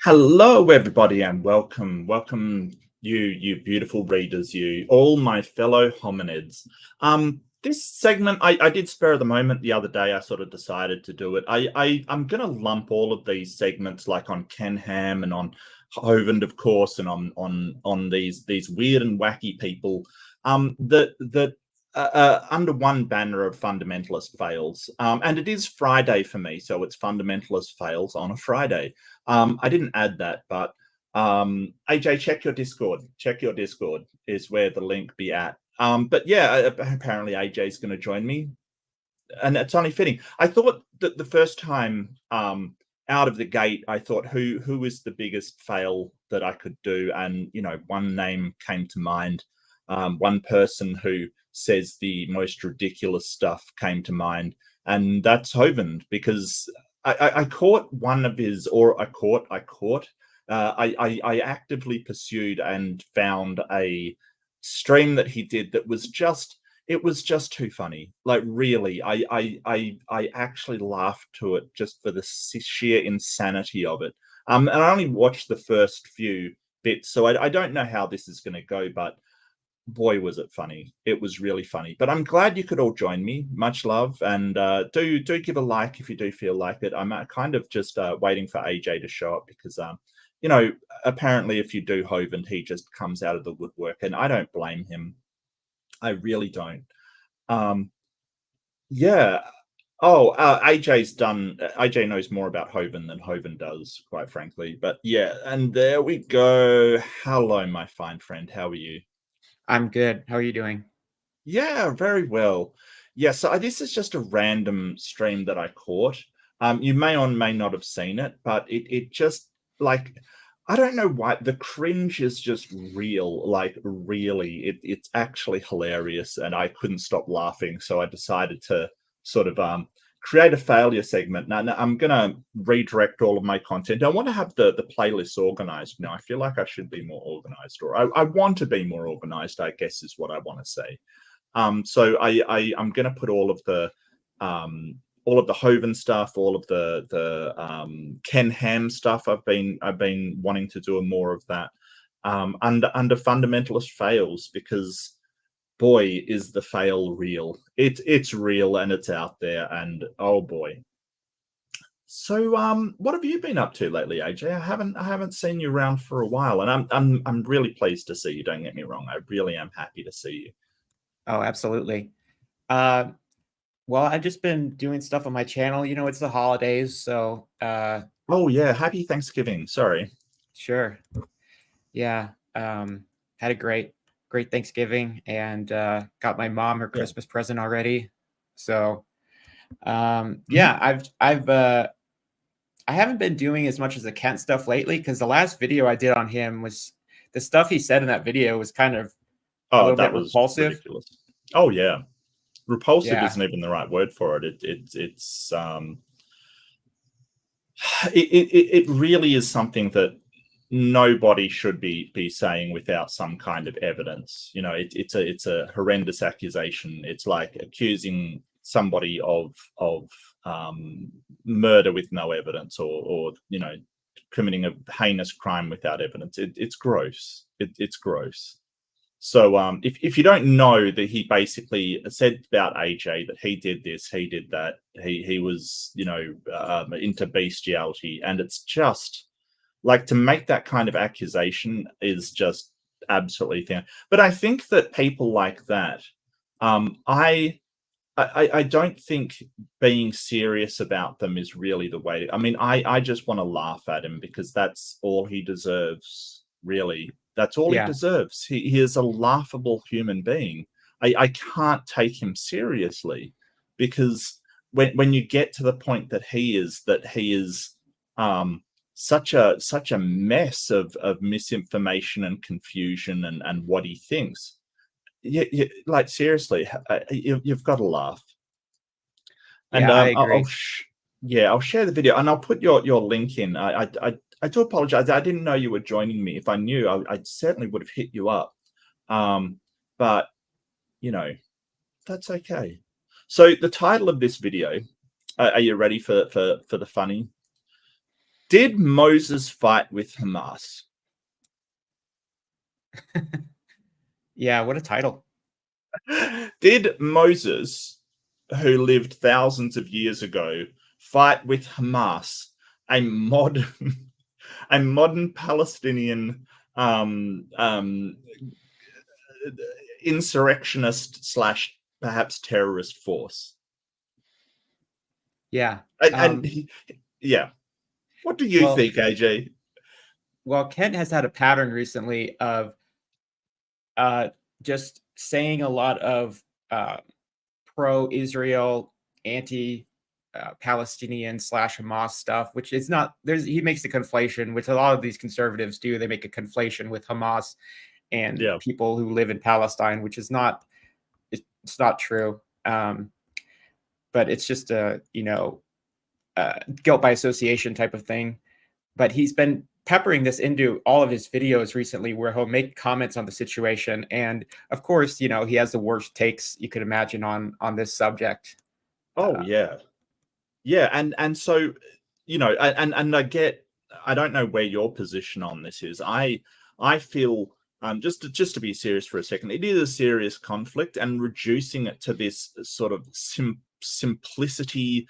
Hello, everybody, and welcome, you beautiful readers, you all my fellow hominids. This segment, I did spur of the moment the other day. I sort of decided to do it. I'm gonna lump all of these segments, like on Ken Ham and on Hovind, of course, and on these weird and wacky people, that under one banner of fundamentalist fails. And it is Friday for me, so it's fundamentalist fails on a Friday. I didn't add that, but AJ, check your Discord. Check your Discord is where the link be at. But yeah, apparently AJ is going to join me, and it's only fitting. I thought that the first time out of the gate, I thought who is the biggest fail that I could do, and one name came to mind. One person who says the most ridiculous stuff came to mind, and that's Hovind, because I caught one of his, or I actively pursued and found a stream that he did that was just, it was just too funny. Like, really, I actually laughed to it just for the sheer insanity of it. And I only watched the first few bits, so I don't know how this is going to go, but boy, was it funny. It was really funny. But I'm glad you could all join me. Much love. And do give a like if you do feel like it. I'm kind of just waiting for AJ to show up, because, apparently if you do Hovind, he just comes out of the woodwork. And I don't blame him. I really don't. Yeah. Oh, AJ knows more about Hovind than Hovind does, quite frankly. But yeah, and there we go. Hello, my fine friend. How are you? I'm good. How are you doing? Yeah, very well. Yeah, so this is just a random stream that I caught. You may or may not have seen it, but it just, like, I don't know why the cringe is just real. Like, really, it's actually hilarious, and I couldn't stop laughing. So I decided to sort of create a failure segment. Now I'm gonna redirect all of my content. I want to have the playlists organized now. I feel like I should be more organized, or I want to be more organized, I guess, is what I want to say. So I'm going to put all of the Hovind stuff, all of the Ken Ham stuff. I've been wanting to do more of that under fundamentalist fails, because boy, is the fail real. It's real, and it's out there, and oh boy. So what have you been up to lately, AJ? I haven't seen you around for a while, and I'm really pleased to see you. Don't get me wrong. I really am happy to see you. Oh, absolutely. Well, I've just been doing stuff on my channel. It's the holidays, so oh yeah, happy Thanksgiving. Sorry. Sure. Yeah. Had a great Thanksgiving, and got my mom her Christmas present already. So yeah, I haven't been doing as much as the Kent stuff lately, because the last video I did on him was, the stuff he said in that video was kind of a little bit repulsive. Ridiculous. Oh yeah, repulsive isn't even the right word for it. It really is something that nobody should be saying without some kind of evidence. It's a horrendous accusation. It's like accusing somebody of murder with no evidence, or committing a heinous crime without evidence. It's gross. It's gross. So if you don't know that he basically said about AJ that he did this, he did that, he was into bestiality, and it's just like, to make that kind of accusation is just absolutely thin. But I think that people like that, I don't think being serious about them is really the way. I mean, I just want to laugh at him, because that's all he deserves, really. That's all he deserves. He is a laughable human being. I can't take him seriously, because when you get to the point that he is such a mess of misinformation and confusion and what he thinks, like, seriously, you've got to laugh. And I agree. I'll share the video, and I'll put your link in. I do apologize. I didn't know you were joining me. If I knew, I certainly would have hit you up. But that's okay. So the title of this video, are you ready for the funny? Did Moses fight with Hamas? Yeah, what a title. Did Moses, who lived thousands of years ago, fight with Hamas, a modern Palestinian insurrectionist slash perhaps terrorist force? Yeah. Yeah. What do you think, AJ? Well, Kent has had a pattern recently of just saying a lot of pro-Israel, anti-Palestinian / Hamas stuff, which is not. He makes a conflation, which a lot of these conservatives do. They make a conflation with Hamas and people who live in Palestine, which is not. It's not true. But it's just a guilt by association type of thing. But he's been peppering this into all of his videos recently, where he'll make comments on the situation, and of course, he has the worst takes you could imagine on this subject. Oh yeah, and so and I don't know where your position on this is. I feel just to be serious for a second, it is a serious conflict, and reducing it to this sort of simplicity,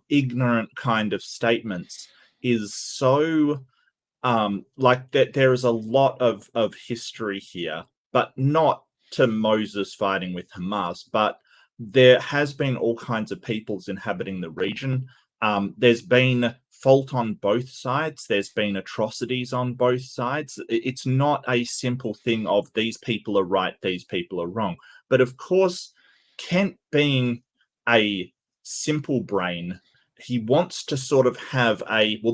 ignorant kind of statements is so like that. There is a lot of history here, but not to Moses fighting with Hamas, but there has been all kinds of peoples inhabiting the region. There's been fault on both sides. There's been atrocities on both sides. It's not a simple thing of these people are right, these people are wrong. But of course, Kent, being a simple brain, he wants to sort of have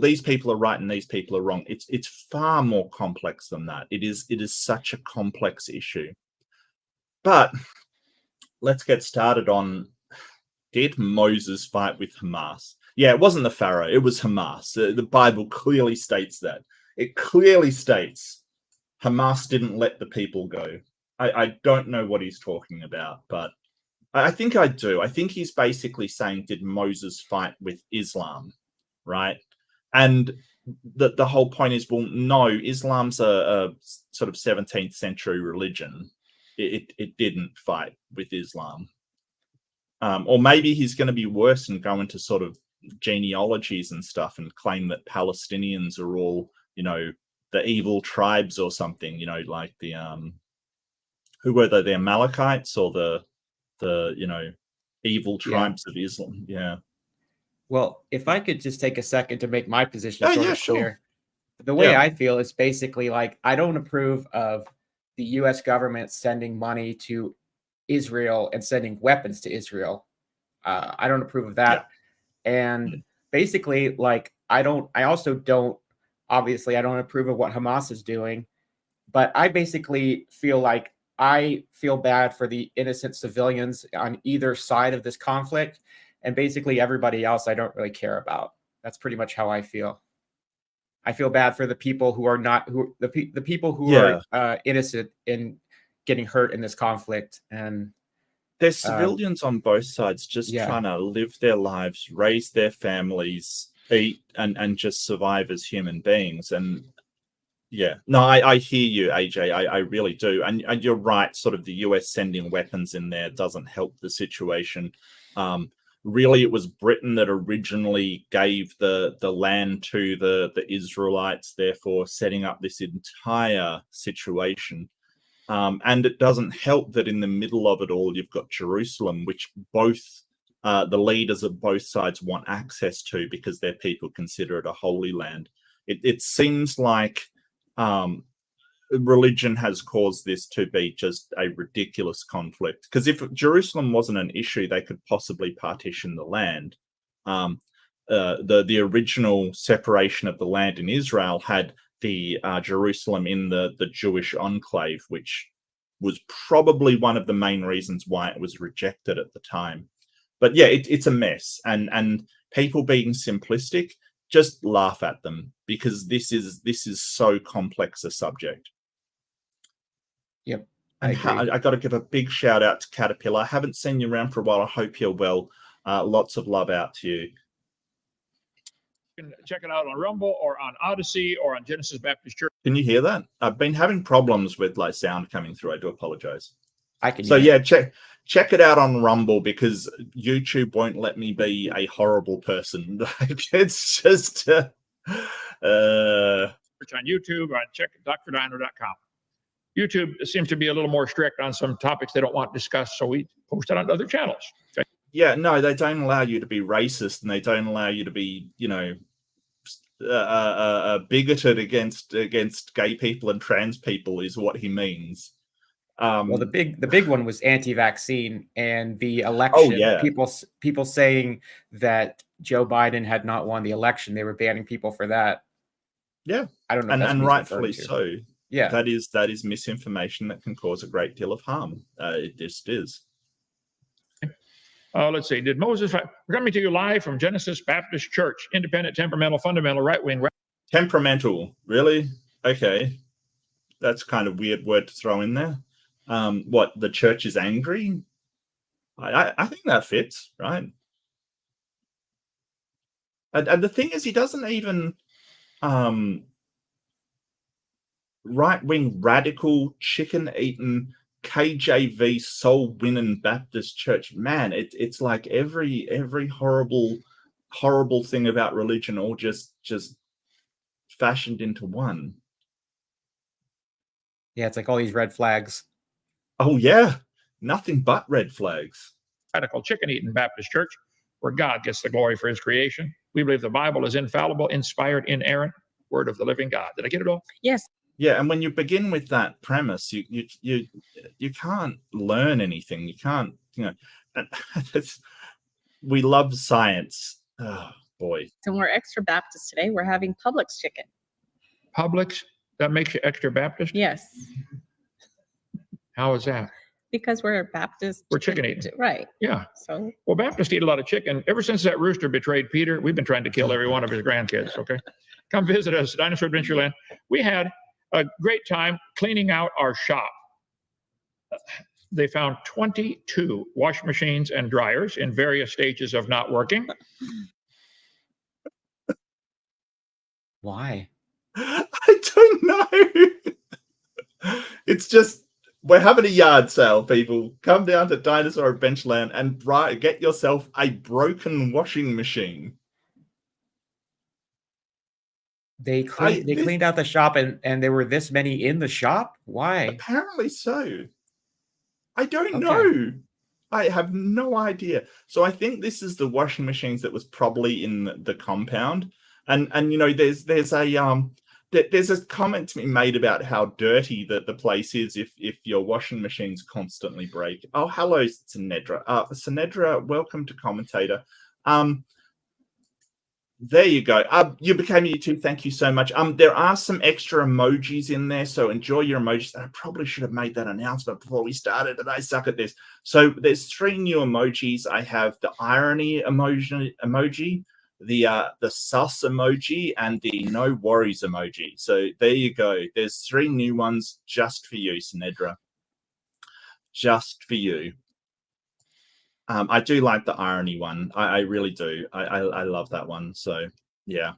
these people are right and these people are wrong. It's far more complex than that. It is such a complex issue. But let's get started on, did Moses fight with Hamas? Yeah, it wasn't the Pharaoh, it was Hamas. The Bible clearly states that. It clearly states Hamas didn't let the people go. I don't know what he's talking about, but I think I do. I think he's basically saying, did Moses fight with Islam, right? And the whole point is, well, no, Islam's a sort of 17th century religion. It didn't fight with Islam. Or maybe he's going to be worse and go into sort of genealogies and stuff and claim that Palestinians are all, the evil tribes or something, like the who were they, the Amalekites or the evil tribes of Islam. Yeah. Well, if I could just take a second to make my position sure. clear. The way I feel is basically like, I don't approve of the US government sending money to Israel and sending weapons to Israel. I don't approve of that. And basically, like, I also don't approve of what Hamas is doing, but I basically feel like I feel bad for the innocent civilians on either side of this conflict, and basically everybody else I don't really care about. That's pretty much how I feel. I feel bad for the people who are not the people who are innocent in getting hurt in this conflict, and there's civilians on both sides just trying to live their lives, raise their families, eat, and just survive as human beings. And I hear you, AJ. I really do. And you're right. Sort of the US sending weapons in there doesn't help the situation. Really, it was Britain that originally gave the land to the Israelites, therefore setting up this entire situation. And it doesn't help that in the middle of it all, you've got Jerusalem, which both the leaders of both sides want access to because their people consider it a holy land. It seems like religion has caused this to be just a ridiculous conflict. Because if Jerusalem wasn't an issue, they could possibly partition the land. The original separation of the land in Israel had the Jerusalem in the Jewish enclave, which was probably one of the main reasons why it was rejected at the time. But yeah, it's a mess, and people being simplistic, just laugh at them, because this is so complex a subject. Yep. I got to give a big shout out to Caterpillar. I haven't seen you around for a while. I hope you're well. Lots of love out to you. You can check it out on Rumble or on Odyssey or on Genesis Baptist Church. Can you hear that? I've been having problems with like sound coming through. I do apologize. I can. So hear yeah, check it out on Rumble because YouTube won't let me be a horrible person. It's just on YouTube, or check drdino.com. YouTube seems to be a little more strict on some topics they don't want discussed, so we post it on other channels. Okay? Yeah, no, they don't allow you to be racist, and they don't allow you to be, bigoted against gay people and trans people, is what he means. well, the big one was anti-vaccine and the election. Oh yeah, people saying that Joe Biden had not won the election. They were banning people for that. Yeah, I don't know, and rightfully so. Yeah, that is misinformation that can cause a great deal of harm. It just is. Let's see. Did Moses? We're coming to you live from Genesis Baptist Church, independent, temperamental, fundamental, right wing. Temperamental, really? Okay, that's kind of weird word to throw in there. What, the church is angry? I think that fits, right? And the thing is, he doesn't even right-wing radical chicken-eating KJV soul-winning Baptist church. Man, it's like every horrible thing about religion all just fashioned into one. yeah, it's like all these red flags. Oh yeah, nothing but red flags. Radical chicken-eating Baptist church, where God gets the glory for his creation. We believe the Bible is infallible, inspired, inerrant, word of the living God. Did I get it all? Yes. Yeah, and when you begin with that premise, you can't learn anything. You can't, we love science. Oh boy. And we're extra Baptist today. We're having Publix chicken. Publix? That makes you extra Baptist? Yes. How is that? Because we're Baptist. We're chicken eating. Right. Yeah. So. Well, Baptists eat a lot of chicken. Ever since that rooster betrayed Peter, we've been trying to kill every one of his grandkids, okay? Come visit us, Dinosaur Adventureland. We had a great time cleaning out our shop. They found 22 washing machines and dryers in various stages of not working. Why? I don't know. It's just, we're having a yard sale, people. Come down to Dinosaur Adventureland and get yourself a broken washing machine. They cleaned out the shop and there were this many in the shop? Why? Apparently so. I don't know. I have no idea. So I think this is the washing machines that was probably in the compound. And there's a comment to be made about how dirty the place is if your washing machines constantly break. Oh, hello, Sinedra. Sinedra, welcome to Commentator. There you go. You became YouTube. Thank you so much. There are some extra emojis in there, so enjoy your emojis. I probably should have made that announcement before we started, and I suck at this. So there's 3 new emojis. I have the irony emoji, the sus emoji, and the no worries emoji. So there you go. There's 3 new ones just for you, Sinedra. Just for you. I do like the irony one. I really do. I love that one. So yeah.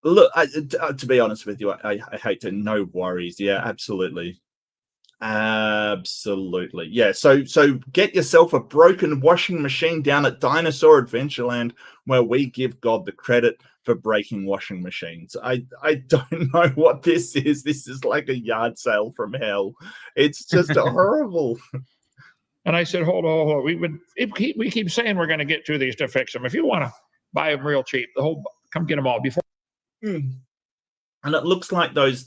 Look, to be honest with you, I hate to. No worries. Yeah, absolutely. Absolutely. Yeah. So get yourself a broken washing machine down at Dinosaur Adventureland, where we give God the credit for breaking washing machines. I don't know what this is. This is like a yard sale from hell. It's just horrible. And I said, hold on. We keep saying we're going to get to these to fix them. If you want to buy them real cheap, come get them all before. And it looks like those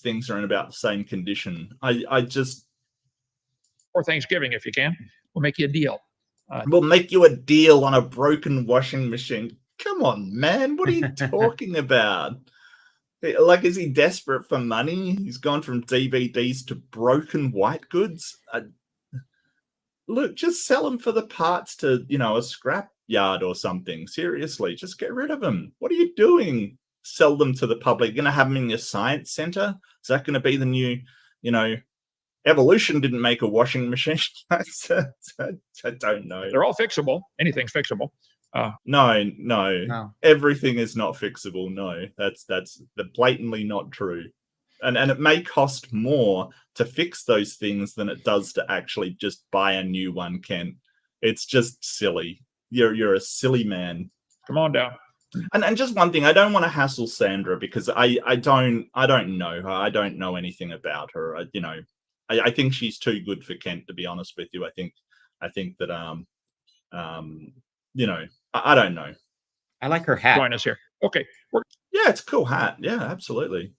things are in about the same condition. I just, for Thanksgiving, if you can, we'll make you a deal. We'll make you a deal on a broken washing machine. Come on, man. What are you talking about? Like, is he desperate for money? He's gone from DVDs to broken white goods. Look, just sell them for the parts to, a scrap yard or something. Seriously, just get rid of them. What are you doing? Sell them to the public. You're going to have them in your science center? Is that going to be the new, evolution didn't make a washing machine? I don't know. They're all fixable. Anything's fixable. No. Everything is not fixable. No, that's blatantly not true. And it may cost more to fix those things than it does to actually just buy a new one, Kent. It's just silly. You're a silly man. Come on down. And just one thing, I don't want to hassle Sandra because I don't know her. I don't know anything about her. I think she's too good for Kent, to be honest with you. I think that I don't know. I like her hat. Join us here. Okay. Yeah, it's a cool hat. Yeah, absolutely.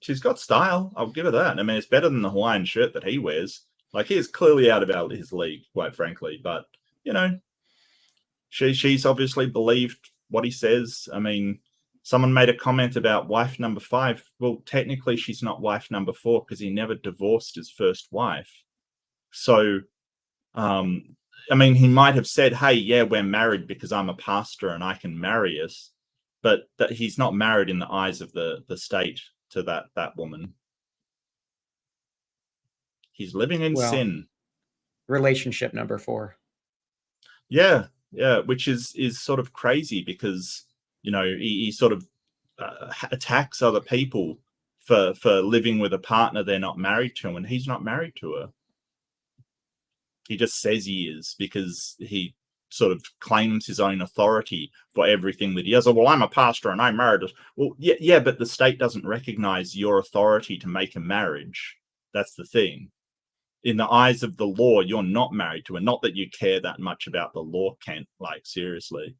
She's got style. I'll give her that. I mean, it's better than the Hawaiian shirt that he wears. Like, he is clearly out of his league, quite frankly. But, she's obviously believed what he says. I mean, someone made a comment about wife number 5. Well, technically, she's not wife number 4 because he never divorced his first wife. So, I mean, he might have said, hey, yeah, we're married because I'm a pastor and I can marry us. But that he's not married in the eyes of the state to that woman. He's living in sin. Relationship number 4. Yeah, which is sort of crazy because, he sort of attacks other people for living with a partner they're not married to, and he's not married to her. He just says he is because he sort of claims his own authority for everything that he does. Oh, well, I'm a pastor and I'm married. Well, yeah, but the state doesn't recognize your authority to make a marriage. That's the thing. In the eyes of the law, you're not married to her. Not that you care that much about the law, Kent. Like, seriously.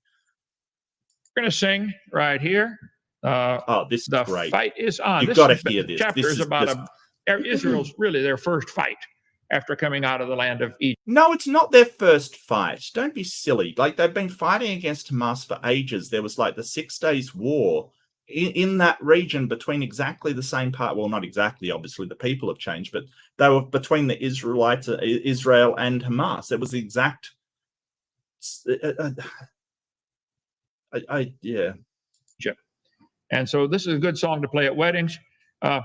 We're going to sing right here. This is the great. Fight is on. You've got to hear this. Chapter is about Israel's really their first fight after coming out of the land of Egypt. No, it's not their first fight. Don't be silly. Like, they've been fighting against Hamas for ages. There was like the 6 Days War in that region between exactly the same part. Well, not exactly, obviously, the people have changed, but they were between the Israelites, Israel and Hamas. It was the exact. Yeah. And so this is a good song to play at weddings. Oh,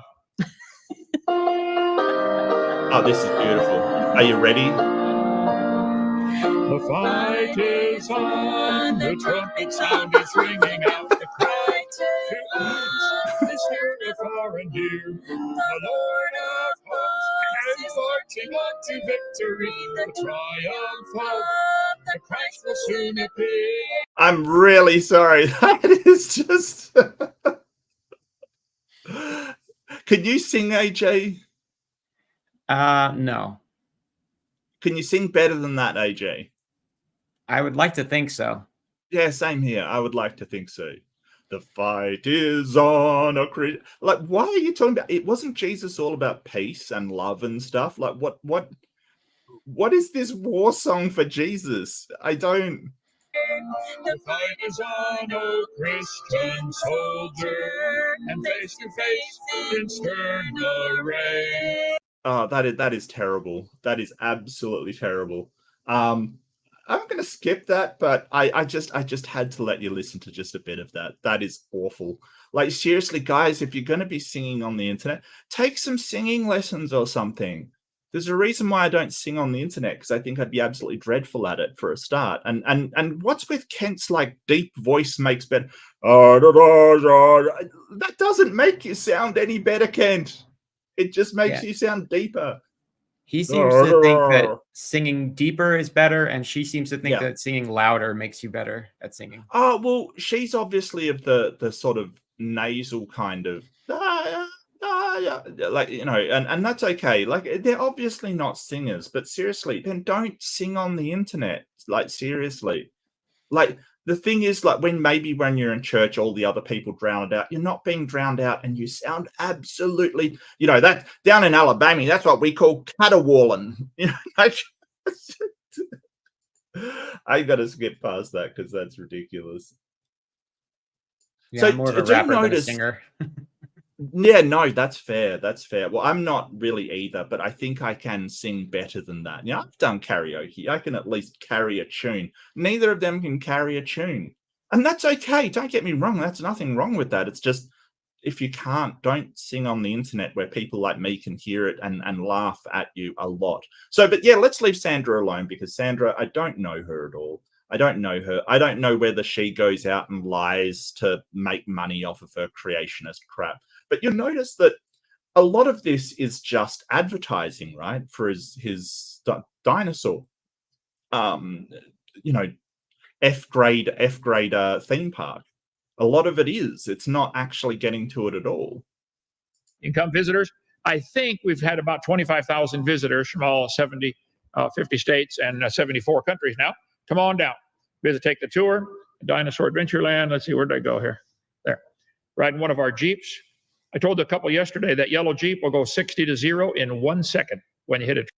this is beautiful. Are you ready? The fight is on, the trumpet sound is ringing out, the cry to arms is heard far and near. The Lord of hosts is marching on to victory, the triumph of the Christ will soon appear. I'm really sorry. That is just... Can you sing, AJ? No. Can you sing better than that, AJ? I would like to think so. Yeah, same here. I would like to think so. The fight is on. Like, why are you talking about? It wasn't Jesus all about peace and love and stuff? Like, what is this war song for Jesus? I don't. The fight is on, O Christian soldier, and face to face in stern array. Oh, that is terrible. That is absolutely terrible. I'm going to skip that, but I just had to let you listen to just a bit of that. That is awful. Like, seriously, guys, if you're going to be singing on the internet, take some singing lessons or something. There's a reason why I don't sing on the internet, because I think I'd be absolutely dreadful at it for a start. And what's with Kent's like deep voice makes better? That doesn't make you sound any better, Kent. It just makes you sound deeper. He seems to think that singing deeper is better, and she seems to think that singing louder makes you better at singing. Oh, well, she's obviously of the sort of nasal kind of, like, and that's okay. Like, they're obviously not singers, but seriously, then don't sing on the internet. Like, seriously. Like, the thing is, like, when you're in church, all the other people drown it out. You're not being drowned out, and you sound absolutely, that down in Alabama, that's what we call caterwauling. I got to skip past that because that's ridiculous. Yeah, so, I'm more of a rapper than a singer. Yeah, no, that's fair. That's fair. Well, I'm not really either, but I think I can sing better than that. I've done karaoke. I can at least carry a tune. Neither of them can carry a tune. And that's okay. Don't get me wrong. That's nothing wrong with that. It's just, if you can't, don't sing on the internet where people like me can hear it and laugh at you a lot. So, but yeah, let's leave Sandra alone, because Sandra, I don't know her at all. I don't know her. I don't know whether she goes out and lies to make money off of her creationist crap. But you'll notice that a lot of this is just advertising, right? For his dinosaur, you know, F grade theme park. A lot of it is. It's not actually getting to it at all. Income visitors. I think we've had about 25,000 visitors from all 50 states and 74 countries now. Come on down. Take the tour. Dinosaur Adventureland. Let's see, where did I go here? There. Riding one of our Jeeps. I told the couple yesterday that yellow Jeep will go 60 to 0 in 1 second when you hit it.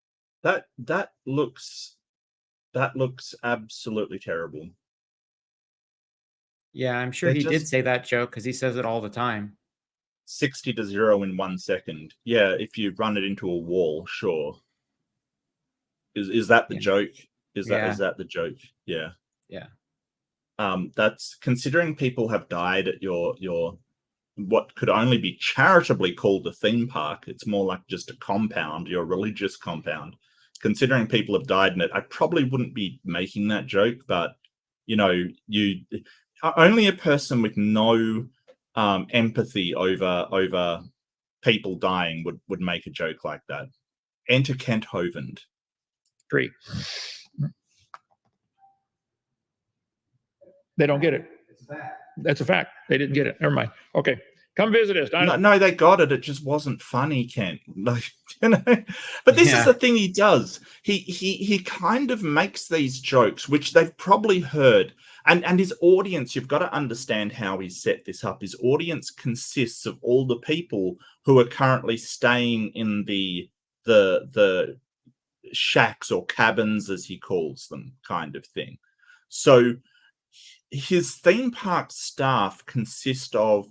That looks absolutely terrible. Yeah, I'm sure he did say that joke because he says it all the time. 60 to 0 in 1 second. Yeah, if you run it into a wall, sure. Is that the joke? Is that the joke? Yeah. Yeah. That's considering people have died at your what could only be charitably called a theme park. It's more like just a compound, your religious compound. Considering people have died in it, I probably wouldn't be making that joke, but you know, only a person with no empathy over people dying would make a joke like that. Enter Kent Hovind. They don't get it. That's a fact. They didn't get it. Never mind. Okay. Come visit us. No, they got it. It just wasn't funny, Kent. Like, you know. But this is the thing he does. He kind of makes these jokes, which they've probably heard. And his audience, you've got to understand how he set this up. His audience consists of all the people who are currently staying in the shacks or cabins, as he calls them, kind of thing. So his theme park staff consist of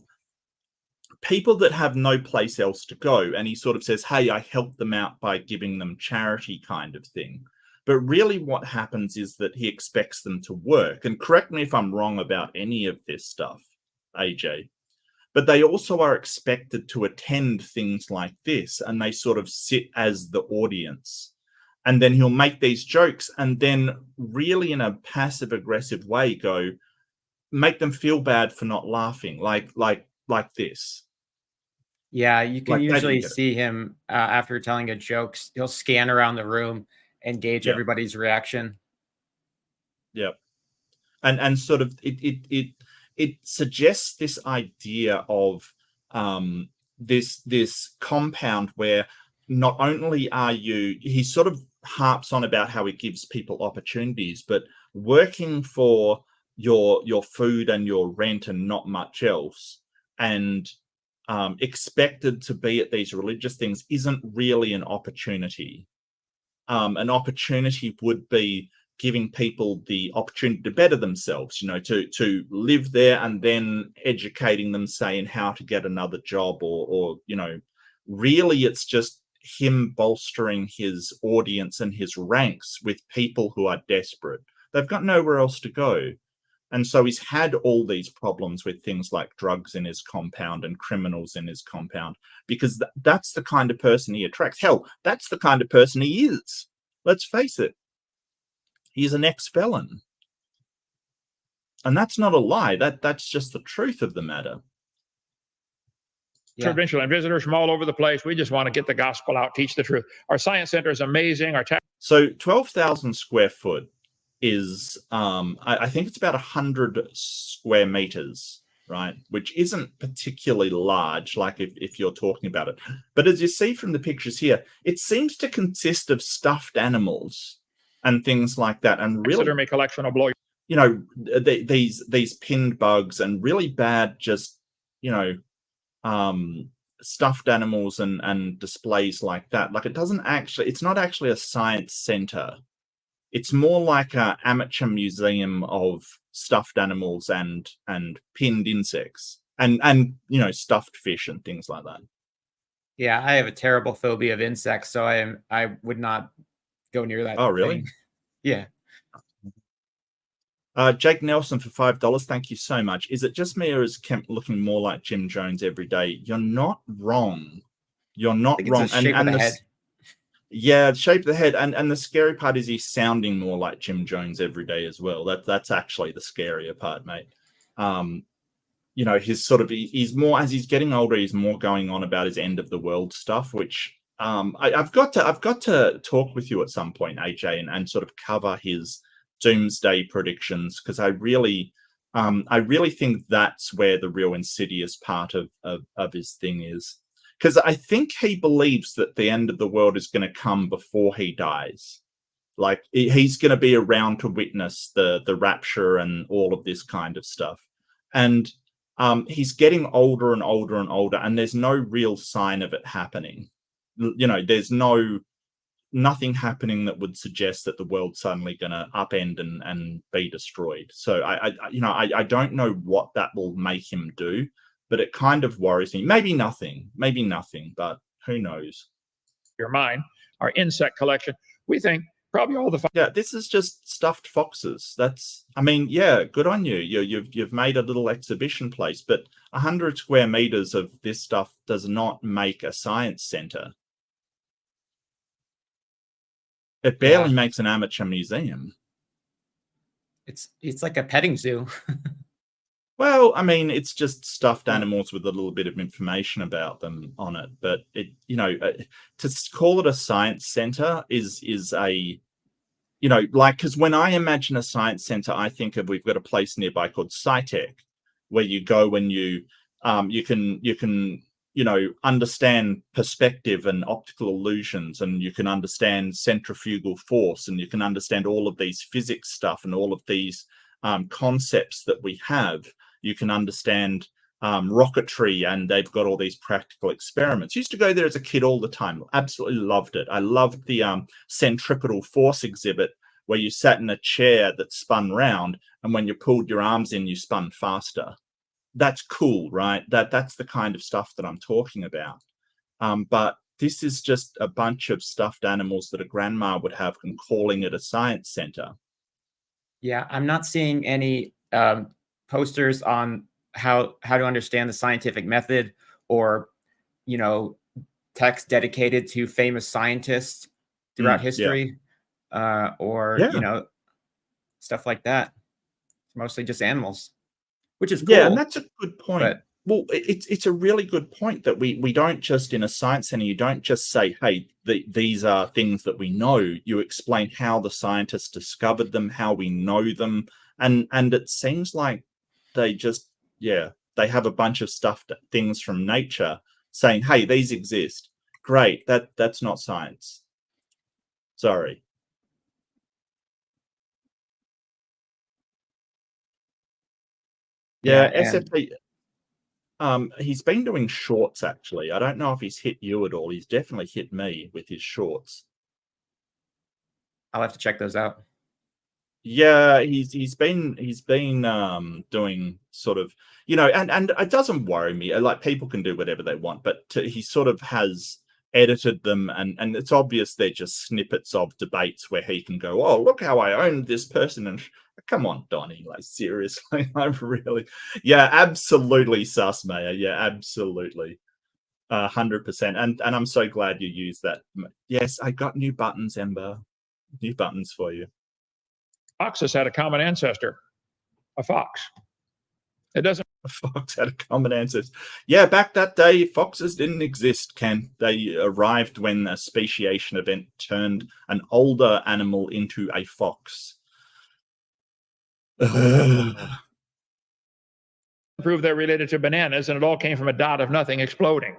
people that have no place else to go. And he sort of says, hey, I help them out by giving them charity, kind of thing. But really what happens is that he expects them to work. And correct me if I'm wrong about any of this stuff, AJ. But they also are expected to attend things like this. And they sort of sit as the audience. And then he'll make these jokes and then really in a passive aggressive way make them feel bad for not laughing, like this. Yeah, you can usually see him after telling a joke. He'll scan around the room and gauge everybody's reaction. Yeah, and sort of it suggests this idea of this compound where not only are he sort of harps on about how it gives people opportunities, but working for your food and your rent and not much else, and expected to be at these religious things isn't really an opportunity. An opportunity would be giving people the opportunity to better themselves, you know, to live there and then educating them, saying how to get another job or you know, really it's just him bolstering his audience and his ranks with people who are desperate. They've got nowhere else to go. And so he's had all these problems with things like drugs in his compound and criminals in his compound, because that's the kind of person he attracts. Hell, that's the kind of person he is. Let's face it. He's an ex-felon. And that's not a lie. That's just the truth of the matter. Yeah. And visitors from all over the place. We just want to get the gospel out, teach the truth. Our science center is amazing. So 12,000 square foot is I think it's about 100 square meters, right? Which isn't particularly large, like if you're talking about it. But as you see from the pictures here, it seems to consist of stuffed animals and things like that. And really, collection of blow. You know, these pinned bugs and really bad, just, you know, stuffed animals and displays like that. Like it's not actually a science center. It's more like an amateur museum of stuffed animals and pinned insects and you know, stuffed fish and things like that. Yeah, I have a terrible phobia of insects, so I would not go near that. Oh, really? Yeah. Jake Nelson for $5. Thank you so much. Is it just me, or is Kemp looking more like Jim Jones every day? You're not wrong. You're not wrong. Yeah, the shape of the head, and the scary part is he's sounding more like Jim Jones every day as well. That's actually the scarier part, mate. You know, he's more, as he's getting older, he's more going on about his end of the world stuff, which I've got to talk with you at some point, AJ, and sort of cover his doomsday predictions, because I really think that's where the real insidious part of his thing is. Because I think he believes that the end of the world is going to come before he dies. Like, he's going to be around to witness the rapture and all of this kind of stuff. And he's getting older and older and older, and there's no real sign of it happening. You know, there's nothing happening that would suggest that the world's suddenly going to upend and be destroyed. So I don't know what that will make him do, but it kind of worries me. Maybe nothing, but who knows? Your mind, our insect collection. We think probably all the. Yeah, this is just stuffed foxes. I mean, yeah, good on you. You've made a little exhibition place, but 100 square meters of this stuff does not make a science center. It barely makes an amateur museum. It's like a petting zoo. Well, I mean, it's just stuffed animals with a little bit of information about them on it. But to call it a science center is a, because when I imagine a science center, I think of, we've got a place nearby called SciTech, where you go and you can understand perspective and optical illusions, and you can understand centrifugal force, and you can understand all of these physics stuff and all of these concepts that we have. You can understand rocketry, and they've got all these practical experiments. Used to go there as a kid all the time. Absolutely loved it. I loved the centripetal force exhibit, where you sat in a chair that spun round, and when you pulled your arms in, you spun faster. That's cool, right? That's the kind of stuff that I'm talking about. But this is just a bunch of stuffed animals that a grandma would have, and calling it a science center. Yeah, I'm not seeing any posters on how to understand the scientific method, or text dedicated to famous scientists throughout history, or stuff like that. It's mostly just animals, which is cool. Yeah, and that's a good point. Well, it's a really good point that we don't just, in a science center, you don't just say, hey, these are things that we know. You explain how the scientists discovered them, how we know them, and it seems like they just, they have a bunch of stuffed things from nature saying, hey, these exist. Great, that's not science. Sorry. Yeah, SFP. He's been doing shorts, actually. I don't know if he's hit you at all. He's definitely hit me with his shorts. I'll have to check those out. Yeah, he's been doing sort of, and it doesn't worry me. Like, people can do whatever they want, but he sort of has edited them, and it's obvious they're just snippets of debates where he can go, oh, look how I owned this person, and come on, Donnie, like, seriously. I'm really, absolutely sus, Mayor. Yeah, absolutely. 100%. And I'm so glad you used that. Yes, I got new buttons, Ember. New buttons for you. Foxes had a common ancestor, a fox. It doesn't. A fox had a common ancestor. Yeah, back that day, foxes didn't exist, Ken. They arrived when a speciation event turned an older animal into a fox. Prove they're related to bananas, and it all came from a dot of nothing exploding.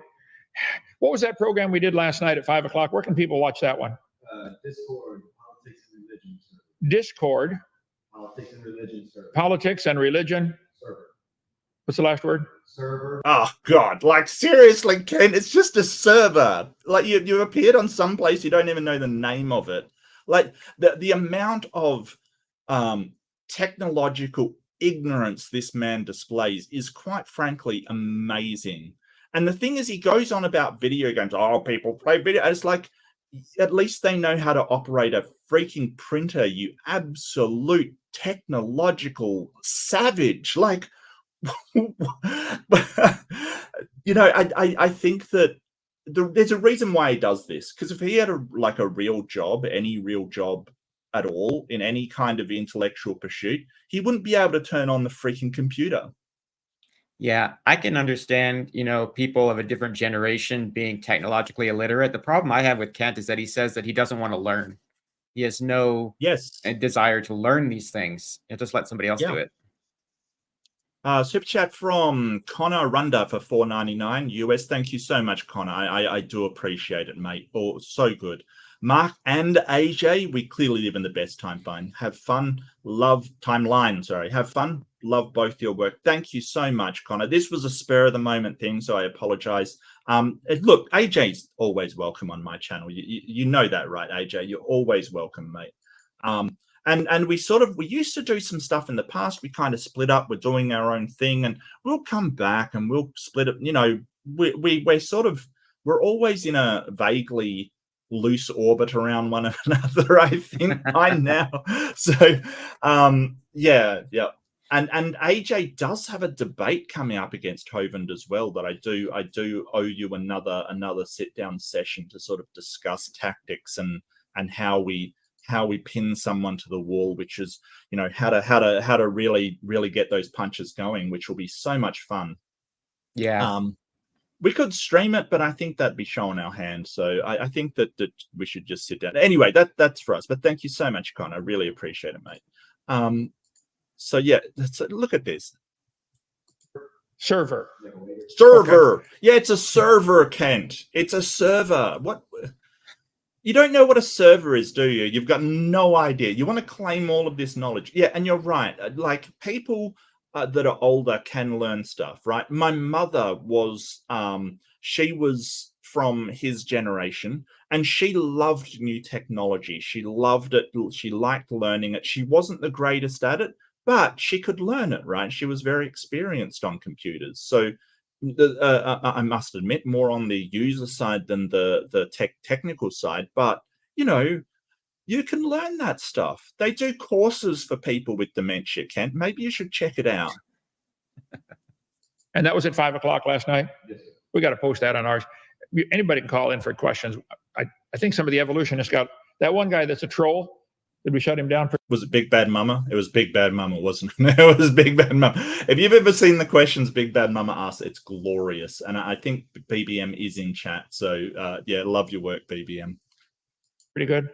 What was that program we did last night at 5 o'clock? Where can people watch that one? Discord, politics and religion. Discord. Politics and religion server. Politics and religion. Server. What's the last word? Server. Oh God! Like, seriously, Ken, it's just a server. Like, you appeared on some place, you don't even know the name of it. Like, the amount of technological ignorance this man displays is, quite frankly, amazing. And the thing is, he goes on about video games. Oh, people play video. It's like, at least they know how to operate a freaking printer, you absolute technological savage. Like, I think that there's a reason why he does this, because if he had a real job, any real job at all in any kind of intellectual pursuit, he wouldn't be able to turn on the freaking computer. Yeah, I can understand, people of a different generation being technologically illiterate. The problem I have with Kent is that he says that he doesn't want to learn. He has no desire to learn these things. He'll just let somebody else do it. Super chat from Connor Runda for $4.99 US. Thank you so much, Connor. I do appreciate it, mate. Oh, so good. Mark and AJ, we clearly live in the best timeline. Have fun, love timeline. Sorry, have fun, love both your work. Thank you so much, Connor. This was a spur of the moment thing, so I apologize. Look, AJ's always welcome on my channel. You know that, right, AJ? You're always welcome, mate. And we used to do some stuff in the past. We kind of split up. We're doing our own thing, and we'll come back and we'll split it. We're always in a vaguely loose orbit around one another, I think, by now. So yeah. And AJ does have a debate coming up against Hovind as well that I do owe you another sit down session to sort of discuss tactics and how we pin someone to the wall, which is how to really get those punches going, which will be so much fun. Yeah. We could stream it, but I think that'd be showing our hand. So I think that we should just sit down. Anyway, that's for us. But thank you so much, Connor. I really appreciate it, mate. So yeah, look at this. Server. Okay. Yeah, it's a server, Kent. It's a server. What? You don't know what a server is, do you? You've got no idea. You want to claim all of this knowledge. Yeah, and you're right. Like, people that are older can learn stuff, right? My mother was, she was from his generation, and she loved new technology. She loved it. She liked learning it. She wasn't the greatest at it, but she could learn it, right? She was very experienced on computers. So I must admit, more on the user side than the technical side. But, you can learn that stuff. They do courses for people with dementia, Kent. Maybe you should check it out. And that was at 5 o'clock last night. Yes. We got to post that on ours. Anybody can call in for questions. I think some of the evolutionists got that one guy that's a troll. Did we shut him down? Was it Big Bad Mama? It was Big Bad Mama, wasn't it? It was Big Bad Mama. If you've ever seen the questions Big Bad Mama asks, it's glorious. And I think BBM is in chat. So yeah, love your work, BBM. Pretty good.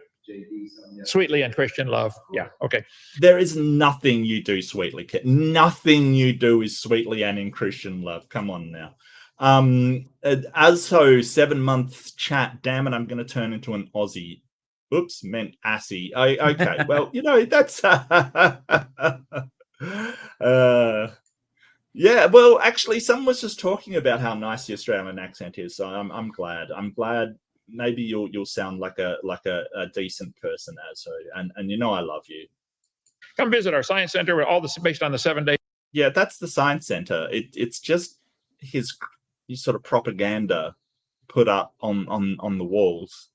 Sweetly and Christian love. Yeah. Okay. There is nothing you do sweetly. Nothing you do is sweetly and in Christian love. Come on now. Azho 7 months chat. Damn it, I'm going to turn into an Aussie. Oops, meant assy. Okay, well, that's yeah. Well, actually, someone was just talking about how nice the Australian accent is. So I'm glad. I'm glad. Maybe you'll sound like a decent person, Azzo, and I love you. Come visit our science center where all this based on the 7 days. Yeah, that's the science center. It's just his sort of propaganda put up on the walls.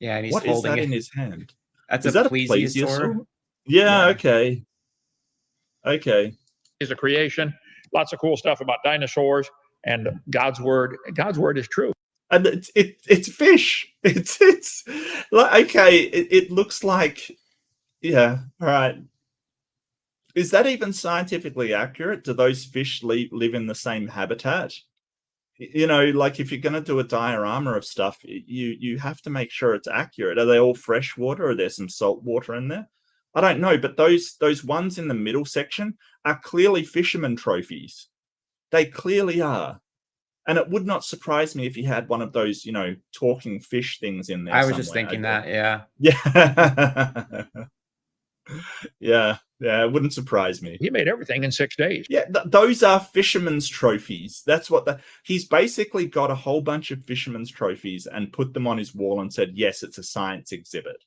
Yeah, and he's what holding is that it in his hand? That's is a that plesiosaur? Yeah. Okay. Is a creation. Lots of cool stuff about dinosaurs and God's word. God's word is true. And it's fish. It's like, okay. It looks like, yeah. All right. Is that even scientifically accurate? Do those fish live in the same habitat? Like, if you're going to do a diorama of stuff, you have to make sure it's accurate. Are they all fresh water, or are there some salt water in there? I don't know, but those ones in the middle section are clearly fisherman trophies. They clearly are. And it would not surprise me if you had one of those, talking fish things in there. I was just thinking that, yeah. Yeah. Yeah, it wouldn't surprise me. He made everything in 6 days. Yeah, those are fisherman's trophies. That's what he's basically got a whole bunch of fisherman's trophies and put them on his wall and said, yes, it's a science exhibit.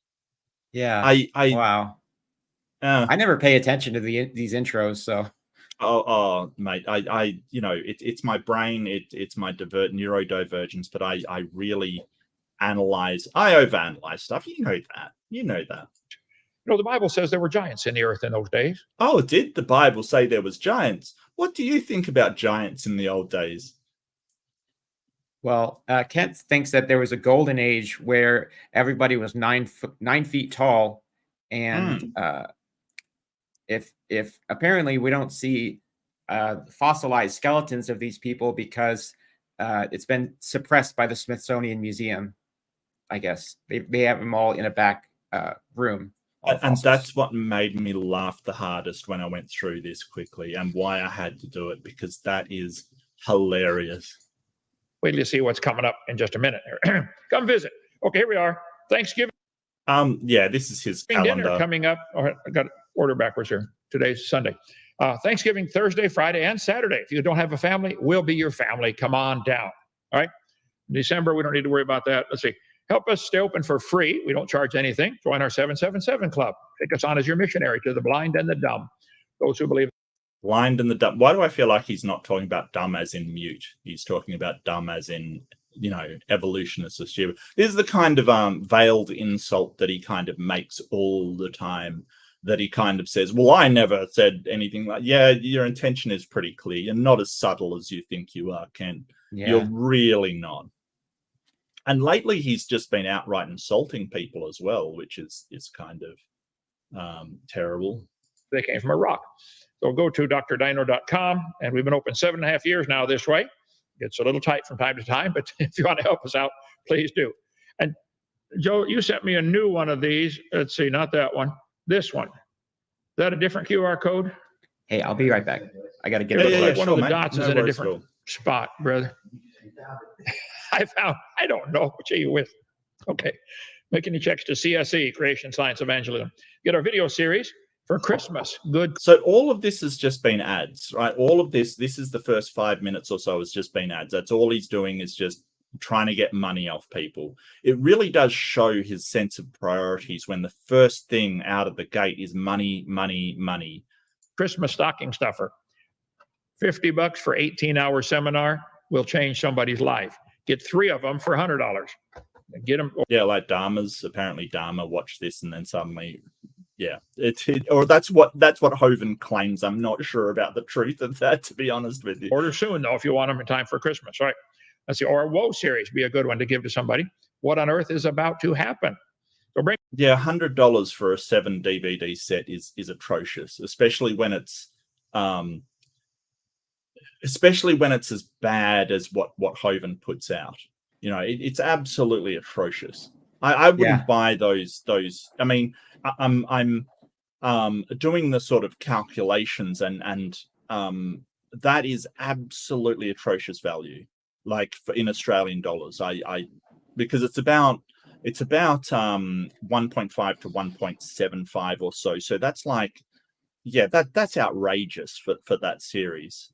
Yeah. Wow. I never pay attention to these intros, so. Oh, mate, it's my brain, it's my neurodivergence, but I really overanalyze stuff. You know that. The Bible says there were giants in the earth in those days. Oh, did the Bible say there was giants? What do you think about giants in the old days? Well, Kent thinks that there was a golden age where everybody was 9 feet tall, and if apparently we don't see fossilized skeletons of these people because it's been suppressed by the Smithsonian Museum. I guess they have them all in a back room. And that's what made me laugh the hardest when I went through this quickly, and why I had to do it, because that is hilarious. Wait till you see what's coming up in just a minute. Come visit. Okay, here we are. Thanksgiving Yeah, this is his dinner calendar. coming up. Oh, I got order backwards here. Today's Sunday. Thanksgiving Thursday, Friday, and Saturday. If you don't have a family, we'll be your family. Come on down. All right. December, we don't need to worry about that. Let's see. Help us stay open for free. We don't charge anything. Join our 777 Club. Take us on as your missionary to the blind and the dumb. Those who believe. Blind and the dumb. Why do I feel like he's not talking about dumb as in mute? He's talking about dumb as in, evolutionists are stupid. This is the kind of veiled insult that he kind of makes all the time, that he kind of says, well, I never said anything like, yeah, your intention is pretty clear. You're not as subtle as you think you are, Ken. Yeah. You're really not. And lately he's just been outright insulting people as well, which is kind of terrible. They came from a rock. So go to drdino.com, and we've been open 7.5 years now this way. It's a little tight from time to time, but if you want to help us out, please do. And Joe, you sent me a new one of these. Let's see, not that one. This one. Is that a different QR code? Hey, I'll be right back. I got to get It it. looks like one of the mate. dots is No in a worries, different Phil. spot, brother. I don't know. Gee, you with. Okay. Make any checks to CSE, Creation Science Evangelism. Get our video series for Christmas. Good. So all of this has just been ads, right? All of this is the first 5 minutes or so has just been ads. That's all he's doing, is just trying to get money off people. It really does show his sense of priorities when the first thing out of the gate is money, money, money. Christmas stocking stuffer. $50 for 18-hour seminar will change somebody's life. Get 3 of them for $100. Get them. Yeah, like Dharma's. Apparently Dharma watched this and then suddenly, yeah, or that's what Hovind claims. I'm not sure about the truth of that, to be honest with you. Order soon, though, if you want them in time for Christmas. All right. Let's see. Or a Woe series be a good one to give to somebody. What on earth is about to happen? So bring. Yeah, $100 for a 7 DVD set is atrocious, especially when it's as bad as what Hovind puts out. It's absolutely atrocious. I wouldn't buy those. I mean, I'm doing the sort of calculations, and that is absolutely atrocious value, like in Australian dollars. Because it's about 1.5 to 1.75 or so. So that's like, yeah, that's outrageous for that series.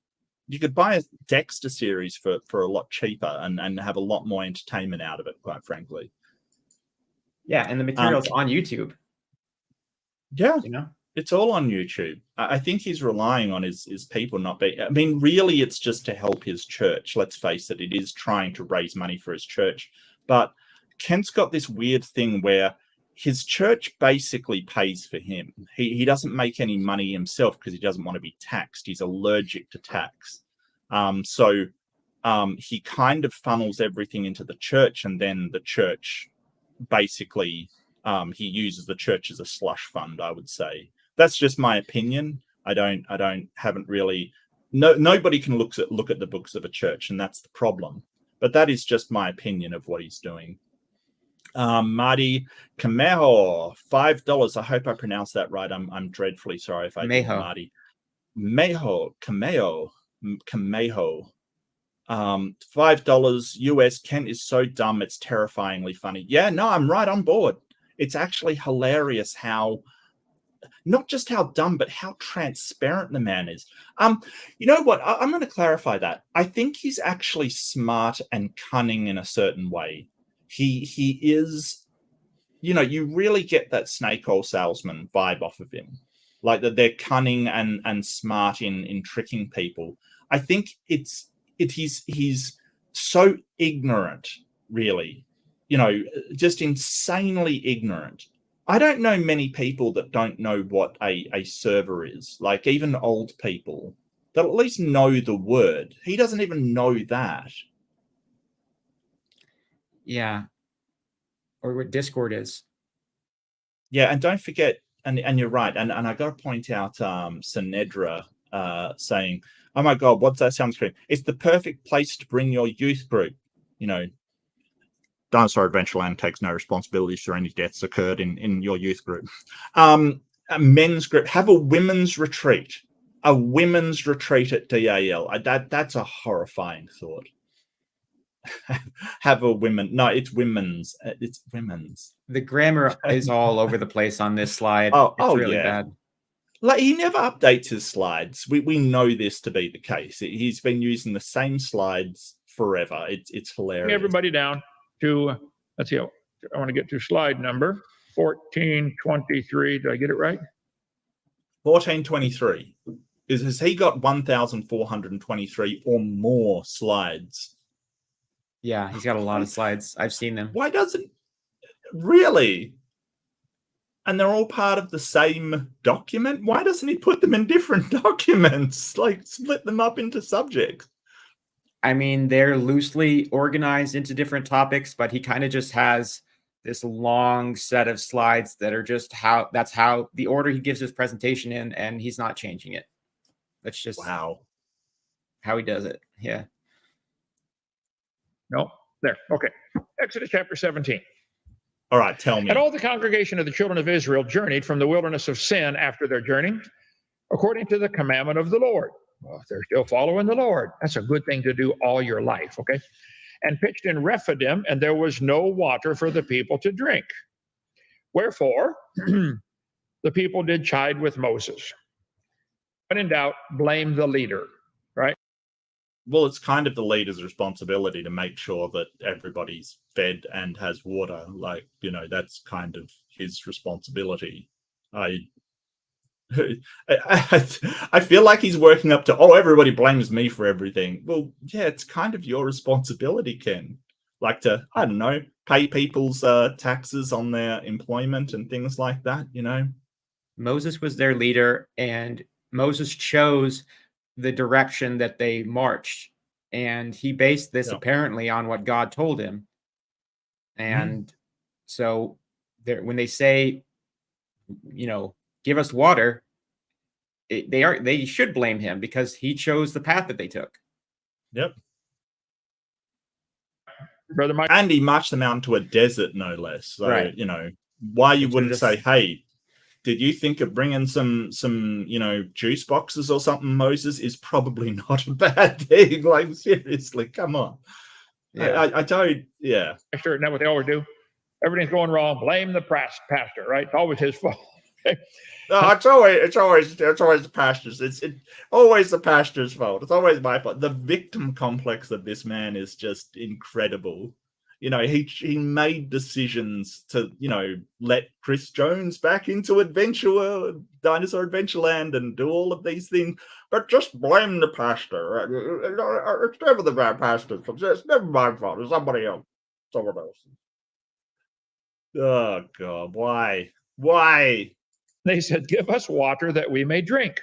You could buy a Dexter series for a lot cheaper and have a lot more entertainment out of it, quite frankly. Yeah, and the material's on YouTube. Yeah, it's all on YouTube. I think he's relying on his people not being. I mean, really, it's just to help his church. Let's face it, it is trying to raise money for his church. But Kent's got this weird thing where his church basically pays for him. He doesn't make any money himself because he doesn't want to be taxed. He's allergic to tax. So he kind of funnels everything into the church, and then the church basically he uses the church as a slush fund, I would say. That's just my opinion. Haven't really. Nobody can look at the books of a church, and that's the problem. But that is just my opinion of what he's doing. Marty Camejo, $5. I hope I pronounced that right. I'm dreadfully sorry if I did, Marty. Camejo. $5 US. Kent is so dumb, it's terrifyingly funny. Yeah, no, I'm right on board. It's actually hilarious how, not just how dumb, but how transparent the man is. You know what? I'm going to clarify that. I think he's actually smart and cunning in a certain way. He is, you really get that snake oil salesman vibe off of him, like that they're cunning and smart in tricking people. I think he's so ignorant, really, just insanely ignorant. I don't know many people that don't know what a server is, like even old people. they'll at least know the word. He doesn't even know that. Yeah. Or what Discord is. Yeah, and don't forget, and you're right, and I got to point out Sinedra saying, "Oh my God, what's that sound screen? It's the perfect place to bring your youth group." You know, Dinosaur Adventureland takes no responsibilities for any deaths occurred in your youth group. A men's group, have a women's retreat. A women's retreat at DAL. That's a horrifying thought. Have a women. No, it's women's. It's women's. The grammar is all over the place on this slide. Oh, It's really yeah. bad. Like, he never updates his slides. We know this to be the case. He's been using the same slides forever. It's hilarious. Bring everybody down to, let's see, I want to get to slide number 1423. Did I get it right? 1423. Has he got 1,423 or more slides? Yeah, he's got a lot of slides. I've seen them. Why doesn't really? And they're all part of the same document. Why doesn't he put them in different documents? Like, split them up into subjects. I mean, they're loosely organized into different topics, but he kind of just has this long set of slides that are just that's how the order he gives his presentation in, and he's not changing it. That's just Wow. how he does it. Yeah. No, there. Okay. Exodus chapter 17. All right, tell me. And all the congregation of the children of Israel journeyed from the wilderness of Sin after their journey, according to the commandment of the Lord. Well, if they're still following the Lord, that's a good thing to do all your life, okay? And pitched in Rephidim, and there was no water for the people to drink. Wherefore, the people did chide with Moses. When in doubt, blame the leader, right? Well, it's kind of the leader's responsibility to make sure that everybody's fed and has water. Like, you know, that's kind of his responsibility. I feel like he's working up to, oh, everybody blames me for everything. Well, yeah, it's kind of your responsibility, Ken. Like to, I don't know, pay people's taxes on their employment and things like that, you know? Moses was their leader, and Moses chose the direction that they marched, and he based this apparently on what God told him. And so when they say, you know, give us water, they should blame him because he chose the path that they took. Yep. Brother Mike. And he marched them out into a desert, no less. So, Right. You know, why you Which wouldn't is say, hey, did you think of bringing some, you know, juice boxes or something, Moses, is probably not a bad thing. Like, seriously, come on. Yeah. I don't, yeah. Pastor, isn't that what they always do? Everything's going wrong. Blame the pastor, right? It's always his fault. No, it's always the pastor's. It's always the pastor's fault. It's always my fault. The victim complex of this man is just incredible. You know, he made decisions to, you know, let Chris Jones back into Dinosaur Adventureland and do all of these things, but just blame the pastor. It's never the bad pastor. It's never my fault. It's somebody else. Someone else. Oh God, why? Why? They said, give us water that we may drink.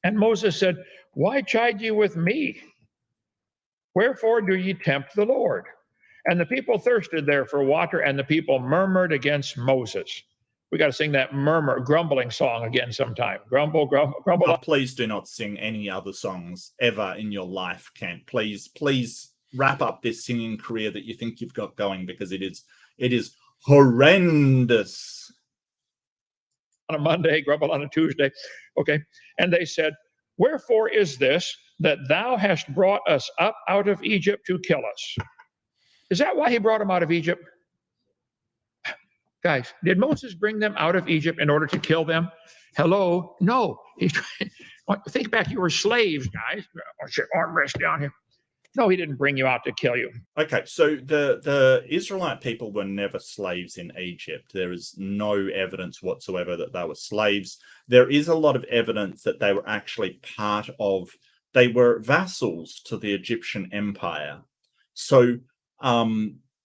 And Moses said, why chide ye with me? Wherefore do ye tempt the Lord? And the people thirsted there for water, and the people murmured against Moses. We got to sing that grumbling song again sometime. Grumble, grumble, grumble. Oh, please do not sing any other songs ever in your life, Kent. Please wrap up this singing career that you think you've got going, because it is horrendous. On a Monday, grumble on a Tuesday. Okay. And they said, wherefore is this that thou hast brought us up out of Egypt to kill us? Is that why he brought them out of Egypt? Guys, did Moses bring them out of Egypt in order to kill them? Hello? No. Think back, you were slaves, guys. Armrest down here. No, he didn't bring you out to kill you. Okay, so the Israelite people were never slaves in Egypt. There is no evidence whatsoever that they were slaves. There is a lot of evidence that they were actually they were vassals to the Egyptian Empire. So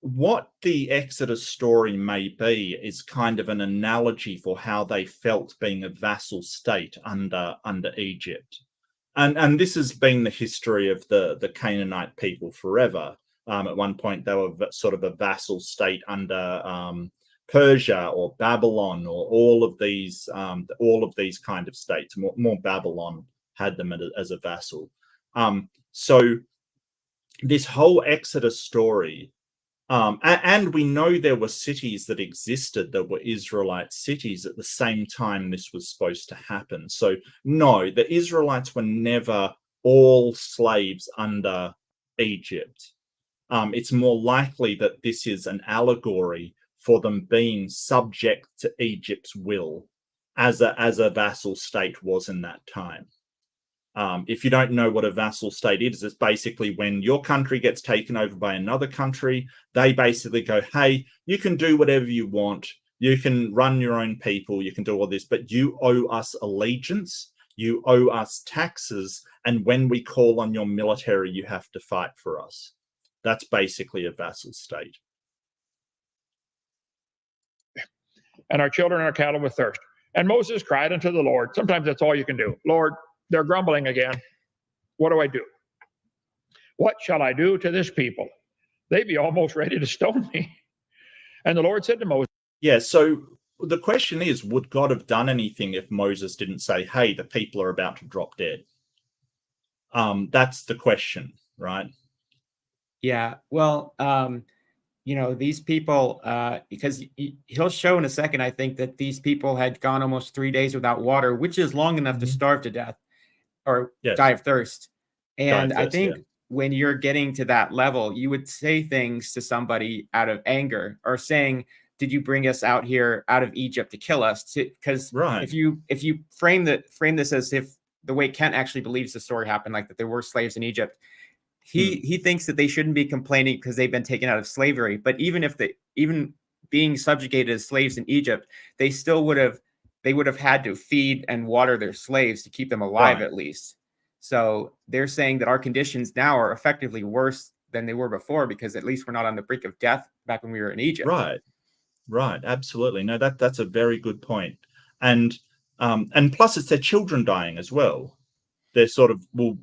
what the Exodus story may be is kind of an analogy for how they felt being a vassal state under Egypt. And this has been the history of the Canaanite people forever. At one point, they were sort of a vassal state under Persia or Babylon, or all of these kind of states. More Babylon had them as a vassal. So this whole Exodus story, and we know there were cities that existed that were Israelite cities at the same time this was supposed to happen. So no, the Israelites were never all slaves under Egypt. It's more likely that this is an allegory for them being subject to Egypt's will, as a vassal state was in that time. If you don't know what a vassal state is, it's basically when your country gets taken over by another country, they basically go, hey, you can do whatever you want. You can run your own people. You can do all this, but you owe us allegiance. You owe us taxes. And when we call on your military, you have to fight for us. That's basically a vassal state. And our children and our cattle with thirst. And Moses cried unto the Lord. Sometimes that's all you can do. Lord, they're grumbling again. What do I do? What shall I do to this people? They be almost ready to stone me. And the Lord said to Moses. Yeah, so the question is, would God have done anything if Moses didn't say, hey, the people are about to drop dead? That's the question, right? Yeah, well, these people, because he'll show in a second, I think, that these people had gone almost 3 days without water, which is long enough to starve to death or die of thirst. And I think when you're getting to that level, you would say things to somebody out of anger, or saying, did you bring us out here out of Egypt to kill us? Because if you frame this as if the way Kent actually believes the story happened, like that there were slaves in Egypt, he thinks that they shouldn't be complaining because they've been taken out of slavery. But even being subjugated as slaves in Egypt, they would have had to feed and water their slaves to keep them alive, at least. So they're saying that our conditions now are effectively worse than they were before, because at least we're not on the brink of death back when we were in Egypt. Right, absolutely. No, that's a very good point. And plus it's their children dying as well. They're sort of, well,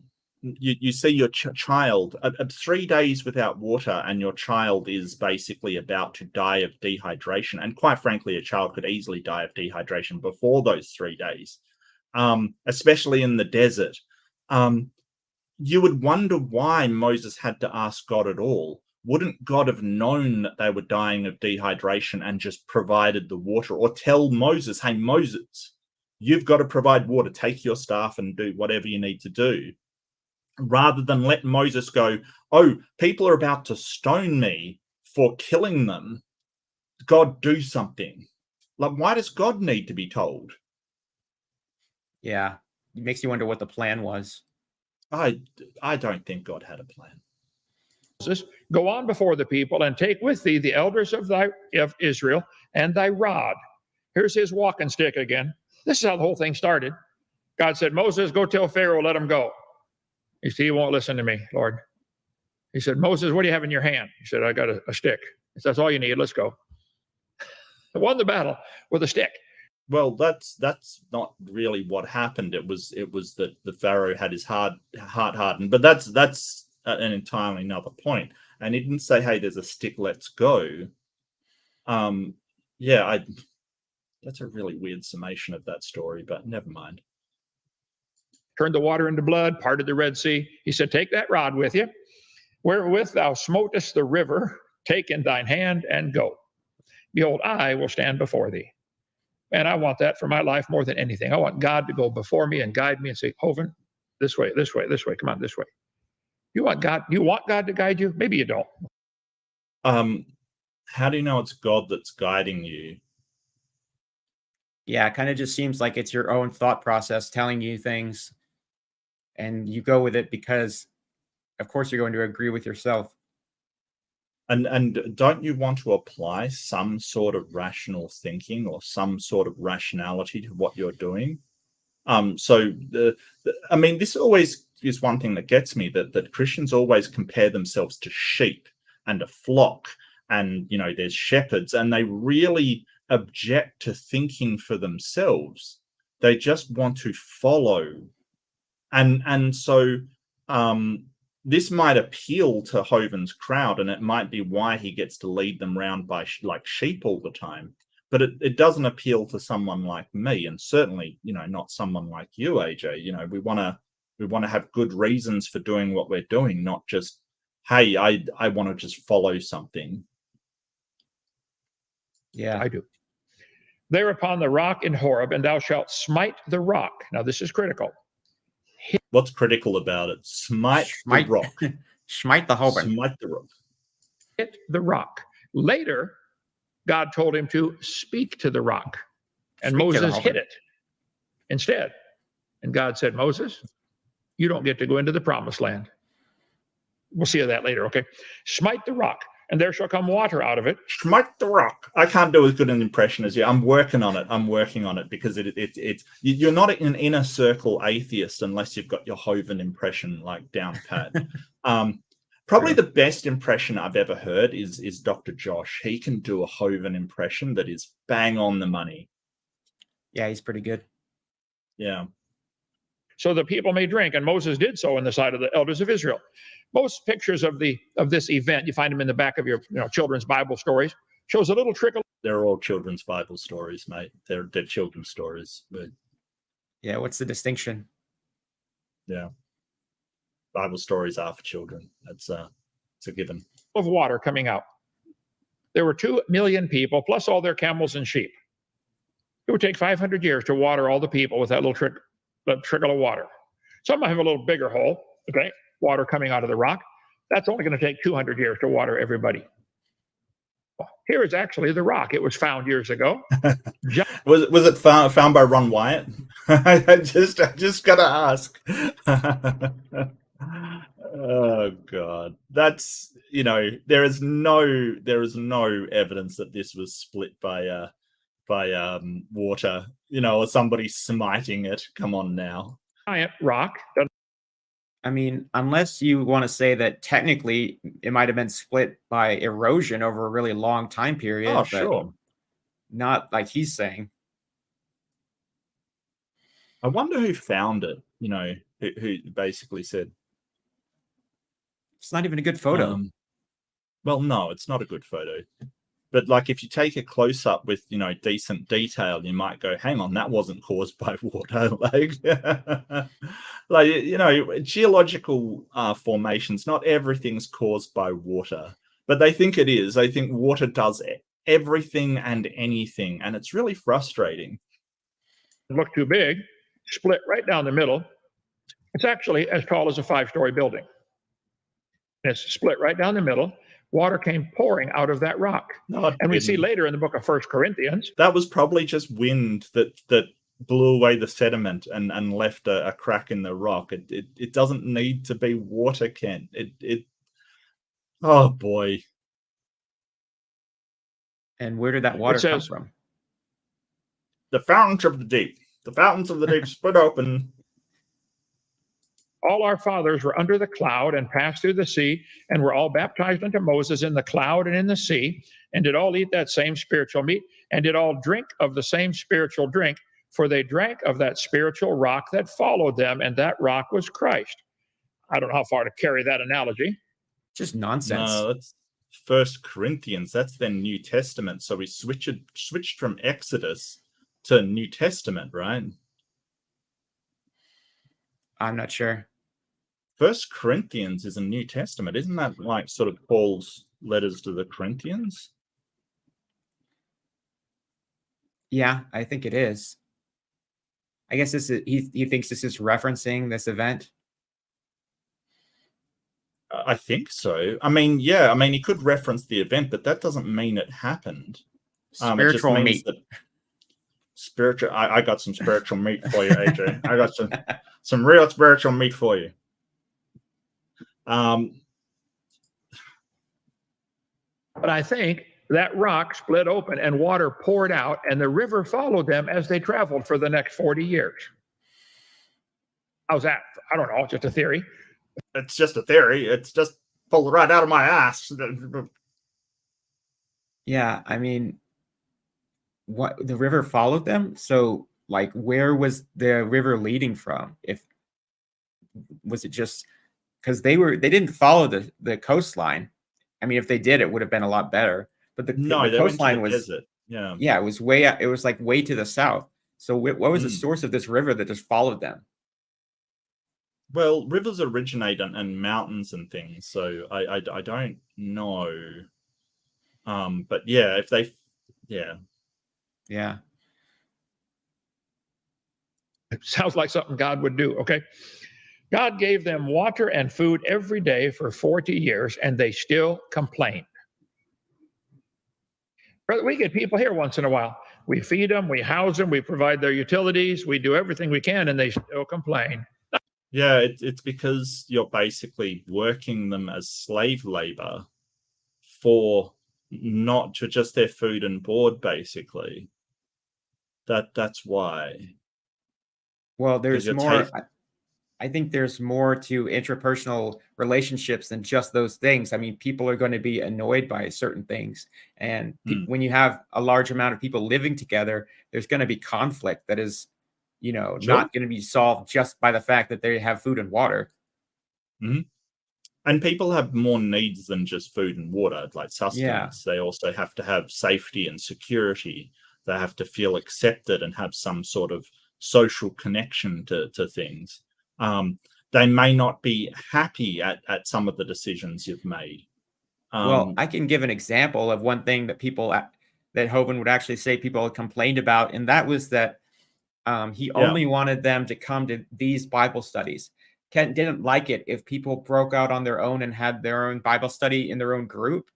you see your child 3 days without water, and your child is basically about to die of dehydration. And quite frankly, a child could easily die of dehydration before those 3 days, especially in the desert. You would wonder why Moses had to ask God at all. Wouldn't God have known that they were dying of dehydration and just provided the water, or tell Moses, hey, Moses, you've got to provide water, take your staff and do whatever you need to do, rather than let Moses go, oh, people are about to stone me for killing them. God, do something. Like, why does God need to be told? Yeah, it makes you wonder what the plan was. I don't think God had a plan. Go on before the people and take with thee the elders of Israel and thy rod. Here's his walking stick again. This is how the whole thing started. God said, Moses, go tell Pharaoh, let him go. You see, he won't listen to me, Lord. He said, Moses, what do you have in your hand? He said, I got a stick. He said, that's all you need. Let's go. I won the battle with a stick. Well, that's not really what happened. It was that the Pharaoh had his heart hardened, but that's an entirely another point. And he didn't say, hey, there's a stick, let's go. That's a really weird summation of that story, but never mind. Turned the water into blood, parted the Red Sea. He said, take that rod with you, wherewith thou smotest the river, take in thine hand and go. Behold, I will stand before thee. And I want that for my life more than anything. I want God to go before me and guide me and say, Hovind, this way, this way, this way, come on, this way. You want God to guide you? Maybe you don't. How do you know it's God that's guiding you? Yeah, it kind of just seems like it's your own thought process telling you things, and you go with it because, of course, you're going to agree with yourself. And don't you want to apply some sort of rational thinking or some sort of rationality to what you're doing? This always is one thing that gets me, that Christians always compare themselves to sheep and a flock, and there's shepherds, and they really object to thinking for themselves. They just want to follow And so this might appeal to Hovind's crowd, and it might be why he gets to lead them round by like sheep all the time. But it doesn't appeal to someone like me, and certainly, you know, not someone like you, AJ. You know, we want to have good reasons for doing what we're doing, not just, hey, I want to just follow something. Yeah. I do. There upon the rock in Horeb, and thou shalt smite the rock. Now, this is critical. What's critical about it? Smite the rock. Smite the Hovind. Smite the rock. Hit the rock. Later, God told him to speak to the rock, and Speak to the Moses hit Hovind. it instead. And God said, Moses, you don't get to go into the promised land. We'll see that later, okay? Smite the rock, and there shall come water out of it. Smite the rock. I can't do as good an impression as you. I'm working on it because it's you're not an inner circle atheist unless you've got your Hovind impression like down pat. Probably the best impression I've ever heard is Dr. Josh. He can do a Hovind impression that is bang on the money. Yeah, he's pretty good. Yeah. So the people may drink, and Moses did so in the sight of the elders of Israel. Most pictures of this event, you find them in the back of your children's Bible stories, shows a little trickle. They're all children's Bible stories, mate. They're children's stories. But Yeah, what's the distinction? yeah, Bible stories are for children. It's a given. Of water coming out. There were 2 million people, plus all their camels and sheep. It would take 500 years to water all the people with that little trickle of water. Some have a little bigger hole, okay? Water coming out of the rock. That's only going to take 200 years to water everybody. Here is actually the rock. It was found years ago. Was it found by Ron Wyatt? I just gotta ask. Oh God, that's there is no evidence that this was split by water, or somebody smiting it. Come on now. Giant rock. I mean, unless you want to say that technically it might have been split by erosion over a really long time period. Oh, but sure. Not like he's saying. I wonder who found it, who basically said. It's not even a good photo. Well, no, it's not a good photo. But like if you take a close up with, decent detail, you might go, hang on, that wasn't caused by water. Geological formations, not everything's caused by water, but they think it is. They think water does everything and anything. And it's really frustrating. Look too big, split right down the middle. It's actually as tall as a 5-story building. It's split right down the middle. Water came pouring out of that rock. And we see later in the book of 1 Corinthians. That was probably just wind that blew away the sediment and left a crack in the rock. It doesn't need to be water, Ken. Oh, boy. And where did that water come from? The fountains of the deep. The fountains of the deep split open. All our fathers were under the cloud and passed through the sea, and were all baptized unto Moses in the cloud and in the sea, and did all eat that same spiritual meat, and did all drink of the same spiritual drink, for they drank of that spiritual rock that followed them, and that rock was Christ. I don't know how far to carry that analogy. Just nonsense. No, that's 1 Corinthians. That's then New Testament. So we switched from Exodus to New Testament, right? I'm not sure. 1 Corinthians is a New Testament. Isn't that like sort of Paul's letters to the Corinthians? Yeah, I think it is. I guess he thinks this is referencing this event. I think so. I mean, yeah. I mean, he could reference the event, but that doesn't mean it happened. Spiritual meat. Spiritual. I got some spiritual meat for you, AJ. I got some real spiritual meat for you. But I think that rock split open and water poured out, and the river followed them as they traveled for the next 40 years. How's that? I don't know. Just a theory. It's just a theory. It's just pulled right out of my ass. Yeah, I mean, what, the river followed them? So, like, where was the river leading from? If was it just because they didn't follow the coastline? I mean, if they did, it would have been a lot better. But the coastline was desert. Yeah. Yeah, it was it was like way to the south. So what was the source of this river that just followed them? Well, rivers originate in mountains and things, so I don't know. But yeah, if they, yeah. It sounds like something God would do. Okay. God gave them water and food every day for 40 years, and they still complained. Brother, we get people here once in a while. We feed them, we house them, we provide their utilities, we do everything we can, and they still complain. Yeah, it's because you're basically working them as slave labor for not to just their food and board, basically. That's why. Well, there's more. I think there's more to interpersonal relationships than just those things. I mean, people are going to be annoyed by certain things. And when you have a large amount of people living together, there's going to be conflict that is, not going to be solved just by the fact that they have food and water. Mm-hmm. And people have more needs than just food and water, like sustenance. Yeah. They also have to have safety and security. They have to feel accepted and have some sort of social connection to things. They may not be happy at some of the decisions you've made. Well, I can give an example of one thing that that Hovind would actually say people had complained about, and that was that he only wanted them to come to these Bible studies. Kent didn't like it if people broke out on their own and had their own Bible study in their own group.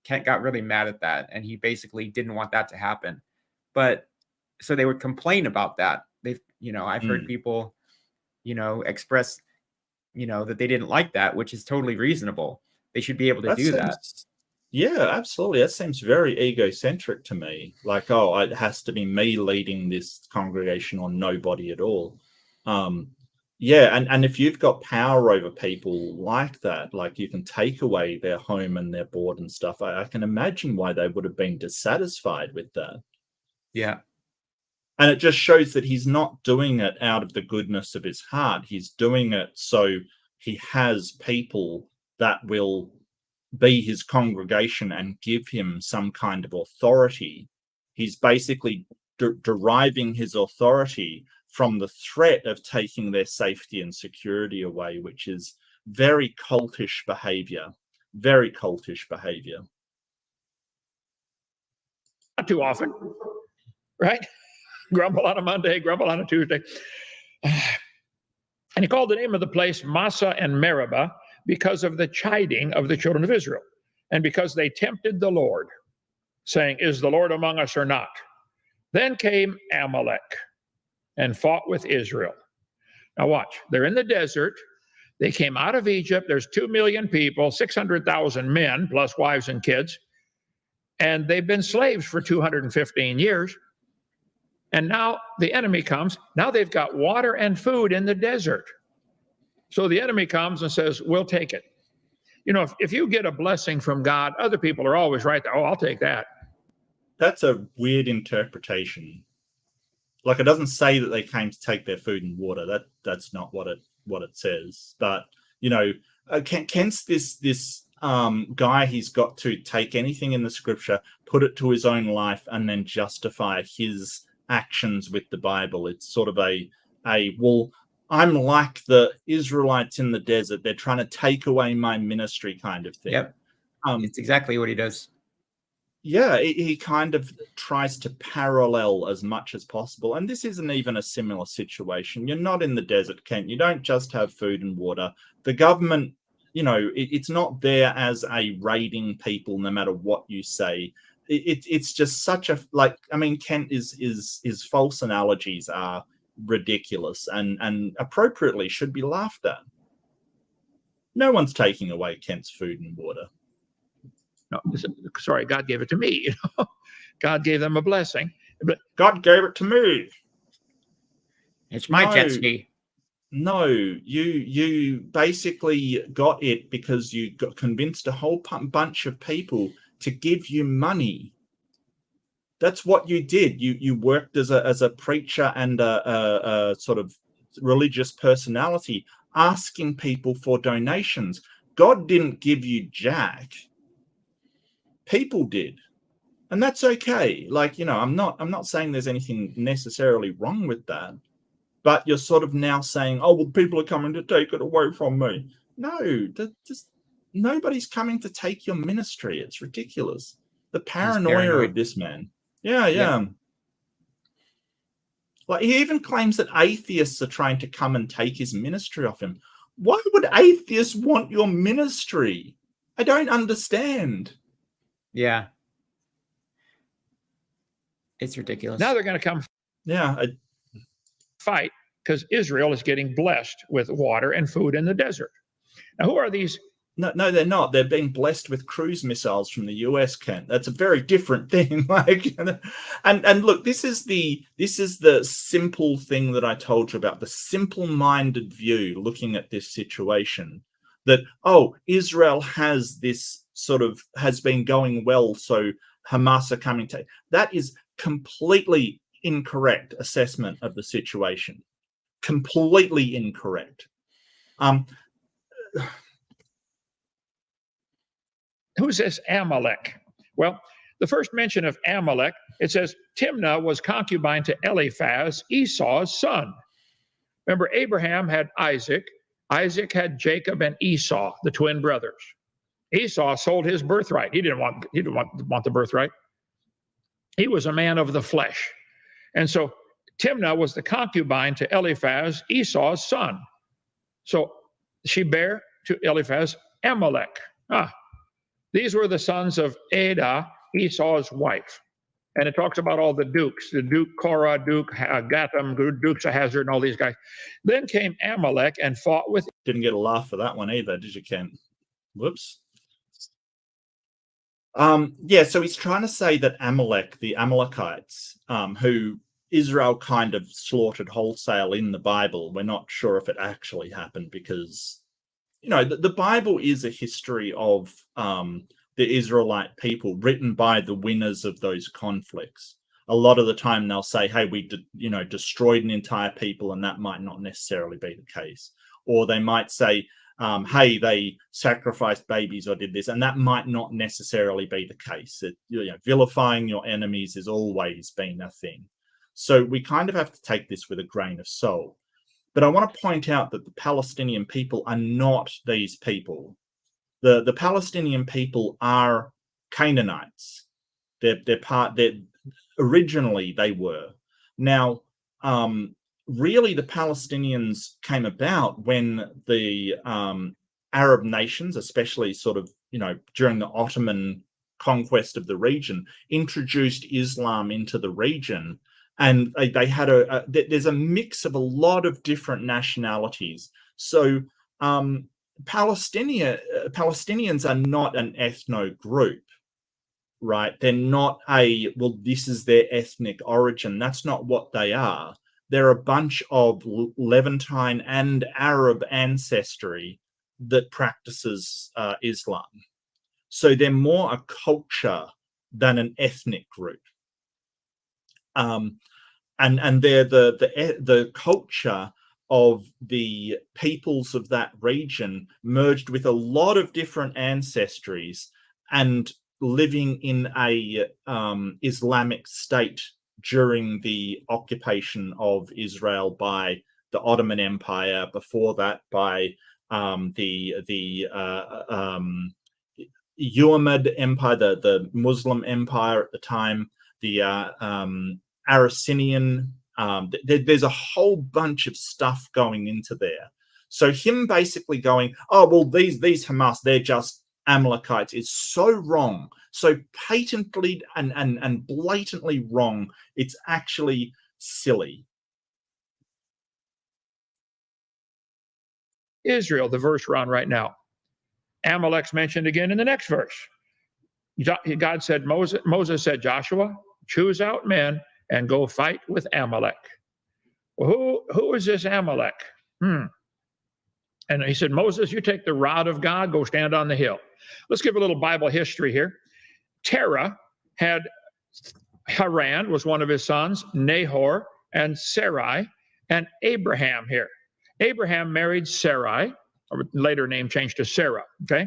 Kent got really mad at that, and he basically didn't want that to happen. But so they would complain about that. I've heard people, express, that they didn't like that, which is totally reasonable. They should be able to do that. Yeah, absolutely. That seems very egocentric to me. Like, it has to be me leading this congregation or nobody at all. And if you've got power over people like that, like you can take away their home and their board and stuff, I can imagine why they would have been dissatisfied with that. Yeah. And it just shows that he's not doing it out of the goodness of his heart. He's doing it so he has people that will be his congregation and give him some kind of authority. He's basically deriving his authority from the threat of taking their safety and security away, which is very cultish behavior. Very cultish behavior. Not too often, right? Grumble on a Monday, grumble on a Tuesday. And he called the name of the place Massa and Meribah because of the chiding of the children of Israel, and because they tempted the Lord, saying, "Is the Lord among us or not?" Then came Amalek and fought with Israel. Now watch, they're in the desert. They came out of Egypt. There's 2 million people, 600,000 men, plus wives and kids. And they've been slaves for 215 years. And now the enemy comes. Now they've got water and food in the desert. So the enemy comes and says, "We'll take it." If you get a blessing from God, other people are always right there. "Oh, I'll take that." That's a weird interpretation. Like, it doesn't say that they came to take their food and water. That's not what it says. But Kent's this guy. He's got to take anything in the scripture, put it to his own life, and then justify his actions with the Bible. It's sort of well, I'm like the Israelites in the desert. They're trying to take away my ministry kind of thing. Yep. It's exactly what he does. Yeah, he kind of tries to parallel as much as possible. And this isn't even a similar situation. You're not in the desert, Kent. You don't just have food and water. The government, it's not there as a raiding people, no matter what you say. It's just such a, Kent is false analogies are ridiculous and appropriately should be laughed at. No one's taking away Kent's food and water. No, sorry, God gave it to me. God gave them a blessing. But God gave it to me. It's my jet ski. No, you basically got it because you got convinced a whole bunch of people to give you money. That's what you did. You worked as a preacher and a sort of religious personality asking people for donations. God didn't give you jack. People did. And that's okay. Like, I'm not saying there's anything necessarily wrong with that. But you're sort of now saying, oh, well, people are coming to take it away from me. No, nobody's coming to take your ministry. It's ridiculous. The paranoia of this man. Yeah. Like, he even claims that atheists are trying to come and take his ministry off him. Why would atheists want your ministry? I don't understand. Yeah. It's ridiculous. Now they're going to come fight because Israel is getting blessed with water and food in the desert. Now, who are these? No, they're not. They're being blessed with cruise missiles from the US, Kent. That's a very different thing. And look, this is the simple thing that I told you about, the simple-minded view looking at this situation. That, Israel has been going well, so Hamas are coming to. That is completely incorrect assessment of the situation. Completely incorrect. Who's this Amalek? Well, the first mention of Amalek, it says Timnah was concubine to Eliphaz, Esau's son. Remember, Abraham had Isaac. Isaac had Jacob and Esau, the twin brothers. Esau sold his birthright. He didn't want the birthright. He was a man of the flesh. And so Timnah was the concubine to Eliphaz, Esau's son. So she bare to Eliphaz Amalek. These were the sons of Ada, Esau's wife. And it talks about all the dukes, the Duke Korah, Duke Gatam, Dukes of Hazard, and all these guys. Then came Amalek and fought with. Didn't get a laugh for that one either, did you, Ken? Whoops. So he's trying to say that Amalek, the Amalekites, who Israel kind of slaughtered wholesale in the Bible. We're not sure if it actually happened because, the Bible is a history of the Israelite people written by the winners of those conflicts. A lot of the time they'll say, hey, we destroyed an entire people, and that might not necessarily be the case. Or they might say, hey, they sacrificed babies or did this, and that might not necessarily be the case. Vilifying your enemies has always been a thing. So we kind of have to take this with a grain of salt. But I want to point out that the Palestinian people are not these people. The Palestinian people are Canaanites. Originally they were. Now, really, the Palestinians came about when the Arab nations, especially during the Ottoman conquest of the region, introduced Islam into the region. And they had there's a mix of a lot of different nationalities. So Palestinians are not an ethno group, right? They're not this is their ethnic origin. That's not what they are. They're a bunch of Levantine and Arab ancestry that practices Islam. So they're more a culture than an ethnic group. And they're the culture of the peoples of that region merged with a lot of different ancestries and living in a Islamic state during the occupation of Israel by the Ottoman Empire, before that by the Umayyad Empire, the Muslim Empire at the time, the Abyssinian. There's a whole bunch of stuff going into there. So him basically going, these Hamas, they're just Amalekites, is so wrong, so patently and blatantly wrong. It's actually silly. Israel, the verse we're on right now. Amalek's mentioned again in the next verse. God said, Moses said, Joshua, choose out men and go fight with Amalek. Well, who is this Amalek? And he said, Moses, you take the rod of God, go stand on the hill. Let's give a little Bible history here. Terah had Haran was one of his sons, Nahor and Sarai, and Abraham here. Abraham married Sarai, or later name changed to Sarah. Okay.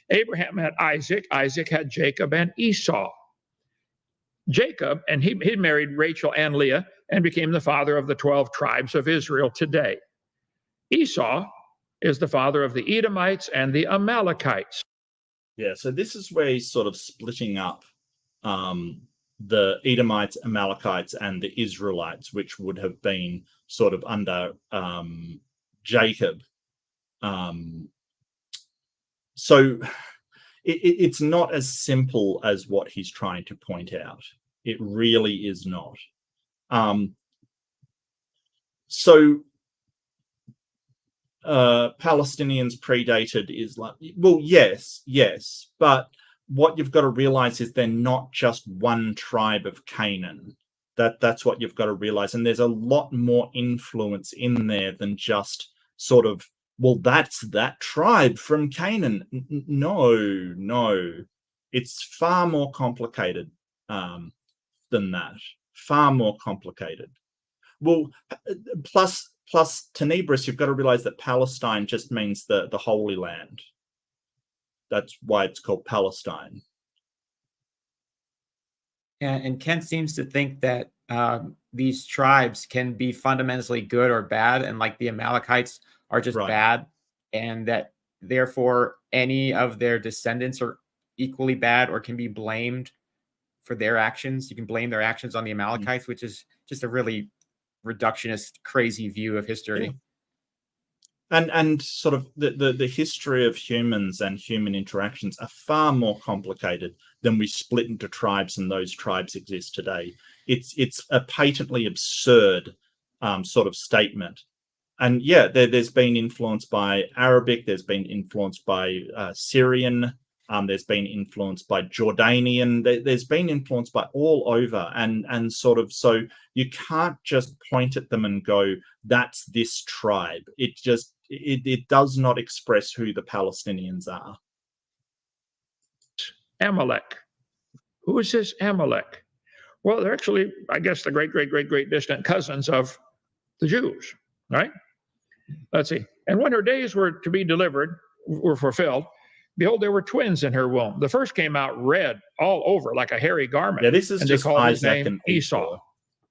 Abraham had Isaac. Isaac had Jacob and Esau. Jacob, and he married Rachel and Leah and became the father of the 12 tribes of Israel today. Esau is the father of the Edomites and the Amalekites. Yeah, so this is where he's sort of splitting up the Edomites, Amalekites, and the Israelites, which would have been sort of under Jacob. So it's not as simple as what he's trying to point out. It really is not. Palestinians predated Islam. Well, yes, but what you've got to realize is they're not just one tribe of Canaan. That's what you've got to realize. And there's a lot more influence in there than just sort of, well, that's that tribe from Canaan. No. It's far more complicated than that. Far more complicated. Well, plus Tenebris, you've got to realize that Palestine just means the Holy Land. That's why it's called Palestine. Yeah, and Ken seems to think that these tribes can be fundamentally good or bad, and like the Amalekites are just bad, and that therefore any of their descendants are equally bad or can be blamed for their actions. You can blame their actions on the Amalekites, which is just a really reductionist, crazy view of history. Yeah. And sort of the history of humans and human interactions are far more complicated than we split into tribes and those tribes exist today. It's a patently absurd sort of statement. And yeah, there's been influence by Arabic, there's been influence by Syrian, there's been influence by Jordanian, there's been influence by all over, and sort of, so you can't just point at them and go, that's this tribe. It does not express who the Palestinians are. Amalek. Who is this Amalek? Well, they're actually, I guess, the great distant cousins of the Jews, right? Let's see. And when her days were to be delivered, were fulfilled, behold, there were twins in her womb. The first came out red all over like a hairy garment. Yeah, this is and just they called Isaac his name and Esau.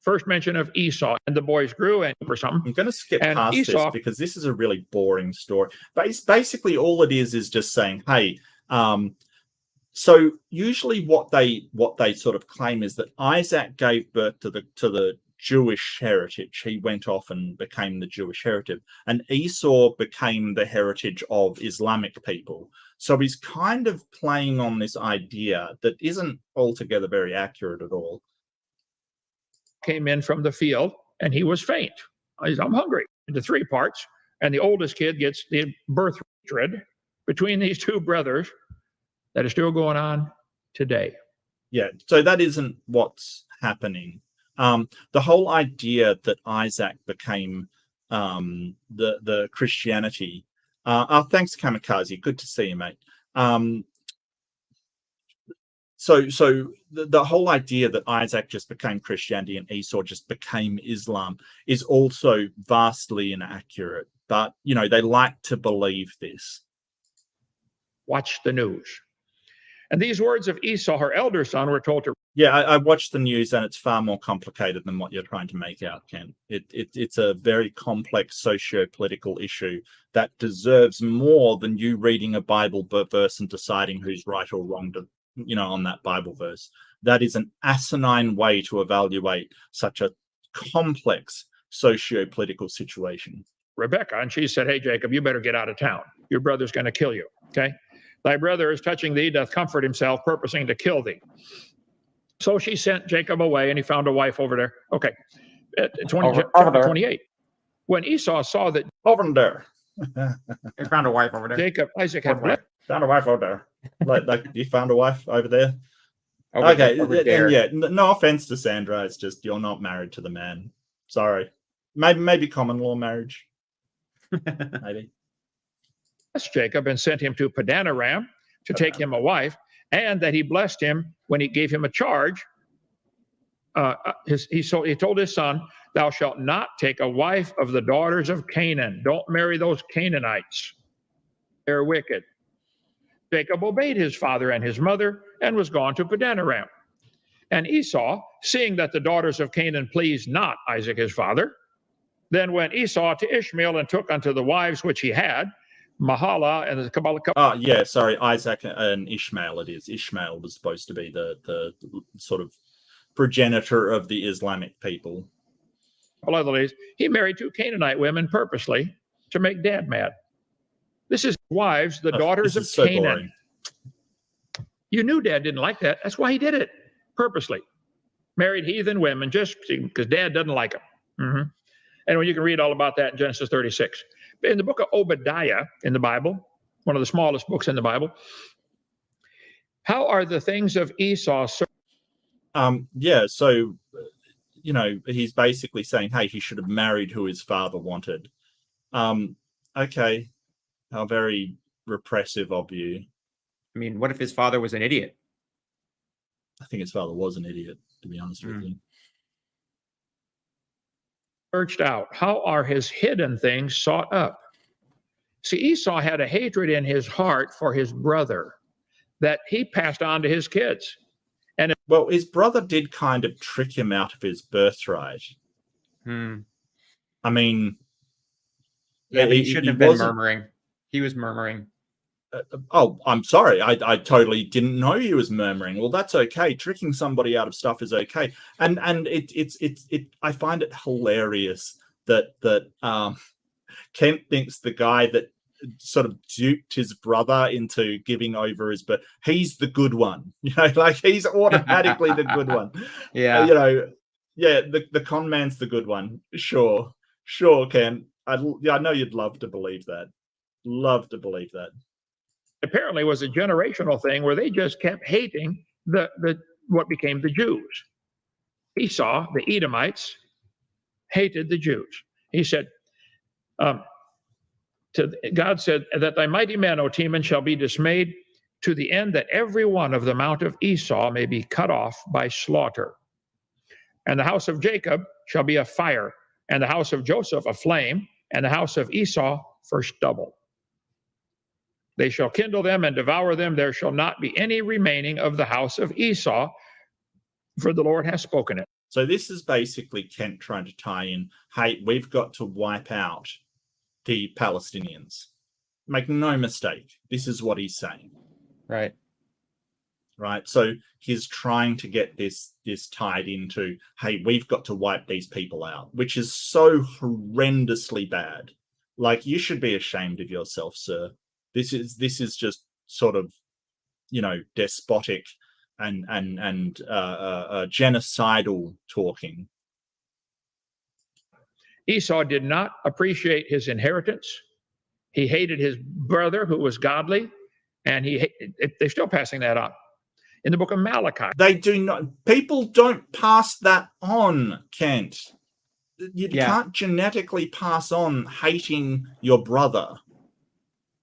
First mention of Esau, and the boys grew and for something. I'm going to skip and past Esau, this because this is a really boring story. But it's basically all it is just saying, hey, so usually what they sort of claim is that Isaac gave birth to the Jewish heritage. He went off and became the Jewish heritage, and Esau became the heritage of Islamic people. So he's kind of playing on this idea that isn't altogether very accurate at all. came in from the field and he was faint. I'm hungry, into three parts. And the oldest kid gets the birth hatred between these two brothers that is still going on today. Yeah, so that isn't what's happening. The whole idea that Isaac became the Christianity. Thanks, Kamikaze. Good to see you, mate. So the whole idea that Isaac just became Christianity and Esau just became Islam is also vastly inaccurate. But, you know, they like to believe this. Watch the news. And these words of Esau, her elder son, were told to... Yeah, I watched the news, and it's far more complicated than what you're trying to make out, Ken. It's a very complex socio-political issue that deserves more than you reading a Bible verse and deciding who's right or wrong to, you know, on that Bible verse. That is an asinine way to evaluate such a complex socio-political situation. Rebecca, and she said, hey, Jacob, you better get out of town. Your brother's going to kill you, okay? Thy brother is touching thee, doth comfort himself, purposing to kill thee. So she sent Jacob away, and he found a wife over there. Okay, chapter 28. When Esau saw that... Over there. He found a wife over there. Isaac had blessed... Found a wife over there. Like you found a wife over there? Over there. And yeah, no offense to Sandra, it's just you're not married to the man. Sorry. Maybe common law marriage. Maybe. Jacob and sent him to Padanaram to take him a wife, and that he blessed him when he gave him a charge he told his son, "Thou shalt not take a wife of the daughters of Canaan." Don't marry those Canaanites. They're wicked. Jacob obeyed his father and his mother and was gone to Padanaram. And Esau, seeing that the daughters of Canaan pleased not Isaac his father, then went Esau to Ishmael and took unto the wives which he had, Mahala and the Kabbalah. Yeah, sorry, Isaac and Ishmael it is. Ishmael was supposed to be the sort of progenitor of the Islamic people. Other ladies, he married 2 Canaanite women purposely to make Dad mad. This is wives, the daughters of so Canaan. boring. You knew Dad didn't like that. That's why he did it purposely. Married heathen women just because Dad doesn't like them. And you can read all about that in Genesis 36. In the book of Obadiah in the Bible, one of the smallest books in the Bible, how are the things of Esau? Yeah, so he's basically saying, hey, he should have married who his father wanted. Okay, how very repressive of you. I mean, what if his father was an idiot? I think his father was an idiot, to be honest with you. Searched out. How are his hidden things sought up? See, Esau had a hatred in his heart for his brother that he passed on to his kids. Well, his brother did kind of trick him out of his birthright. I mean, yeah, but he shouldn't have been murmuring. He was murmuring. Oh, I'm sorry. I totally didn't know he was murmuring. Well, that's okay. Tricking somebody out of stuff is okay. And I find it hilarious that Kent thinks the guy that sort of duped his brother into giving over his, but he's the good one. Like he's automatically the good one. Yeah. The con man's the good one. Sure, Ken. I know you'd love to believe that. Love to believe that. Apparently was a generational thing where they just kept hating the what became the Jews. Esau, the Edomites, hated the Jews. He said, God said that thy mighty men, O Teman, shall be dismayed to the end that every one of the mount of Esau may be cut off by slaughter. And the house of Jacob shall be a fire, and the house of Joseph a flame, and the house of Esau for stubble. They shall kindle them and devour them. There shall not be any remaining of the house of Esau, for the Lord has spoken it. So this is basically Kent trying to tie in, hey, we've got to wipe out the Palestinians. Make no mistake. This is what he's saying. Right. So he's trying to get this tied into, hey, we've got to wipe these people out, which is so horrendously bad. Like, you should be ashamed of yourself, sir. This is just sort of, despotic and genocidal talking. Esau did not appreciate his inheritance. He hated his brother who was godly, and they're still passing that on. In the book of Malachi, they do not. People don't pass that on, Kent. You can't genetically pass on hating your brother.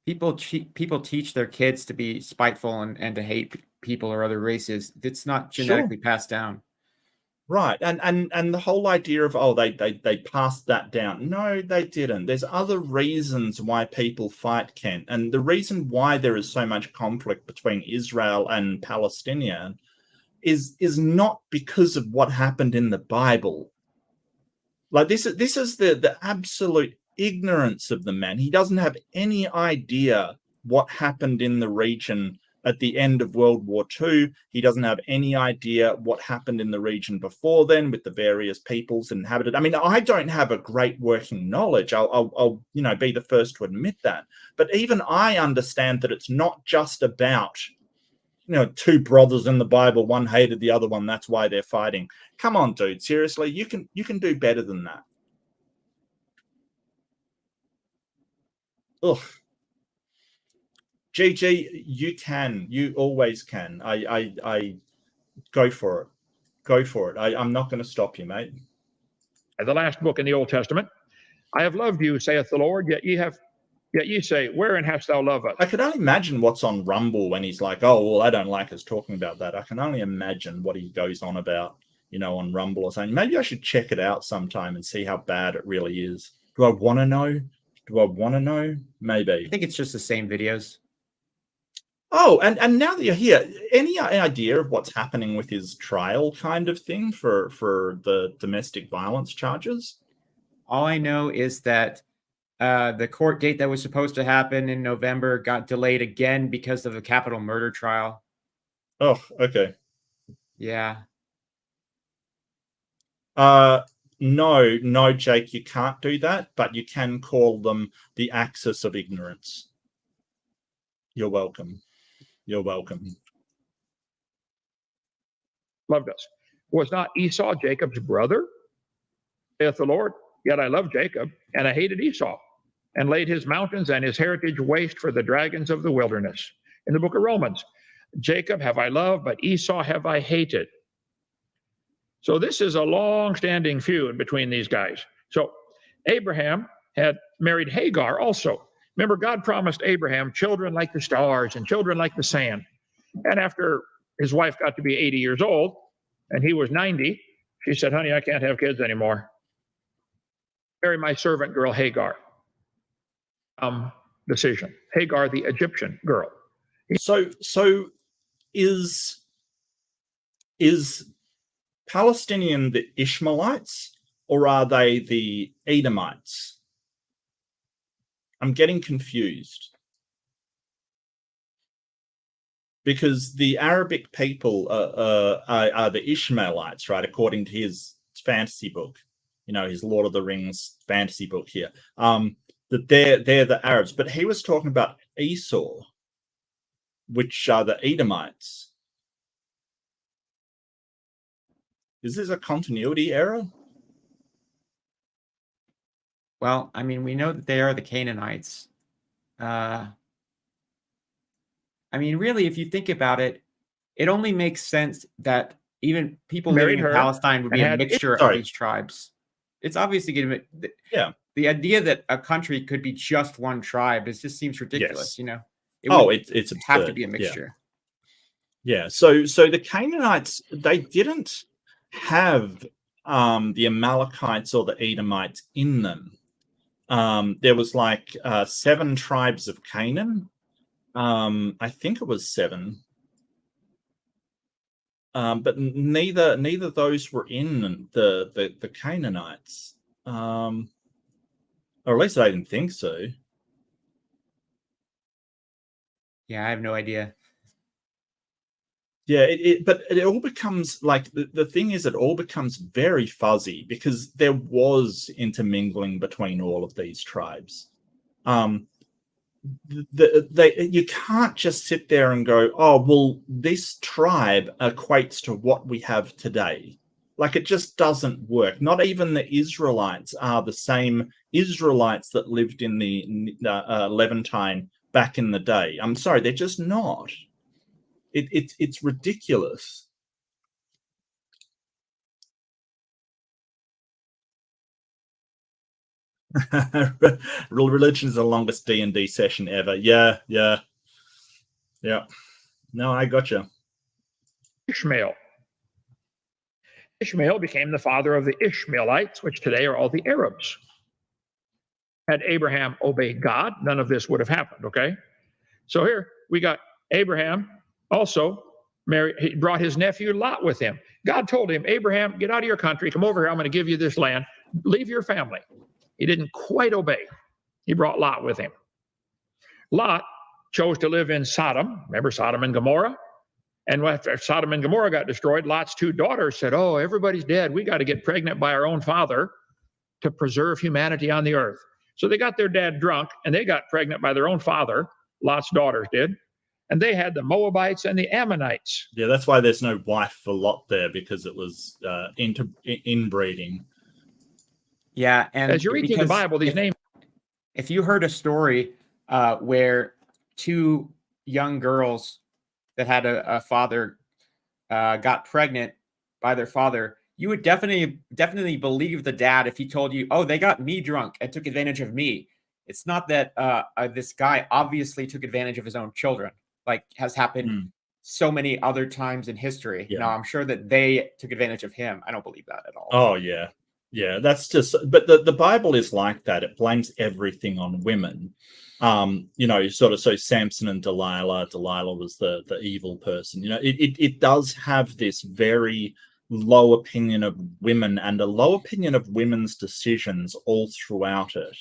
People teach their kids to be spiteful and to hate people or other races. It's not genetically passed down. Right. And the whole idea of, they passed that down. No, they didn't. There's other reasons why people fight, Kent. And the reason why there is so much conflict between Israel and Palestinian is not because of what happened in the Bible. Like, this is the absolute ignorance of the man. He doesn't have any idea what happened in the region at the end of World War II. He doesn't have any idea what happened in the region before then with the various peoples inhabited. I mean, I don't have a great working knowledge. I'll be the first to admit that. But even I understand that it's not just about, two brothers in the Bible, one hated the other one, that's why they're fighting. Come on, dude. Seriously, you can do better than that. Ugh. GG, you can. You always can. I go for it. Go for it. I'm not going to stop you, mate. The last book in the Old Testament. I have loved you, saith the Lord, yet ye say, wherein hast thou loved us? I could only imagine what's on Rumble when he's like, oh, well, I don't like us talking about that. I can only imagine what he goes on about. on Rumble or something. Maybe I should check it out sometime and see how bad it really is. Do I want to know? Maybe. I think it's just the same videos. Oh, and now that you're here, any idea of what's happening with his trial kind of thing for the domestic violence charges? All I know is that the court date that was supposed to happen in November got delayed again because of the capital murder trial. Oh, okay. Yeah. No, Jake, you can't do that, but you can call them the axis of ignorance. You're welcome. Loved us. Was not Esau Jacob's brother? Saith the Lord, yet I love Jacob, and I hated Esau, and laid his mountains and his heritage waste for the dragons of the wilderness. In the book of Romans, Jacob have I loved, but Esau have I hated. So this is a long-standing feud between these guys. So Abraham had married Hagar also. Remember, God promised Abraham children like the stars and children like the sand. And after his wife got to be 80 years old and he was 90, she said, honey, I can't have kids anymore. Marry my servant girl, Hagar. Decision. Hagar, the Egyptian girl. So is Palestinian the Ishmaelites or are they the Edomites? I'm getting confused. Because the Arabic people are the Ishmaelites, right? According to his fantasy book, his Lord of the Rings fantasy book here. That they're the Arabs, but he was talking about Esau, which are the Edomites. Is this a continuity error? Well, I mean, we know that they are the Canaanites. I mean, really, if you think about it, it only makes sense that even people living in Palestine would be a mixture of these tribes. It's obviously going to be, the idea that a country could be just one tribe just seems ridiculous, Yes. It's absurd. have to be a mixture. Yeah. So the Canaanites, they didn't have the Amalekites or the Edomites in them. There was like 7 tribes of Canaan. I think it was 7. But neither of those were in the Canaanites. Or at least I didn't think so. Yeah, I have no idea. Yeah, but it all becomes like the thing is, it all becomes very fuzzy because there was intermingling between all of these tribes. You can't just sit there and go, oh, well, this tribe equates to what we have today. Like, it just doesn't work. Not even the Israelites are the same Israelites that lived in the Levantine back in the day. I'm sorry, they're just not. It's ridiculous. Religion is the longest D&D session ever. Yeah. No, I gotcha. Ishmael became the father of the Ishmaelites, which today are all the Arabs. Had Abraham obeyed God, none of this would have happened, okay? So here we got Abraham also married, he brought his nephew Lot with him. God told him, Abraham, get out of your country, come over here, I'm going to give you this land, leave your family. He didn't quite obey. He brought Lot with him. Lot chose to live in Sodom. Remember Sodom and Gomorrah? And after Sodom and Gomorrah got destroyed, Lot's 2 daughters said, oh, everybody's dead. We got to get pregnant by our own father to preserve humanity on the earth. So they got their dad drunk and they got pregnant by their own father. Lot's daughters did. And they had the Moabites and the Ammonites. Yeah, that's why there's no wife for Lot there, because it was inbreeding. Yeah, and as you read through the Bible, these names. If you heard a story where 2 young girls that had a father got pregnant by their father, you would definitely believe the dad if he told you, oh, they got me drunk and took advantage of me. It's not that this guy obviously took advantage of his own children, like has happened so many other times in history. Yeah. Now, I'm sure that they took advantage of him. I don't believe that at all. Oh yeah. Yeah, that's just, but the Bible is like that. It blames everything on women. You know, sort of, so Samson and Delilah was the evil person. You know, it does have this very low opinion of women and a low opinion of women's decisions all throughout it.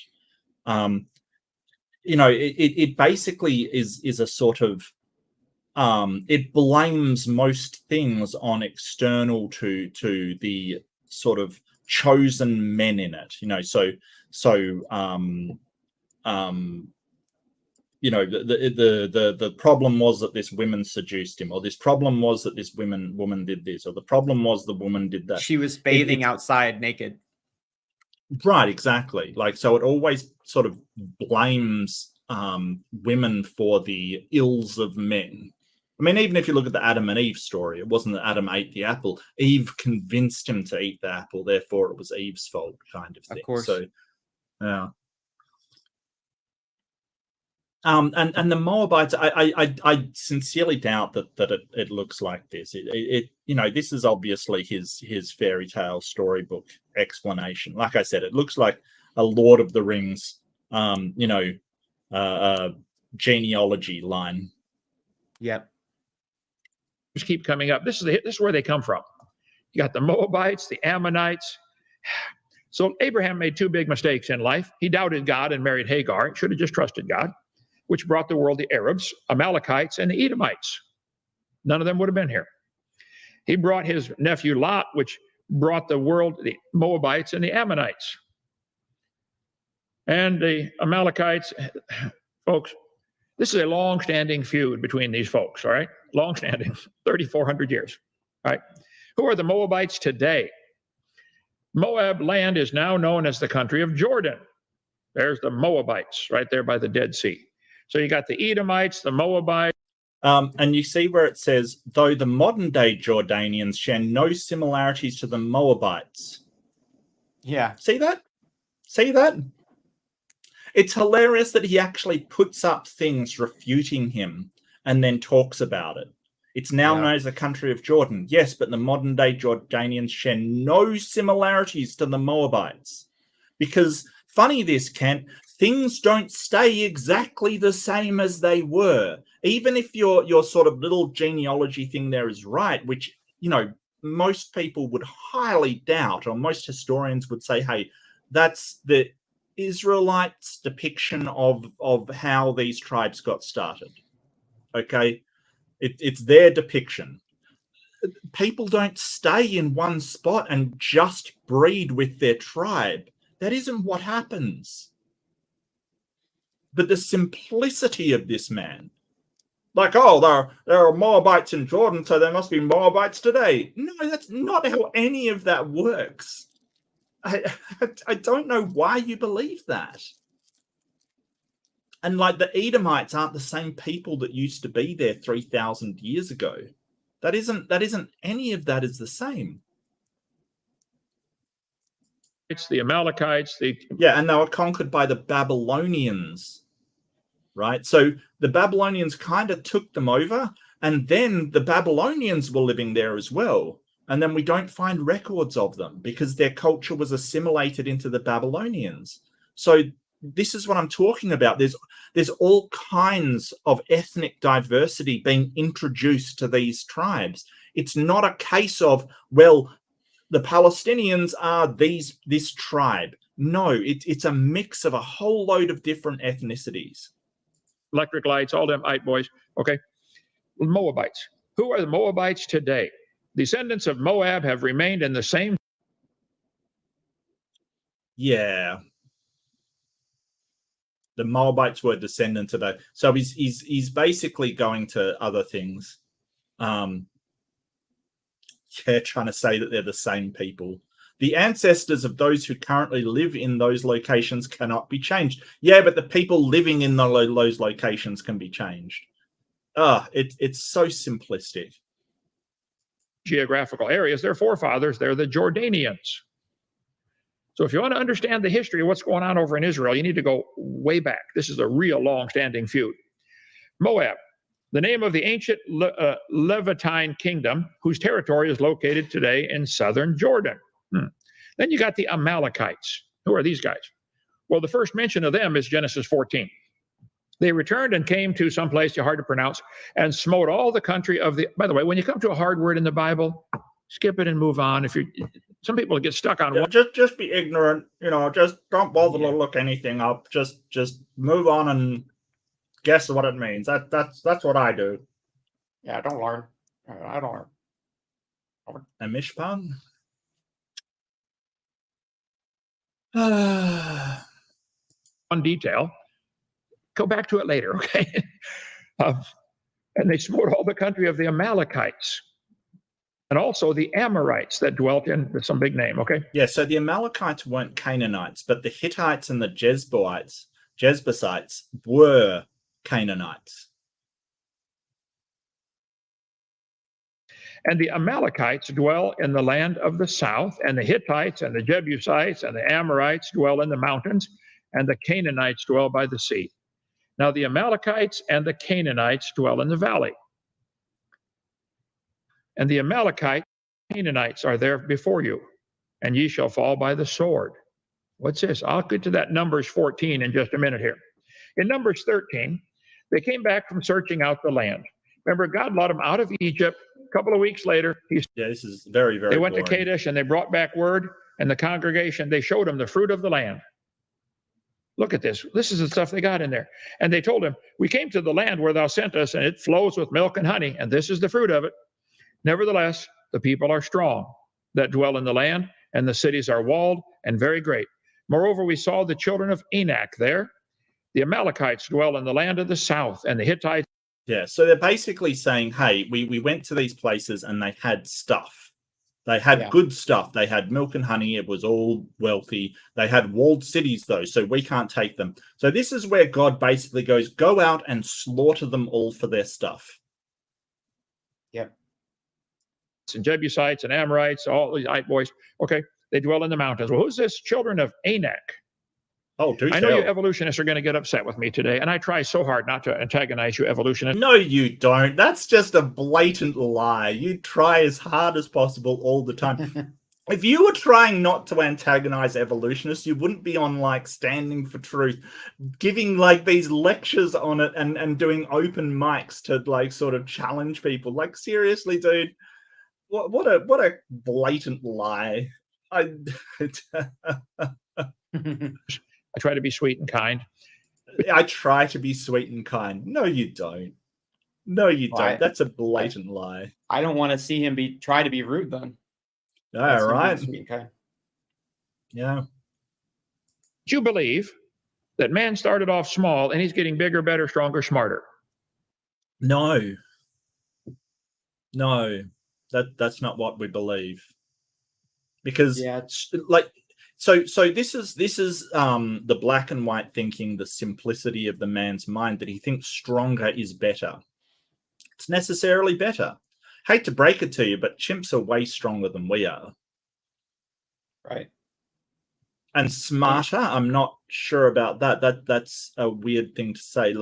You know, it basically is a sort of, it blames most things on external to the sort of chosen men in it, you know. You know, the problem was that this woman seduced him, or this problem was that this woman did this, or the problem was the woman did that. She was bathing outside naked. Right, exactly. Like, so it always sort of blames women for the ills of men. I mean, even if you look at the Adam and Eve story, it wasn't that Adam ate the apple. Eve convinced him to eat the apple. Therefore, it was Eve's fault, kind of thing. Of course. So, yeah. And the Moabites, I sincerely doubt that it looks like this. It you know, this is obviously his fairy tale storybook explanation. Like I said, it looks like a Lord of the Rings, you know, genealogy line. Yep. Just keep coming up. This is where they come from. You got the Moabites, the Ammonites. So Abraham made two big mistakes in life. He doubted God and married Hagar. He should have just trusted God, which brought the world the Arabs, Amalekites, and the Edomites. None of them would have been here. He brought his nephew Lot, which brought the world the Moabites and the Ammonites. And the Amalekites, folks, this is a long-standing feud between these folks, all right? Long-standing, 3,400 years, all right? Who are the Moabites today? Moab land is now known as the country of Jordan. There's the Moabites right there by the Dead Sea. So you got the Edomites, the Moabites. And you see where it says, though the modern day Jordanians share no similarities to the Moabites. Yeah. See that? See that? It's hilarious that he actually puts up things refuting him and then talks about it. It's now known as the country of Jordan. Yes, but the modern day Jordanians share no similarities to the Moabites. Because, funny this, Kent, things don't stay exactly the same as they were. Even if your sort of little genealogy thing there is right, which, you know, most people would highly doubt, or most historians would say, hey, that's the Israelites' depiction of how these tribes got started. Okay? It's their depiction. People don't stay in one spot and just breed with their tribe. That isn't what happens. But the simplicity of this man, like, oh, there are Moabites in Jordan, so there must be Moabites today. No, that's not how any of that works. I don't know why you believe that. And like, the Edomites aren't the same people that used to be there 3,000 years ago. That isn't any of that is the same. It's the Amalekites, yeah, and they were conquered by the Babylonians, right? So the Babylonians kind of took them over, and then the Babylonians were living there as well. And then we don't find records of them because their culture was assimilated into the Babylonians. So this is what I'm talking about. There's all kinds of ethnic diversity being introduced to these tribes. It's not a case of, well, the Palestinians are this tribe. No, it's a mix of a whole load of different ethnicities. electric lights, all them ite boys. Okay. Moabites. Who are the Moabites today? Descendants of Moab have remained in the same. Yeah. The Moabites were descendants of that. So he's basically going to other things. Trying to say that they're the same people. The ancestors of those who currently live in those locations cannot be changed. Yeah, but the people living in those locations can be changed. It's so simplistic. Geographical areas, their forefathers, they're the Jordanians. So if you want to understand the history of what's going on over in Israel, you need to go way back. This is a real long-standing feud. Moab, the name of the ancient Levantine kingdom, whose territory is located today in southern Jordan. Then you got the Amalekites. Who are these guys? Well, the first mention of them is Genesis 14. They returned and came to some place hard to pronounce and smote all the country of the. By the way, when you come to a hard word in the Bible, skip it and move on. Some people get stuck on one. Just be ignorant, just don't bother to look anything up. Just move on and guess what it means. That's what I do. Yeah, I don't learn. I don't learn. A mishpan? One detail. Go back to it later, okay? And they smote all the country of the Amalekites and also the Amorites that dwelt in, that's some big name, okay? Yeah, so the Amalekites weren't Canaanites, but the Hittites and the Jebusites were Canaanites. And the Amalekites dwell in the land of the south, and the Hittites and the Jebusites and the Amorites dwell in the mountains, and the Canaanites dwell by the sea. Now the Amalekites and the Canaanites dwell in the valley. And the Amalekites and Canaanites are there before you, and ye shall fall by the sword. What's this? I'll get to that Numbers 14 in just a minute here. In Numbers 13, they came back from searching out the land. Remember, God let them out of Egypt. A couple of weeks later, this is very, very they went boring. to Kadesh and they brought back word, and the congregation, they showed them the fruit of the land. Look at this. This is the stuff they got in there. And they told him, we came to the land where thou sent us, and it flows with milk and honey, and this is the fruit of it. Nevertheless, the people are strong that dwell in the land, and the cities are walled and very great. Moreover, we saw the children of Anak there. The Amalekites dwell in the land of the south, and the Hittites. Yeah, so they're basically saying, hey, we went to these places and they had stuff. They had good stuff. They had milk and honey. It was all wealthy. They had walled cities, though, so we can't take them. So this is where God basically goes, go out and slaughter them all for their stuff. Yep. And Jebusites and Amorites, all these boys. Okay, they dwell in the mountains. Well, who's this? Children of Anak. Oh, do I know you evolutionists are going to get upset with me today, and I try so hard not to antagonize you evolutionists. No, you don't. That's just a blatant lie. You try as hard as possible all the time. If you were trying not to antagonize evolutionists, you wouldn't be on Standing for Truth, giving these lectures on it and doing open mics to sort of challenge people. Seriously, dude, what a blatant lie. I try to be sweet and kind. I try to be sweet and kind. No, you don't. No, you don't. That's a blatant lie. I don't want to see him try to be rude then. All right. Sweet and kind. Yeah. Do you believe that man started off small and he's getting bigger, better, stronger, smarter? No. No. That's not what we believe. Because So this is the black and white thinking, the simplicity of the man's mind, that he thinks stronger is better. It's necessarily better. Hate to break it to you, but chimps are way stronger than we are. Right. And smarter, I'm not sure about that. That's a weird thing to say.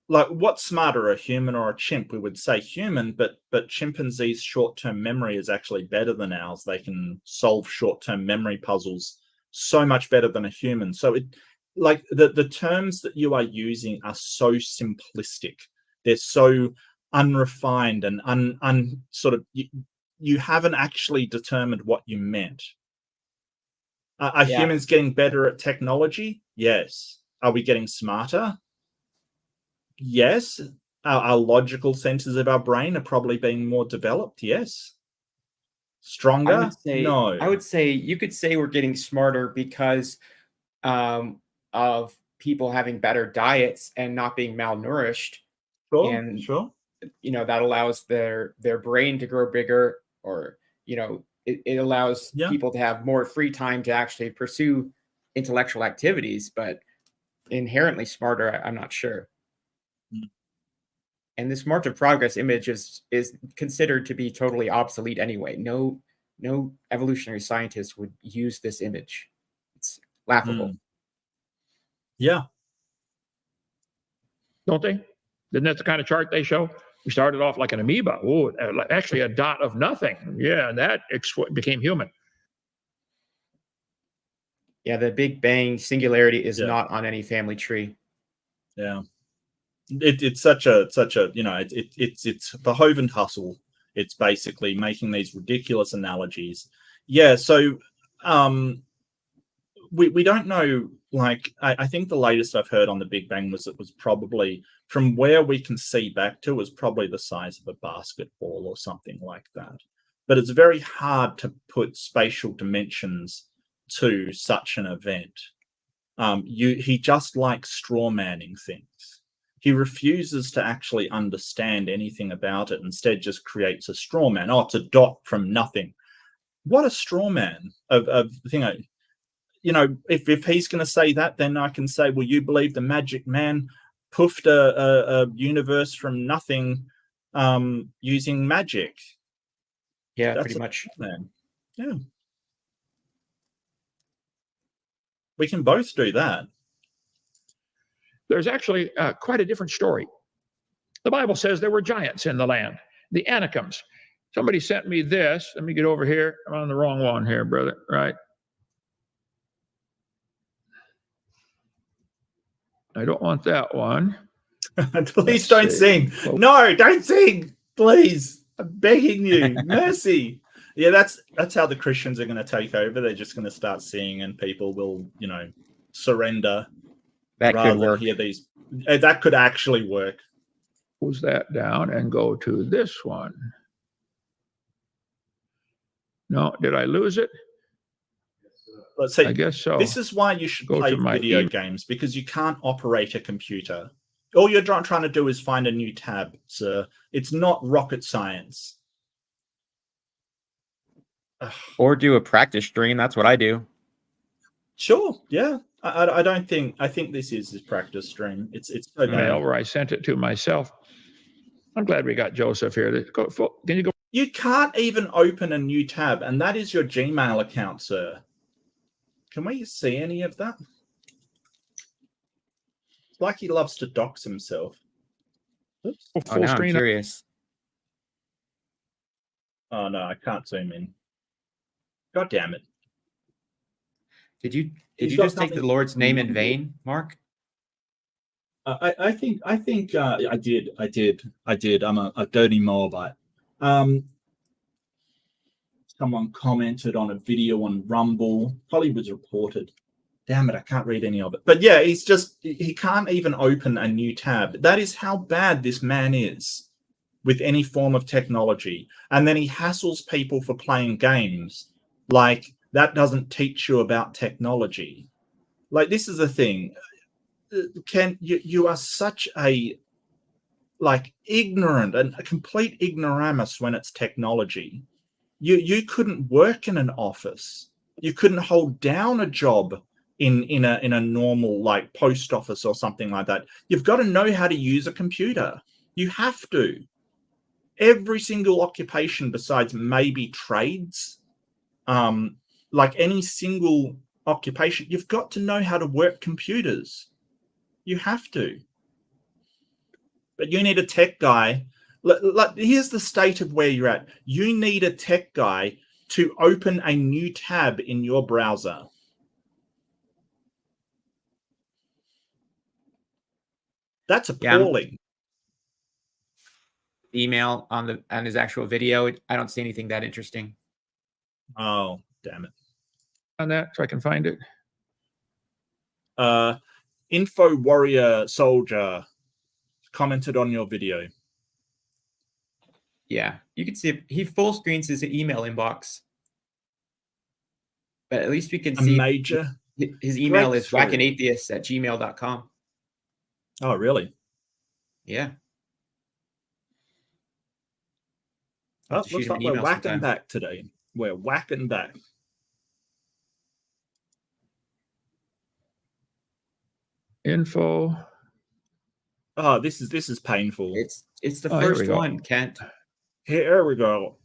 What's smarter, a human or a chimp? We would say human, but chimpanzees' short-term memory is actually better than ours. They can solve short-term memory puzzles so much better than a human. So the terms that you are using are so simplistic. They're so unrefined and sort of you haven't actually determined what you meant. Are humans getting better at technology? Yes. Are we getting smarter? Yes. Our logical senses of our brain are probably being more developed. Yes. Stronger? No. I would say you could say we're getting smarter because of people having better diets and not being malnourished. Sure. And sure. That allows their brain to grow bigger, or it allows people to have more free time to actually pursue intellectual activities. But inherently smarter, I'm not sure. And this March of Progress image is considered to be totally obsolete anyway. No evolutionary scientist would use this image. It's laughable. Yeah. Don't they? Isn't that the kind of chart they show? We started off like an amoeba. Oh, actually a dot of nothing. Yeah, and that became human. Yeah, the Big Bang singularity is Yeah. not on any family tree. Yeah. It's such a it's the Hovind hustle. It's basically making these ridiculous analogies. Yeah, so we don't know, like I think the latest I've heard on the Big Bang was it was probably, from where we can see back to, was probably the size of a basketball or something like that. But it's very hard to put spatial dimensions to such an event. He just likes straw manning things. He refuses to actually understand anything about it. Instead, just creates a straw man. Oh, it's a dot from nothing. What a straw man of you know, if he's going to say that, then I can say, well, you believe the magic man poofed a universe from nothing using magic. Yeah, That's pretty much. Man. Yeah. We can both do that. There's actually quite a different story. The Bible says there were giants in the land, the Anakims. Somebody sent me this. Let me get over here. I'm on the wrong one here, brother. Right. I don't want that one. Please don't sing. No, don't sing. Please. I'm begging you. Mercy. Yeah, that's how the Christians are going to take over. They're just going to start singing, and people will, you know, surrender. That rather could than work. hear these. That could actually work. Close that down and go to this one. No, did I lose it? Let's see. I guess so. This is why you should Go play to my video games, because you can't operate a computer. All you're trying to do is find a new tab, sir. It's not rocket science. Or do a practice stream. That's what I do. Sure. Yeah. I don't think. I think this is his practice stream. It's so bad. Mail where I sent it to myself. I'm glad we got Joseph here. Can you go? You can't even open a new tab, and that is your Gmail account, sir. Can we see any of that? It's like he loves to dox himself. Oops. Oh, now I'm curious. Oh no, I can't zoom in. God damn it! Did you just take the Lord's name in vain, Mark? I think I did. I'm a dirty Moabite. Someone commented on a video on Rumble. Probably was reported. Damn it, I can't read any of it. But yeah, he can't even open a new tab. That is how bad this man is with any form of technology. And then he hassles people for playing games. Like, that doesn't teach you about technology. Like, this is the thing. You are such a ignorant and a complete ignoramus when it's technology. You couldn't work in an office. You couldn't hold down a job in a normal post office or something like that. You've got to know how to use a computer. You have to. Every single occupation besides maybe trades, any single occupation, you've got to know how to work computers. You have to. But you need a tech guy. Here's the state of where you're at. You need a tech guy to open a new tab in your browser. That's appalling. Email on his actual video. I don't see anything that interesting. Oh, damn it. On that, so I can find it. Info Warrior Soldier commented on your video. Yeah, you can see he full screens his email inbox. But at least we can see his email is whackanatheist@gmail.com. Oh, really? Yeah. Oh, looks like we're whacking back today. We're whacking back. Info. Oh, this is painful. It's the first one, Kent. Here we go.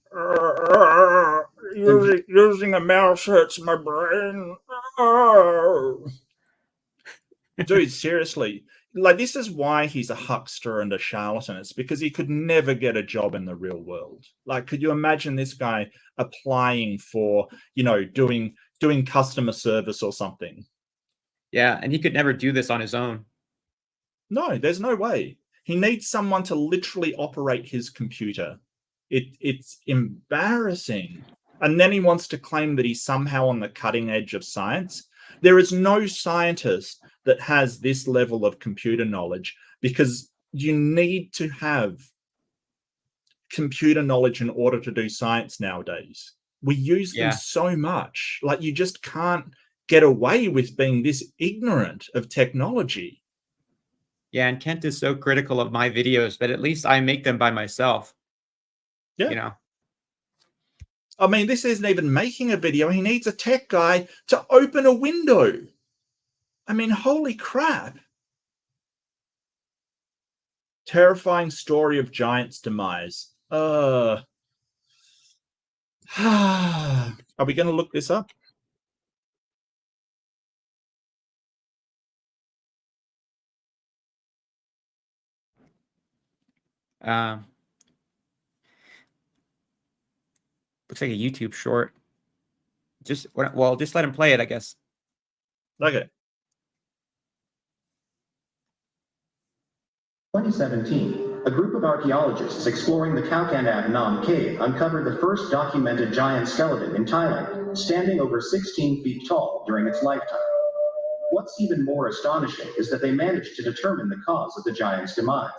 Using a mouse hurts my brain. Dude, seriously. like, this is why he's a huckster and a charlatan. It's because he could never get a job in the real world. Like, could you imagine this guy applying for, doing customer service or something? Yeah, and he could never do this on his own. No, there's no way. He needs someone to literally operate his computer. It's embarrassing. And then he wants to claim that he's somehow on the cutting edge of science. There is no scientist that has this level of computer knowledge, because you need to have computer knowledge in order to do science nowadays. We use them so much. Like, you just can't get away with being this ignorant of technology. Yeah, and Kent is so critical of my videos, but at least I make them by myself. Yeah. I mean, this isn't even making a video. He needs a tech guy to open a window. I mean, holy crap. Terrifying story of giant's demise. Are we going to look this up? Looks like a YouTube short. Just let him play it, I guess. Okay. 2017, a group of archaeologists exploring the Khao Nam cave uncovered the first documented giant skeleton in Thailand, standing over 16 feet tall during its lifetime. What's even more astonishing is that they managed to determine the cause of the giant's demise.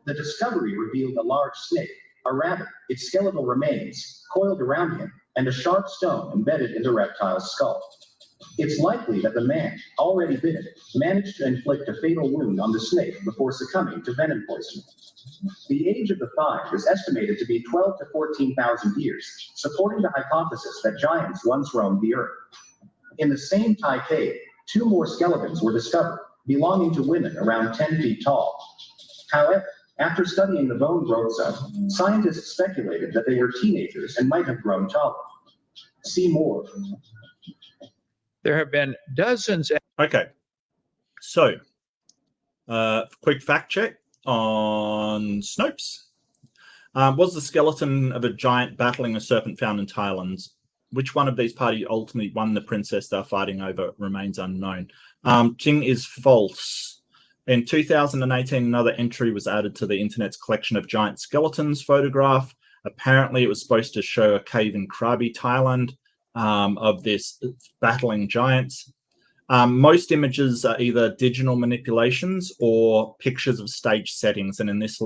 The discovery revealed a large snake, a rabbit, its skeletal remains, coiled around him, and a sharp stone embedded in the reptile's skull. It's likely that the man, already bitten, managed to inflict a fatal wound on the snake before succumbing to venom poisoning. The age of the find is estimated to be 12 to 14,000 years, supporting the hypothesis that giants once roamed the earth. In the same Thai cave, 2 more skeletons were discovered, belonging to women around 10 feet tall. However, after studying the bone growth zone, scientists speculated that they were teenagers and might have grown taller. See more. There have been dozens. Okay. So, quick fact check on Snopes. Was the skeleton of a giant battling a serpent found in Thailand? Which one of these parties ultimately won the princess they're fighting over remains unknown. Jing is false. In 2018, another entry was added to the internet's collection of giant skeletons photograph. Apparently, it was supposed to show a cave in Krabi, Thailand, of this battling giants. Most images are either digital manipulations or pictures of stage settings, and in this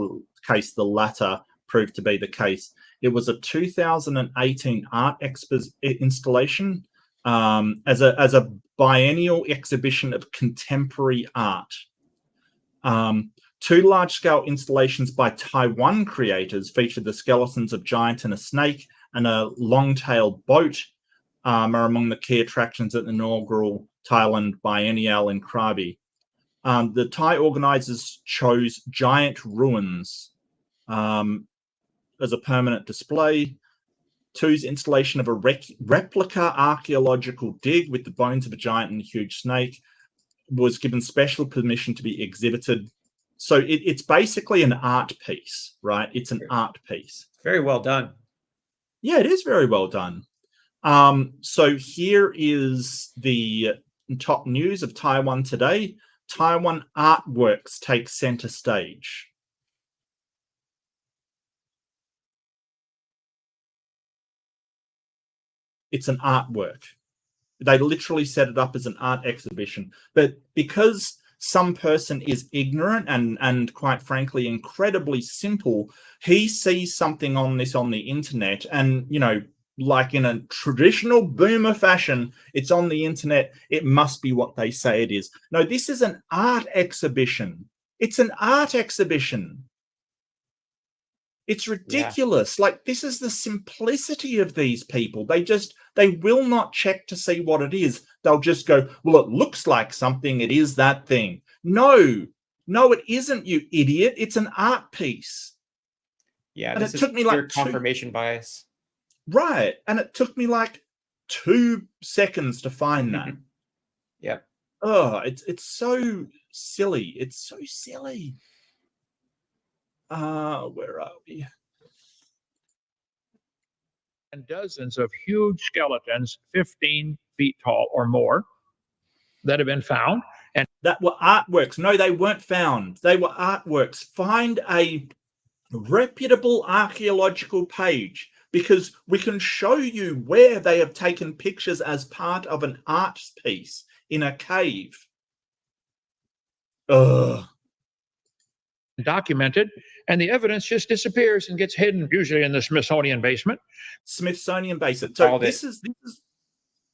case, the latter proved to be the case. It was a 2018 art installation as a biennial exhibition of contemporary art. 2 large-scale installations by Taiwan creators featured the skeletons of giant and a snake, and a long-tailed boat are among the key attractions at the inaugural Thailand Biennial in Krabi. The Thai organizers chose giant ruins as a permanent display. 2's installation of a replica archaeological dig with the bones of a giant and a huge snake was given special permission to be exhibited. So it's basically an art piece, right? It's an art piece. Very well done. Yeah, it is very well done. So here is the top news of Taiwan today. Taiwan artworks take center stage. It's an artwork. They literally set it up as an art exhibition. But because some person is ignorant and quite frankly, incredibly simple, he sees something on the internet and, like in a traditional boomer fashion, it's on the internet, it must be what they say it is. No, this is an art exhibition. It's an art exhibition. It's ridiculous. Yeah. Like, this is the simplicity of these people. They will not check to see what it is. They'll just go, well, it looks like something. It is that thing. No, it isn't, you idiot. It's an art piece. Yeah, and this it took me like confirmation bias. Right. And it took me like 2 seconds to find that. Yep. it's so silly. It's so silly. Where are we? And dozens of huge skeletons, 15 feet tall or more, that have been found. And that were artworks. No, they weren't found. They were artworks. Find a reputable archaeological page, because we can show you where they have taken pictures as part of an art piece in a cave. Ugh. Documented, and the evidence just disappears and gets hidden, usually in the Smithsonian basement. Smithsonian basement. So this is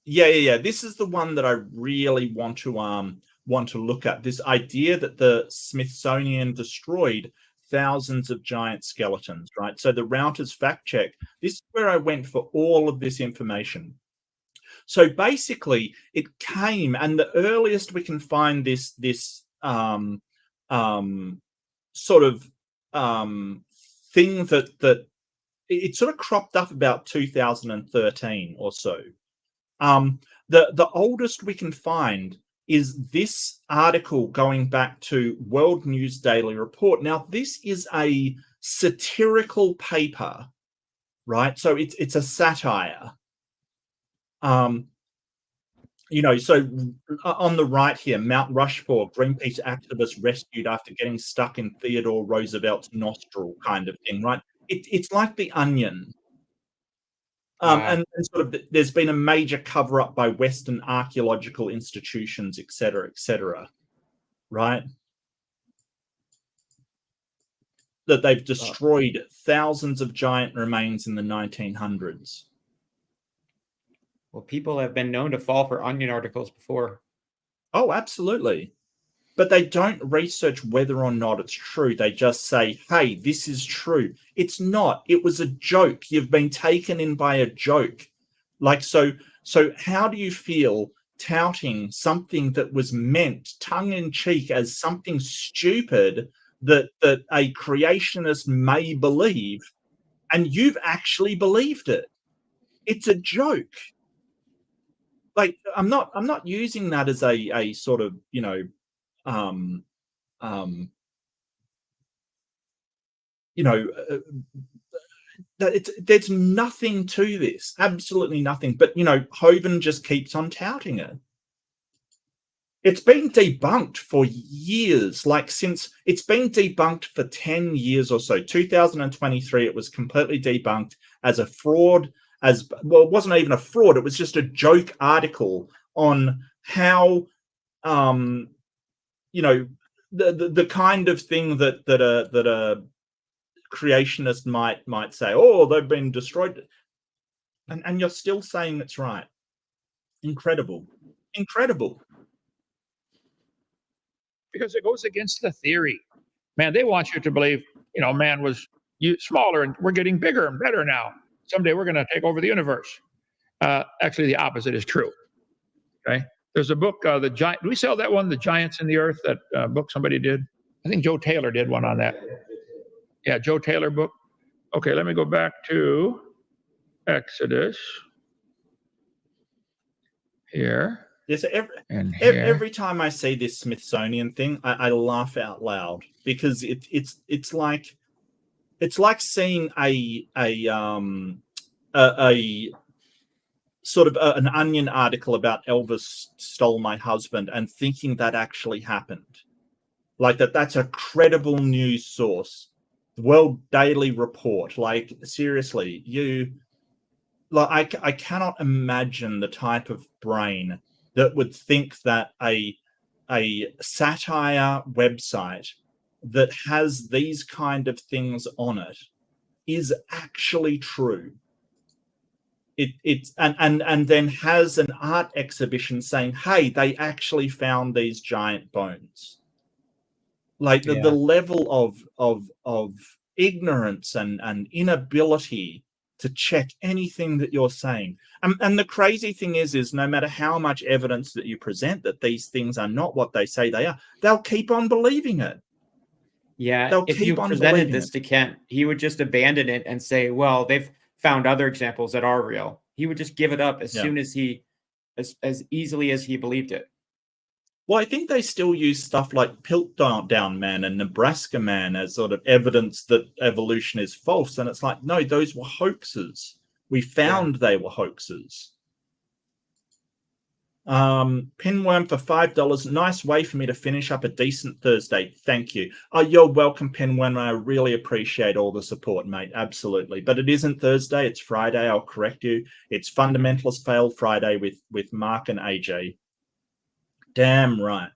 yeah. This is the one that I really want to look at. This idea that the Smithsonian destroyed thousands of giant skeletons, right? So the Routers fact check. This is where I went for all of this information. So basically, it came, and the earliest we can find this sort of thing that it sort of cropped up about 2013 or so. The oldest we can find is this article going back to World News Daily Report. Now, this is a satirical paper, right? So it's a satire. You know, so on the right here, Mount Rushmore, Greenpeace activist rescued after getting stuck in Theodore Roosevelt's nostril, kind of thing, right? It's like The Onion. And sort of there's been a major cover-up by Western archaeological institutions, et cetera, right? That they've destroyed thousands of giant remains in the 1900s. Well, people have been known to fall for Onion articles before. Oh, absolutely. But they don't research whether or not it's true. They just say, hey, this is true. It's not. It was a joke. You've been taken in by a joke. Like, so how do you feel touting something that was meant tongue-in-cheek as something stupid that a creationist may believe, and you've actually believed it? It's a joke. Like, I'm not using that as a sort of, you know, there's nothing to this, absolutely nothing. But, you know, Hovind just keeps on touting it. It's been debunked for years, like since it's been debunked for 10 years or so. 2023, it was completely debunked as a fraud, as well, it wasn't even a fraud. It was just a joke article on how, you know, the kind of thing that a creationist might say, oh, they've been destroyed, and you're still saying it's right. Incredible. Because it goes against the theory. Man, they want you to believe, you know, man was smaller and we're getting bigger and better now. Someday we're going to take over the universe. Actually, the opposite is true. Okay. There's a book, The Giant. Do we sell that one, The Giants in the Earth? That book somebody did. I think Joe Taylor did one on that. Yeah, Joe Taylor book. Okay, let me go back to Exodus. Here. Yes, every time I see this Smithsonian thing, I laugh out loud, because it's like seeing a sort of an Onion article about Elvis stole my husband and thinking that actually happened. Like that's a credible news source. The World Daily Report. Like, seriously, I cannot imagine the type of brain that would think that a satire website that has these kind of things on it is actually true. It's and then has an art exhibition saying, hey, they actually found these giant bones. Like the level of ignorance and inability to check anything that you're saying. And the crazy thing is no matter how much evidence that you present that these things are not what they say they are, they'll keep on believing it. Yeah, if you presented this to Kent, he would just abandon it and say, well, they've found other examples that are real. He would just give it up as soon as as easily as he believed it. Well, I think they still use stuff like Piltdown Man and Nebraska Man as sort of evidence that evolution is false. And it's like, no, those were hoaxes. We found they were hoaxes. Pinworm for $5. Nice way for me to finish up a decent Thursday. Thank you. Oh, you're welcome, Pinworm. I really appreciate all the support, mate. Absolutely. But it isn't Thursday. It's Friday. I'll correct you. It's Fundamentalist Fail Friday with Mark and AJ. Damn right.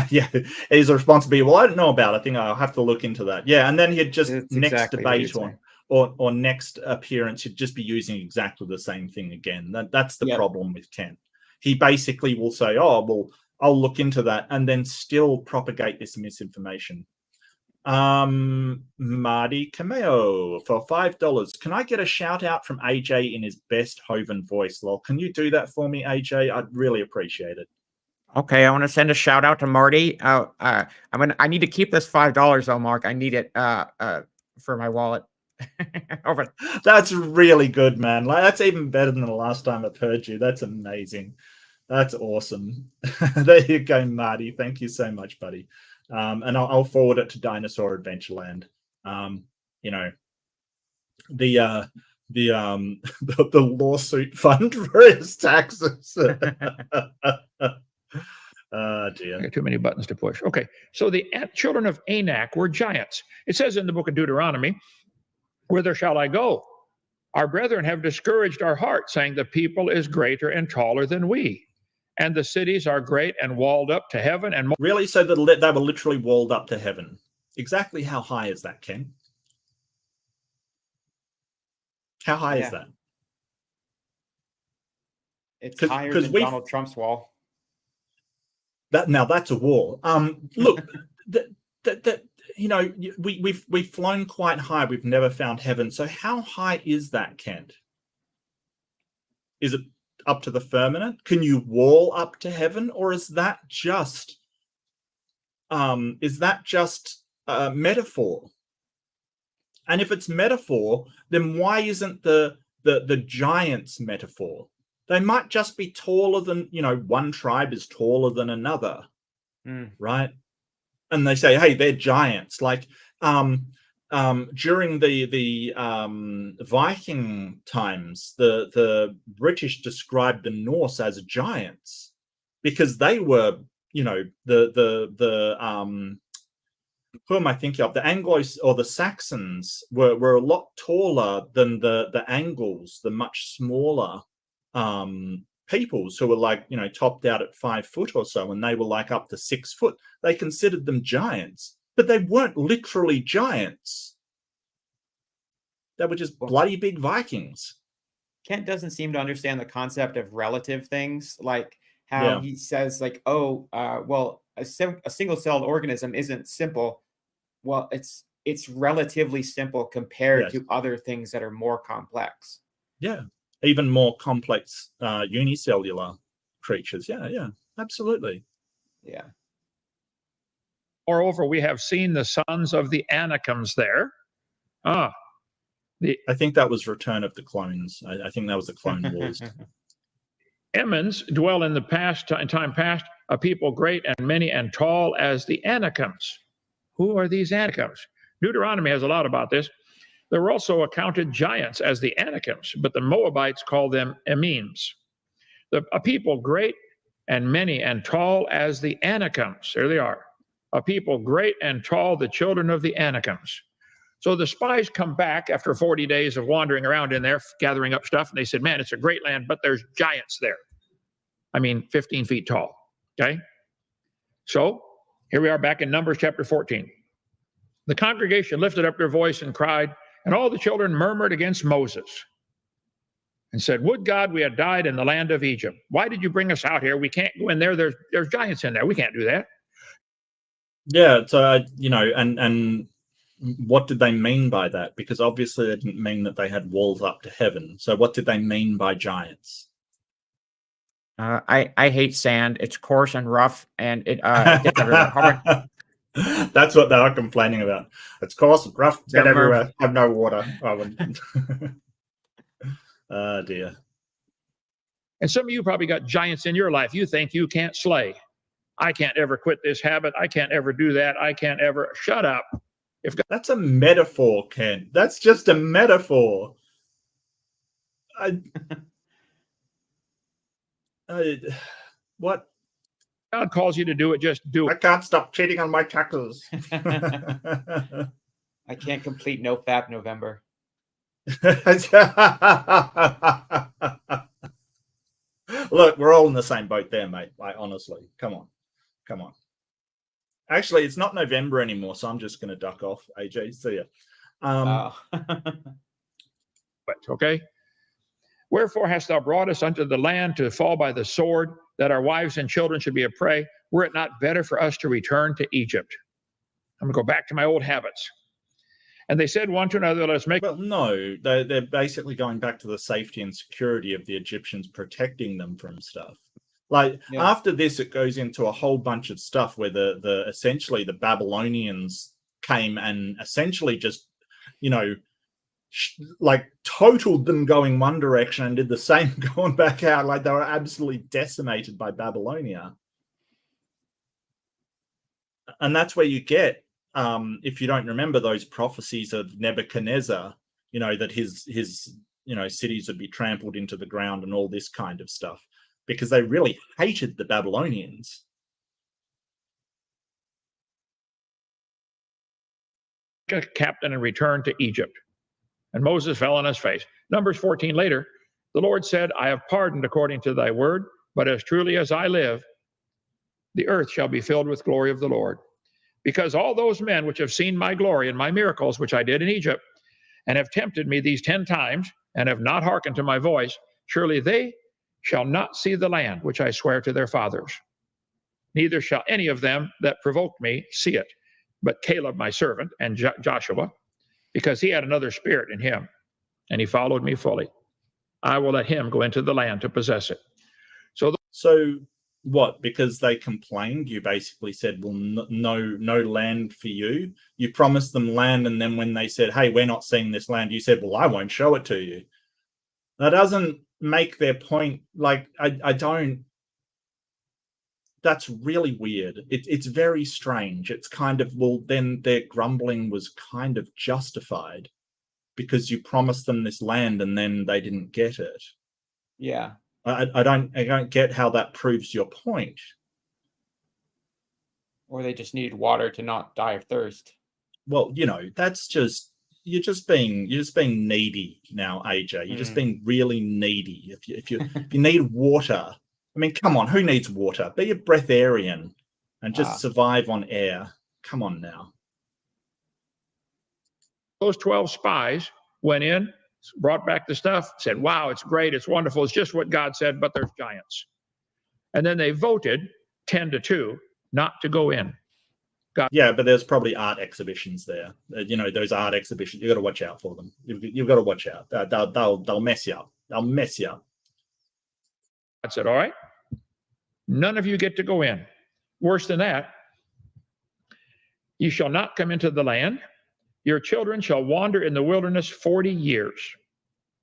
Yeah, he's a responsibility. Well, I don't know about it. I think I'll have to look into that. Yeah, and then he'd just It's next exactly debate or next appearance, he'd just be using exactly the same thing again. That's the problem with Ken. He basically will say, oh, well, I'll look into that, and then still propagate this misinformation. Marty Cameo for $5. Can I get a shout out from AJ in his best Hovind voice? Lol, can you do that for me, AJ? I'd really appreciate it. Okay, I want to send a shout out to Marty. I need to keep this $5 though, Mark. I need it for my wallet. Over. That's really good, man. Like, that's even better than the last time I've heard you. That's amazing. That's awesome. There you go, Marty. Thank you so much, buddy. And I'll forward it to Dinosaur Adventureland. You know, the lawsuit fund for his taxes. Dear. I got too many buttons to push. Okay, so the children of Anak were giants. It says in the book of Deuteronomy, whither shall I go? Our brethren have discouraged our heart, saying the people is greater and taller than we, and the cities are great and walled up to heaven. And really, so that they were literally walled up to heaven. Exactly how high is that, Ken? How high is that? It's higher than Donald Trump's wall. Now that's a wall. Look, you know, we've flown quite high. We've never found heaven. So how high is that, Kent? Is it up to the firmament? Can you wall up to heaven, or is that just metaphor? And if it's metaphor, then why isn't the giants metaphor? They might just be taller than, you know, one tribe is taller than another, right? And they say, hey, they're giants. Like during the Viking times, the British described the Norse as giants because they were, you know, who am I thinking of? The Anglos or the Saxons were a lot taller than the Angles, the much smaller peoples who were like, you know, topped out at 5 foot or so, and they were like up to 6 foot. They considered them giants, but they weren't literally giants. They were just bloody big Vikings. Kent doesn't seem to understand the concept of relative things, like how he says, like, oh, well, a single-celled organism isn't simple. Well, it's relatively simple compared to other things that are more complex. Yeah. Even more complex unicellular creatures. Yeah, absolutely. Yeah. Moreover, we have seen the sons of the Anakims there. I think that was Return of the Clones. I think that was the Clone Wars. Emmons dwell in time past, a people great and many and tall as the Anakims. Who are these Anakims? Deuteronomy has a lot about this. There were also accounted giants as the Anakims, but the Moabites called them Emims. A people great and many and tall as the Anakims. There they are. A people great and tall, the children of the Anakims. So the spies come back after 40 days of wandering around in there, gathering up stuff, and they said, man, it's a great land, but there's giants there. I mean, 15 feet tall, okay? So here we are back in Numbers chapter 14. The congregation lifted up their voice and cried, and all the children murmured against Moses and said, would God we had died in the land of Egypt. Why did you bring us out here? We can't go in there. There's giants in there. We can't do that. Yeah, so, you know, and what did they mean by that? Because obviously they didn't mean that they had walls up to heaven. So what did they mean by giants? I hate sand. It's coarse and rough, and it gets everywhere. That's what they are complaining about. It's coarse and rough, get everywhere, have no water. Oh dear. And some of you probably got giants in your life you think you can't slay. I can't ever quit this habit. I can't ever do that. I can't ever. Shut up. If God, That's a metaphor, Ken. That's just a metaphor. What? God calls you to do it, just do I it. can't stop cheating on my taxes. I can't complete no fap November. Look, we're all in the same boat there, mate. Like, honestly, come on. Actually, it's not November anymore, so I'm just going to duck off. AJ, see ya. Okay. Wherefore hast thou brought us unto the land to fall by the sword, that our wives and children should be a prey? Were it not better for us to return to Egypt? I'm going to go back to my old habits. And they said one to another, let us make. Well, no, they're basically going back to the safety and security of the Egyptians protecting them from stuff. Like, after this, it goes into a whole bunch of stuff where the essentially the Babylonians came and essentially just, like totaled them going one direction and did the same going back out. Like, they were absolutely decimated by Babylonia. And that's where you get, if you don't remember those prophecies of Nebuchadnezzar, that his cities would be trampled into the ground and all this kind of stuff, because they really hated the Babylonians. A captain and returned to Egypt. And Moses fell on his face. Numbers 14 later, the Lord said, I have pardoned according to thy word, but as truly as I live, the earth shall be filled with glory of the Lord. Because all those men which have seen my glory and my miracles, which I did in Egypt, and have tempted me these 10 times, and have not hearkened to my voice, surely they shall not see the land which I swear to their fathers. Neither shall any of them that provoked me see it, but Caleb my servant and Joshua, because he had another spirit in him, and he followed me fully. I will let him go into the land to possess it. So what? Because they complained, you basically said, well, no land for you. You promised them land, and then when they said, hey, we're not seeing this land, you said, well, I won't show it to you. That doesn't make their point. Like, I don't. That's really weird. It's very strange. It's kind of, well, then their grumbling was kind of justified because you promised them this land and then they didn't get it. Yeah. I don't get how that proves your point. Or they just needed water to not die of thirst. Well, that's just, you're just being needy now, AJ. You're just being really needy. If you need water, I mean, come on, who needs water? Be a breatharian and just survive on air. Come on now. Those 12 spies went in, brought back the stuff, said, wow, it's great, it's wonderful, it's just what God said, but there's giants. And then they voted 10-2 not to go in. Yeah, but there's probably art exhibitions there. Those art exhibitions, you got to watch out for them. You've got to watch out. They'll mess you up. They'll mess you up. God said, all right, none of you get to go in. Worse than that, you shall not come into the land. Your children shall wander in the wilderness 40 years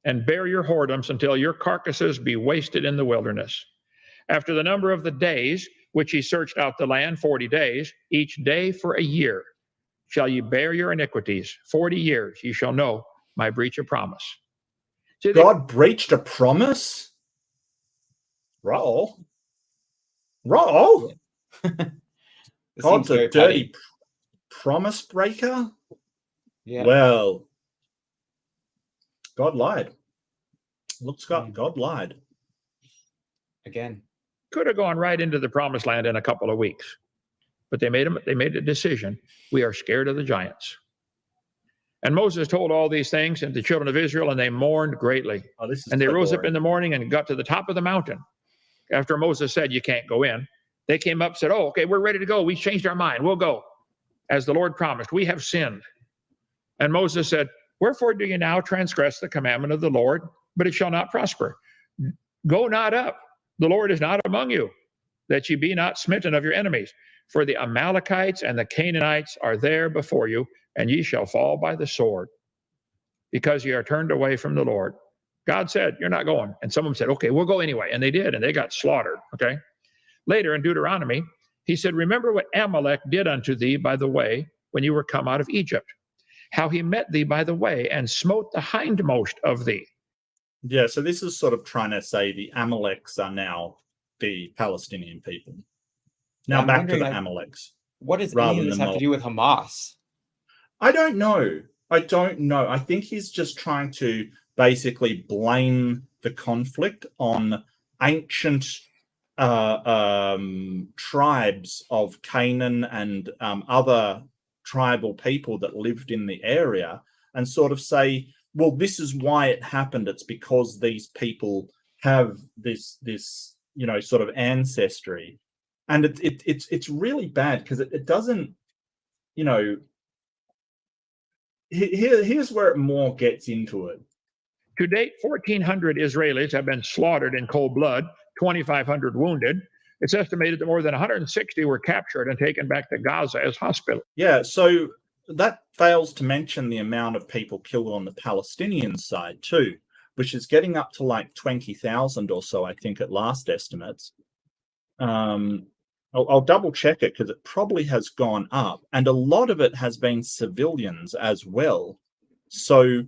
and bear your whoredoms until your carcasses be wasted in the wilderness. After the number of the days which ye searched out the land, 40 days, each day for a year, shall ye bear your iniquities. 40 years ye shall know my breach of promise. See, God breached a promise? Roll. God's a dirty promise breaker? Yeah. Well, God lied. Look, Scott, God lied. Again. Could have gone right into the promised land in a couple of weeks, but they made a decision. We are scared of the giants. And Moses told all these things to the children of Israel, and they mourned greatly. And they rose up in the morning and got to the top of the mountain. After Moses said, you can't go in, they came up and said, oh, okay, we're ready to go. We changed our mind. We'll go. As the Lord promised, we have sinned. And Moses said, wherefore do you now transgress the commandment of the Lord? But it shall not prosper. Go not up. The Lord is not among you, that ye be not smitten of your enemies. For the Amalekites and the Canaanites are there before you, and ye shall fall by the sword, because ye are turned away from the Lord God said, you're not going. And someone said, okay, we'll go anyway. And they did, and they got slaughtered, okay? Later in Deuteronomy, he said, remember what Amalek did unto thee by the way when you were come out of Egypt, how he met thee by the way and smote the hindmost of thee. Yeah, so this is sort of trying to say the Amaleks are now the Palestinian people. Now I'm back to wondering, the like, Amaleks. What does rather any of this than have to do with Hamas? I don't know. I don't know. I think he's just trying to basically blame the conflict on ancient tribes of Canaan and other tribal people that lived in the area, and sort of say, well, this is why it happened. It's because these people have this sort of ancestry, and it's really bad because it doesn't, here's where it more gets into it. To date, 1,400 Israelis have been slaughtered in cold blood, 2,500 wounded. It's estimated that more than 160 were captured and taken back to Gaza as hospitals. Yeah, so that fails to mention the amount of people killed on the Palestinian side too, which is getting up to like 20,000 or so, I think, at last estimates. I'll double check it because it probably has gone up, and a lot of it has been civilians as well. So,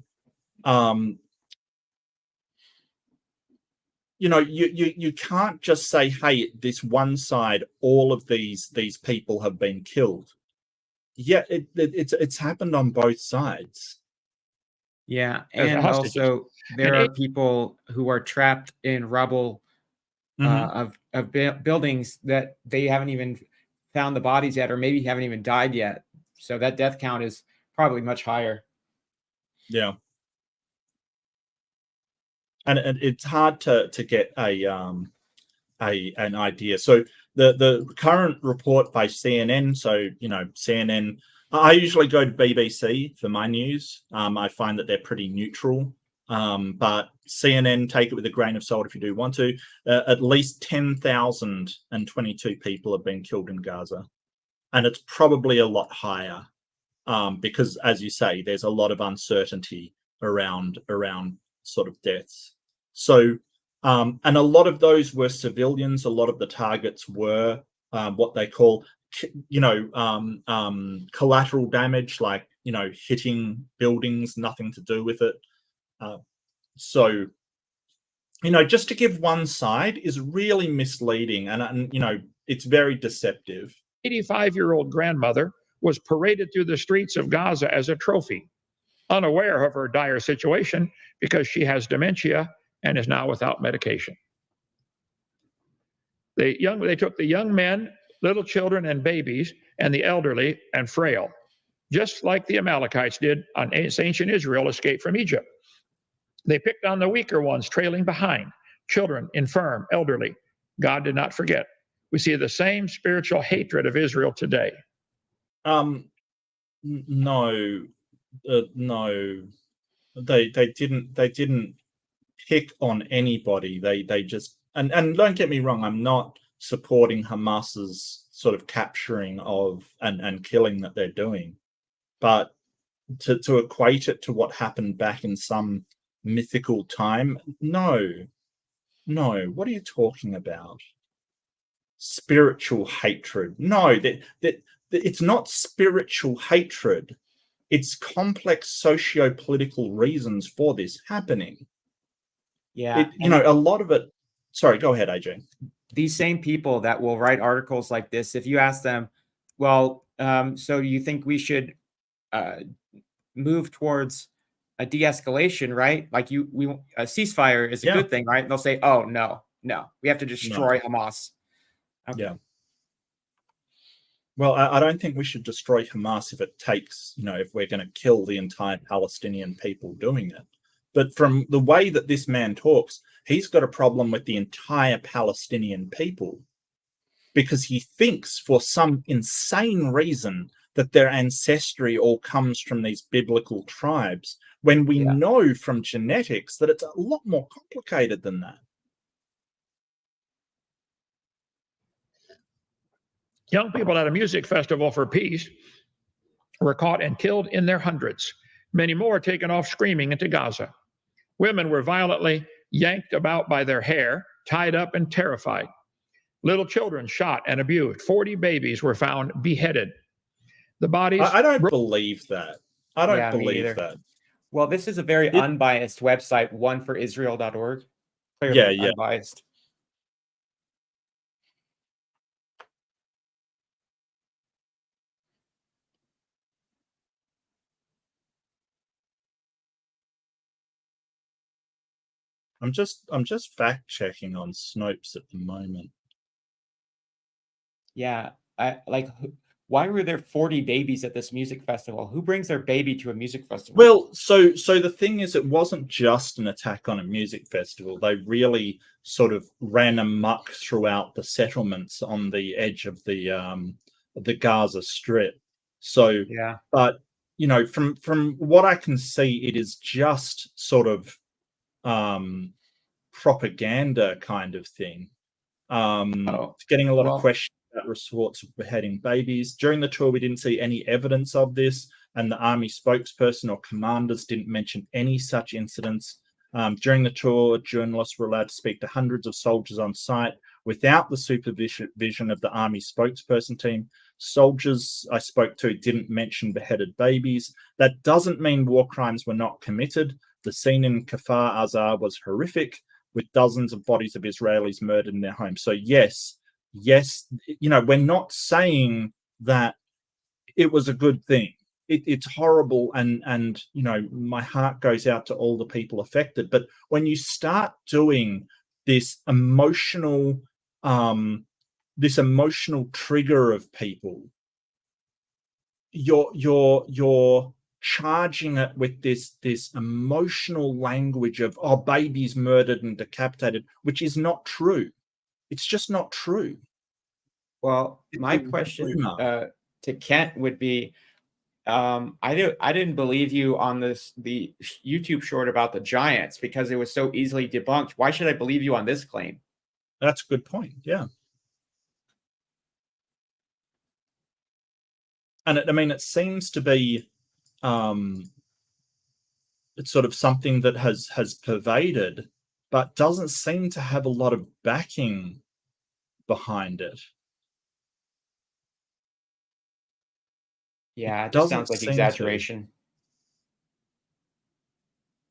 you can't just say, hey, this one side, all of these people have been killed. Yeah, it's happened on both sides. Yeah, As and hostages. also there are people who are trapped in rubble of buildings that they haven't even found the bodies yet, or maybe haven't even died yet. So that death count is probably much higher. Yeah. And it's hard to get an idea. So the current report by CNN. So CNN. I usually go to BBC for my news. I find that they're pretty neutral. But CNN, take it with a grain of salt if you do want to. At least 10,022 people have been killed in Gaza, and it's probably a lot higher because, as you say, there's a lot of uncertainty around sort of deaths. So, and a lot of those were civilians. A lot of the targets were what they call, collateral damage, like, hitting buildings, nothing to do with it. So, just to give one side is really misleading, and it's very deceptive. 85-year-old grandmother was paraded through the streets of Gaza as a trophy, unaware of her dire situation because she has dementia and is now without medication. They took the young men, little children and babies, and the elderly and frail, just like the Amalekites did on ancient Israel escaped from Egypt. They picked on the weaker ones trailing behind, children, infirm, elderly. God did not forget. We see the same spiritual hatred of Israel today. No, they didn't pick on anybody. They just, and don't get me wrong, I'm not supporting Hamas's sort of capturing of and killing that they're doing, but to equate it to what happened back in some mythical time, no, what are you talking about? Spiritual hatred? No, that it's not spiritual hatred. It's complex socio-political reasons for this happening. Yeah, a lot of it. Sorry, go ahead, AJ. These same people that will write articles like this, if you ask them, well, so you think we should move towards a de-escalation, right? Like a ceasefire is a good thing, right? And they'll say, oh, no, we have to destroy Hamas. Okay. Yeah. Well, I don't think we should destroy Hamas if it takes, if we're going to kill the entire Palestinian people doing it. But from the way that this man talks, he's got a problem with the entire Palestinian people because he thinks for some insane reason that their ancestry all comes from these biblical tribes, when we know from genetics that it's a lot more complicated than that. Young people at a music festival for peace were caught and killed in their hundreds. Many more taken off screaming into Gaza. Women were violently yanked about by their hair, tied up and terrified. Little children shot and abused. 40 babies were found beheaded. The bodies... I don't believe that. I don't Yeah, me believe either. that. Well, this is a very unbiased website, oneforisrael.org. Clearly Yeah. unbiased. I'm just fact checking on Snopes at the moment. Yeah, why were there 40 babies at this music festival? Who brings their baby to a music festival? Well, so the thing is, it wasn't just an attack on a music festival. They really sort of ran amok throughout the settlements on the edge of the Gaza Strip. So, yeah, but you know, from what I can see, it is just sort of propaganda kind of thing. Getting a lot of questions about reports of beheading babies. During the tour, we didn't see any evidence of this, and the army spokesperson or commanders didn't mention any such incidents. During the tour, journalists were allowed to speak to hundreds of soldiers on site without the supervision of the army spokesperson team. Soldiers I spoke to didn't mention beheaded babies. That doesn't mean war crimes were not committed. The scene in Kfar Aza was horrific, with dozens of bodies of Israelis murdered in their homes. So yes, you know, we're not saying that it was a good thing. It's horrible, and you know, my heart goes out to all the people affected. But when you start doing this emotional trigger of people, you're charging it with this emotional language of, oh, babies murdered and decapitated, which is not true. It's just not true. Well, my question to Kent would be, I didn't believe you on the YouTube short about the Giants because it was so easily debunked. Why should I believe you on this claim? That's a good point. Yeah. And it seems to be it's sort of something that has pervaded, but doesn't seem to have a lot of backing behind it. Yeah, it just sounds like exaggeration.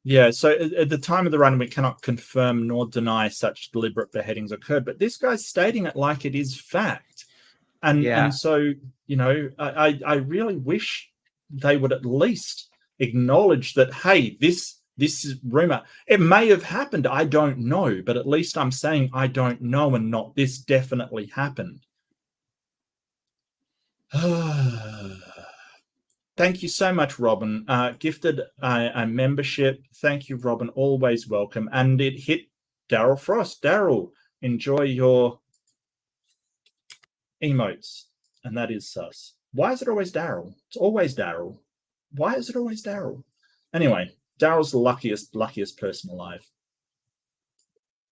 Yeah, so at the time of the run, we cannot confirm nor deny such deliberate beheadings occurred, but this guy's stating it like it is fact. And so, you know, I really wish they would at least acknowledge that, hey, this is rumor. It may have happened, I don't know, but at least I'm saying I don't know and not this definitely happened. Thank you so much, Robin. Gifted a membership. Thank you, Robin. Always welcome. And it hit Daryl Frost. Daryl, enjoy your emotes. And that is sus. Why is it always Daryl? It's always Daryl. Why is it always Daryl? Anyway, Daryl's the luckiest person alive.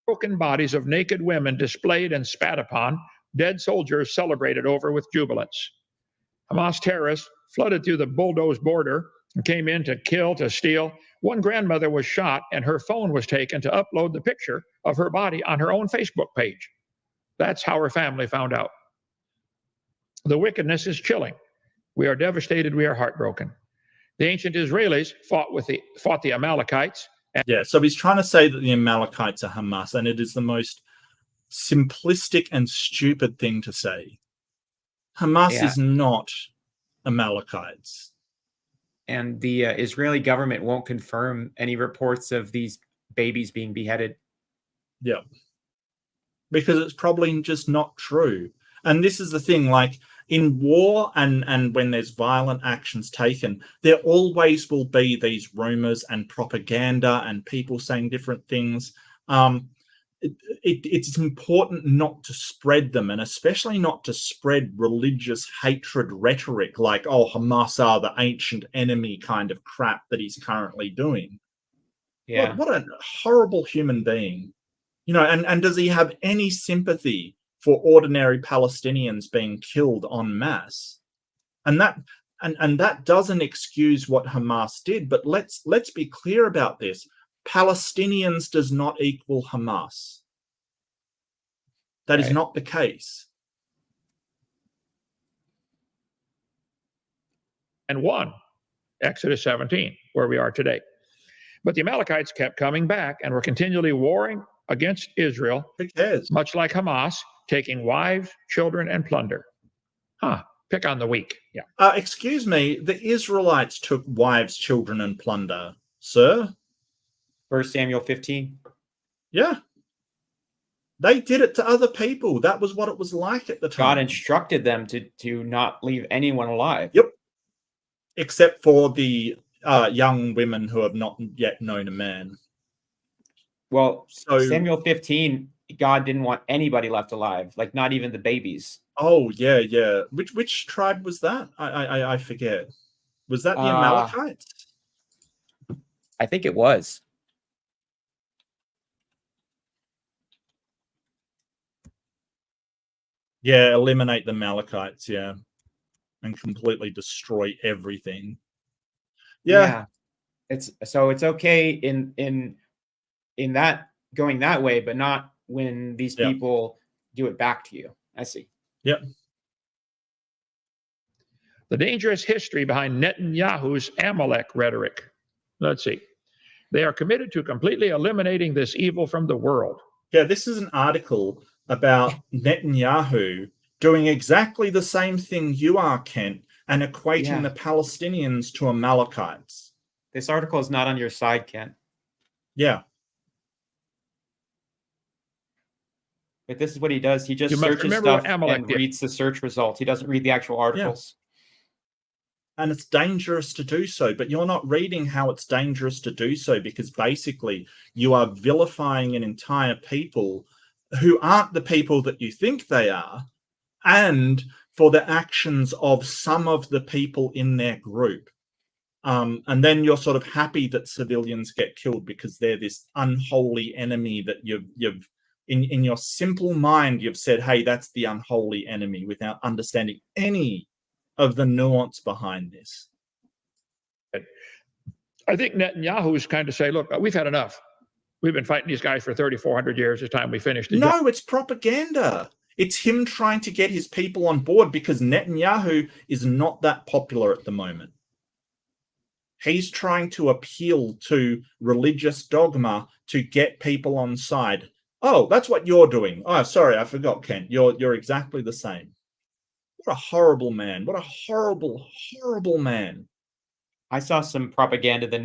Broken bodies of naked women displayed and spat upon, dead soldiers celebrated over with jubilance. Hamas terrorists flooded through the bulldozed border and came in to kill, to steal. One grandmother was shot and her phone was taken to upload the picture of her body on her own Facebook page. That's how her family found out. The wickedness is chilling. We are devastated. We are heartbroken. The ancient Israelis fought the Amalekites. Yeah, so he's trying to say that the Amalekites are Hamas, and it is the most simplistic and stupid thing to say. Hamas is not Amalekites. And the Israeli government won't confirm any reports of these babies being beheaded. Yeah. Because it's probably just not true. And this is the thing, like in war and when there's violent actions taken, there always will be these rumors and propaganda and people saying different things. It's important not to spread them, and especially not to spread religious hatred rhetoric like, oh, Hamas are the ancient enemy kind of crap that he's currently doing. Yeah. What a horrible human being. You know, and does he have any sympathy for ordinary Palestinians being killed en masse? And that doesn't excuse what Hamas did, but let's be clear about this. Palestinians does not equal Hamas. That is not the case. And won Exodus 17, where we are today. But the Amalekites kept coming back and were continually warring against Israel, Who cares? much like Hamas, taking wives, children, and plunder. Pick on the weak. Yeah. Excuse me, the Israelites took wives, children, and plunder, sir. 1 Samuel 15. Yeah. They did it to other people. That was what it was like at the time. God instructed them to not leave anyone alive. Yep. Except for the young women who have not yet known a man. Well, So Samuel 15, God didn't want anybody left alive, like not even the babies. Oh yeah, yeah. Which tribe was that? I forget. Was that the Amalekites? I think it was. Yeah, eliminate the Amalekites, yeah. And completely destroy everything. Yeah. It's okay in that going that way, but not when these people do it back to you. I see. Yep. The dangerous history behind Netanyahu's Amalek rhetoric. Let's see. They are committed to completely eliminating this evil from the world. Yeah, this is an article about Netanyahu doing exactly the same thing you are, Kent, and equating the Palestinians to Amalekites. This article is not on your side, Kent. Yeah. But this is what he does. He just searches stuff and reads the search results. He doesn't read the actual articles. Yeah. And it's dangerous to do so, but you're not reading how it's dangerous to do so, because basically you are vilifying an entire people who aren't the people that you think they are, and for the actions of some of the people in their group. And then you're sort of happy that civilians get killed because they're this unholy enemy that you've in your simple mind, you've said, hey, that's the unholy enemy, without understanding any of the nuance behind this. I think Netanyahu is kind of say, look, we've had enough. We've been fighting these guys for 3,400 years. It's time we finished. No, it's propaganda. It's him trying to get his people on board, because Netanyahu is not that popular at the moment. He's trying to appeal to religious dogma to get people on side. Oh, that's what you're doing. Oh, sorry, I forgot, Kent. You're exactly the same. What a horrible man. What a horrible, horrible man. I saw some propaganda that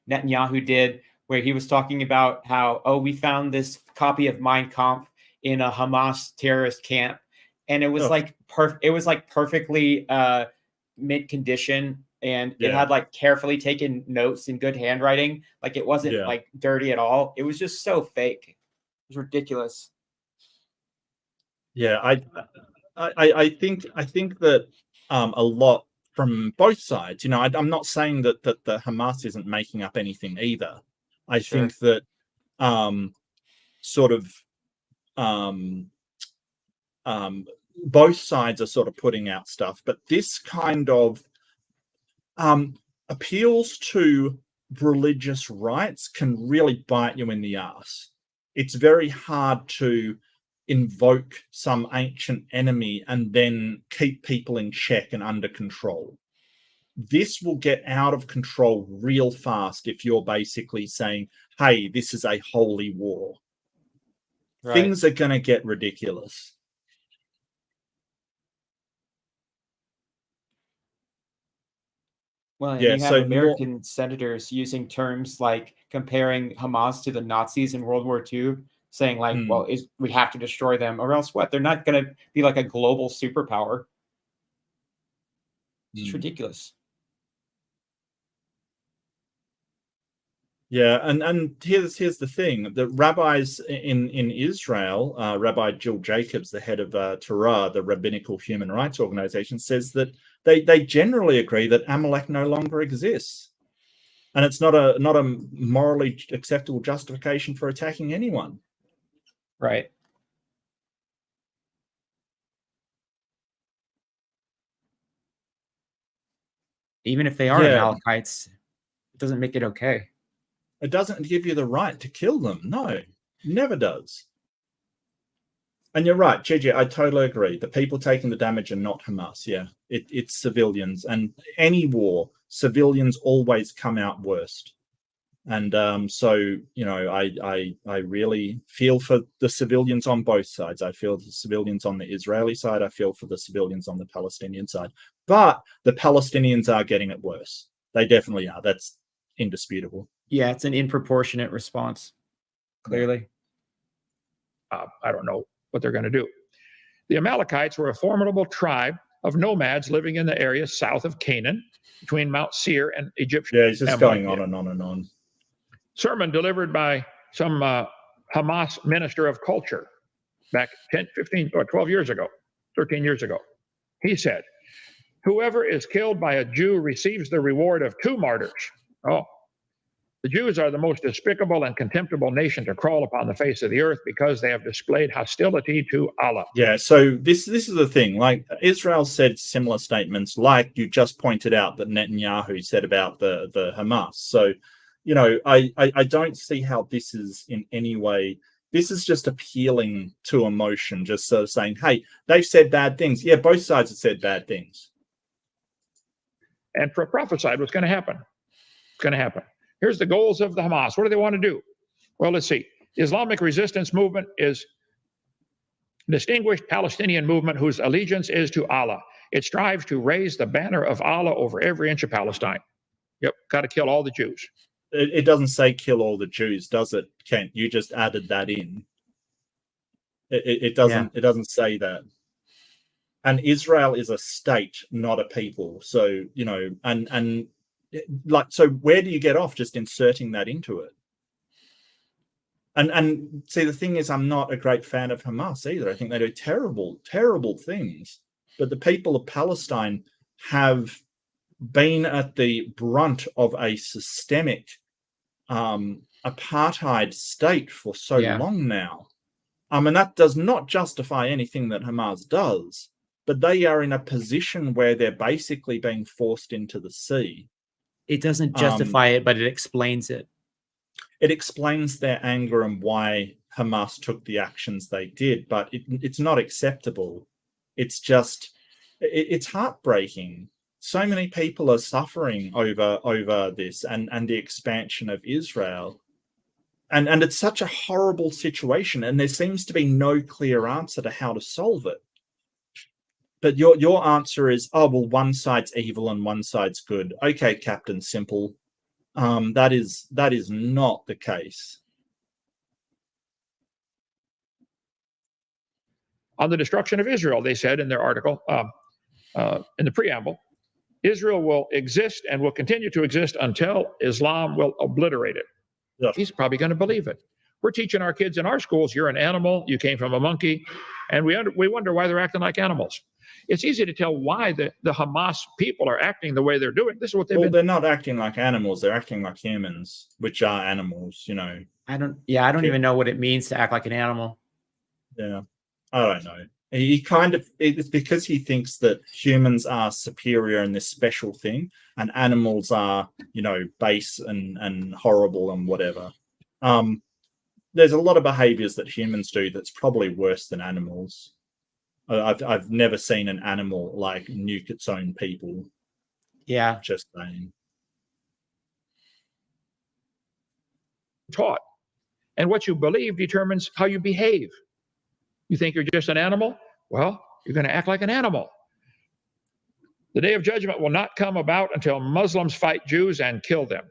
Netanyahu did, where he was talking about how, we found this copy of Mein Kampf in a Hamas terrorist camp, and it was perfectly mint condition, and it had like carefully taken notes in good handwriting. Like it wasn't like dirty at all. It was just so fake. It was ridiculous. Yeah, I think that a lot from both sides. You know, I'm not saying that the Hamas isn't making up anything either. I think that both sides are sort of putting out stuff, but this kind of appeals to religious rights can really bite you in the ass. It's very hard to invoke some ancient enemy and then keep people in check and under control. This will get out of control real fast if you're basically saying, hey, this is a holy war. Right. Things are going to get ridiculous. Well, you have American senators using terms like comparing Hamas to the Nazis in World War II, saying like, we have to destroy them, or else what? They're not going to be like a global superpower. It's ridiculous. Yeah, and here's the thing: the rabbis in Israel, Rabbi Jill Jacobs, the head of Torah, the rabbinical human rights organization, says that they generally agree that Amalek no longer exists, and it's not a morally acceptable justification for attacking anyone. Right. Even if they are Amalekites, it doesn't make it okay. It doesn't give you the right to kill them. No, never does. And you're right, Gigi, I totally agree. The people taking the damage are not Hamas. Yeah, it's civilians. And any war, civilians always come out worst. And so, I really feel for the civilians on both sides. I feel the civilians on the Israeli side. I feel for the civilians on the Palestinian side. But the Palestinians are getting it worse. They definitely are. That's indisputable. Yeah, it's an disproportionate response, clearly. I don't know what they're going to do. The Amalekites were a formidable tribe of nomads living in the area south of Canaan, between Mount Seir and Egyptian. Yeah, it's just going on and on and on. Sermon delivered by some Hamas minister of culture back 10, 15, or 12 years ago, 13 years ago. He said, "Whoever is killed by a Jew receives the reward of 2 martyrs." Oh, the Jews are the most despicable and contemptible nation to crawl upon the face of the earth because they have displayed hostility to Allah. Yeah, so this is the thing. Like, Israel said similar statements, like you just pointed out that Netanyahu said about the Hamas. So, I don't see how this is in any way. This is just appealing to emotion, just sort of saying, hey, they've said bad things. Yeah, both sides have said bad things. And prophesied what's going to happen. It's going to happen. Here's the goals of the Hamas. What do they want to do? Well, let's see. The Islamic resistance movement is a distinguished Palestinian movement whose allegiance is to Allah. It strives to raise the banner of Allah over every inch of Palestine. Yep, got to kill all the Jews. It doesn't say kill all the Jews, does it, Kent? You just added that in. It doesn't. Yeah. It doesn't say that. And Israel is a state, not a people. So so where do you get off just inserting that into it? And see, the thing is, I'm not a great fan of Hamas either. I think they do terrible, terrible things. But the people of Palestine have been at the brunt of a systemic apartheid state for so long now. And that does not justify anything that Hamas does, but they are in a position where they're basically being forced into the sea. It doesn't justify it, but it explains it. It explains their anger and why Hamas took the actions they did, but it's not acceptable. It's just, it's heartbreaking. So many people are suffering over this and the expansion of Israel. And it's such a horrible situation, and there seems to be no clear answer to how to solve it. But your answer is, oh, well, one side's evil and one side's good. Okay, Captain Simple. That is not the case. On the destruction of Israel, they said in their article, in the preamble, Israel will exist and will continue to exist until Islam will obliterate it. Yeah. He's probably going to believe it. We're teaching our kids in our schools, you're an animal, you came from a monkey, and we wonder why they're acting like animals. It's easy to tell why the Hamas people are acting the way they're doing. This is what they've been. They're not acting like animals. They're acting like humans, which are animals, I don't even know what it means to act like an animal. Yeah, I don't know. It's because he thinks that humans are superior in this special thing and animals are, base and horrible and whatever. There's a lot of behaviors that humans do that's probably worse than animals. I've never seen an animal like nuke its own people. Yeah. Just saying. Taught. And what you believe determines how you behave. You think you're just an animal? Well, you're going to act like an animal. The day of judgment will not come about until Muslims fight Jews and kill them.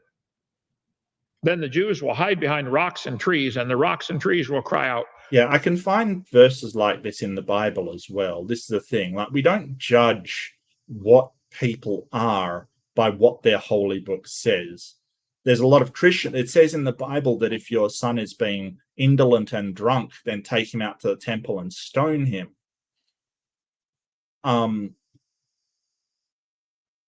Then the Jews will hide behind rocks and trees, and the rocks and trees will cry out. Yeah, I can find verses like this in the Bible as well. This is the thing. Like, we don't judge what people are by what their holy book says. There's a lot of it says in the Bible that if your son is being indolent and drunk, then take him out to the temple and stone him.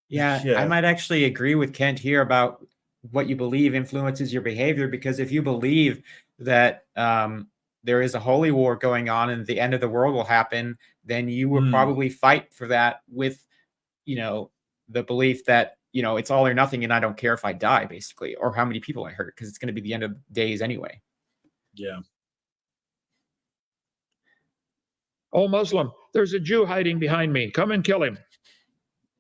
Yeah, I might actually agree with Kent here about what you believe influences your behavior, because if you believe that there is a holy war going on and the end of the world will happen, then you will probably fight for that with, the belief that you know, it's all or nothing, and I don't care if I die, basically, or how many people I hurt, because it's going to be the end of days anyway. Yeah. Oh, Muslim, there's a Jew hiding behind me. Come and kill him.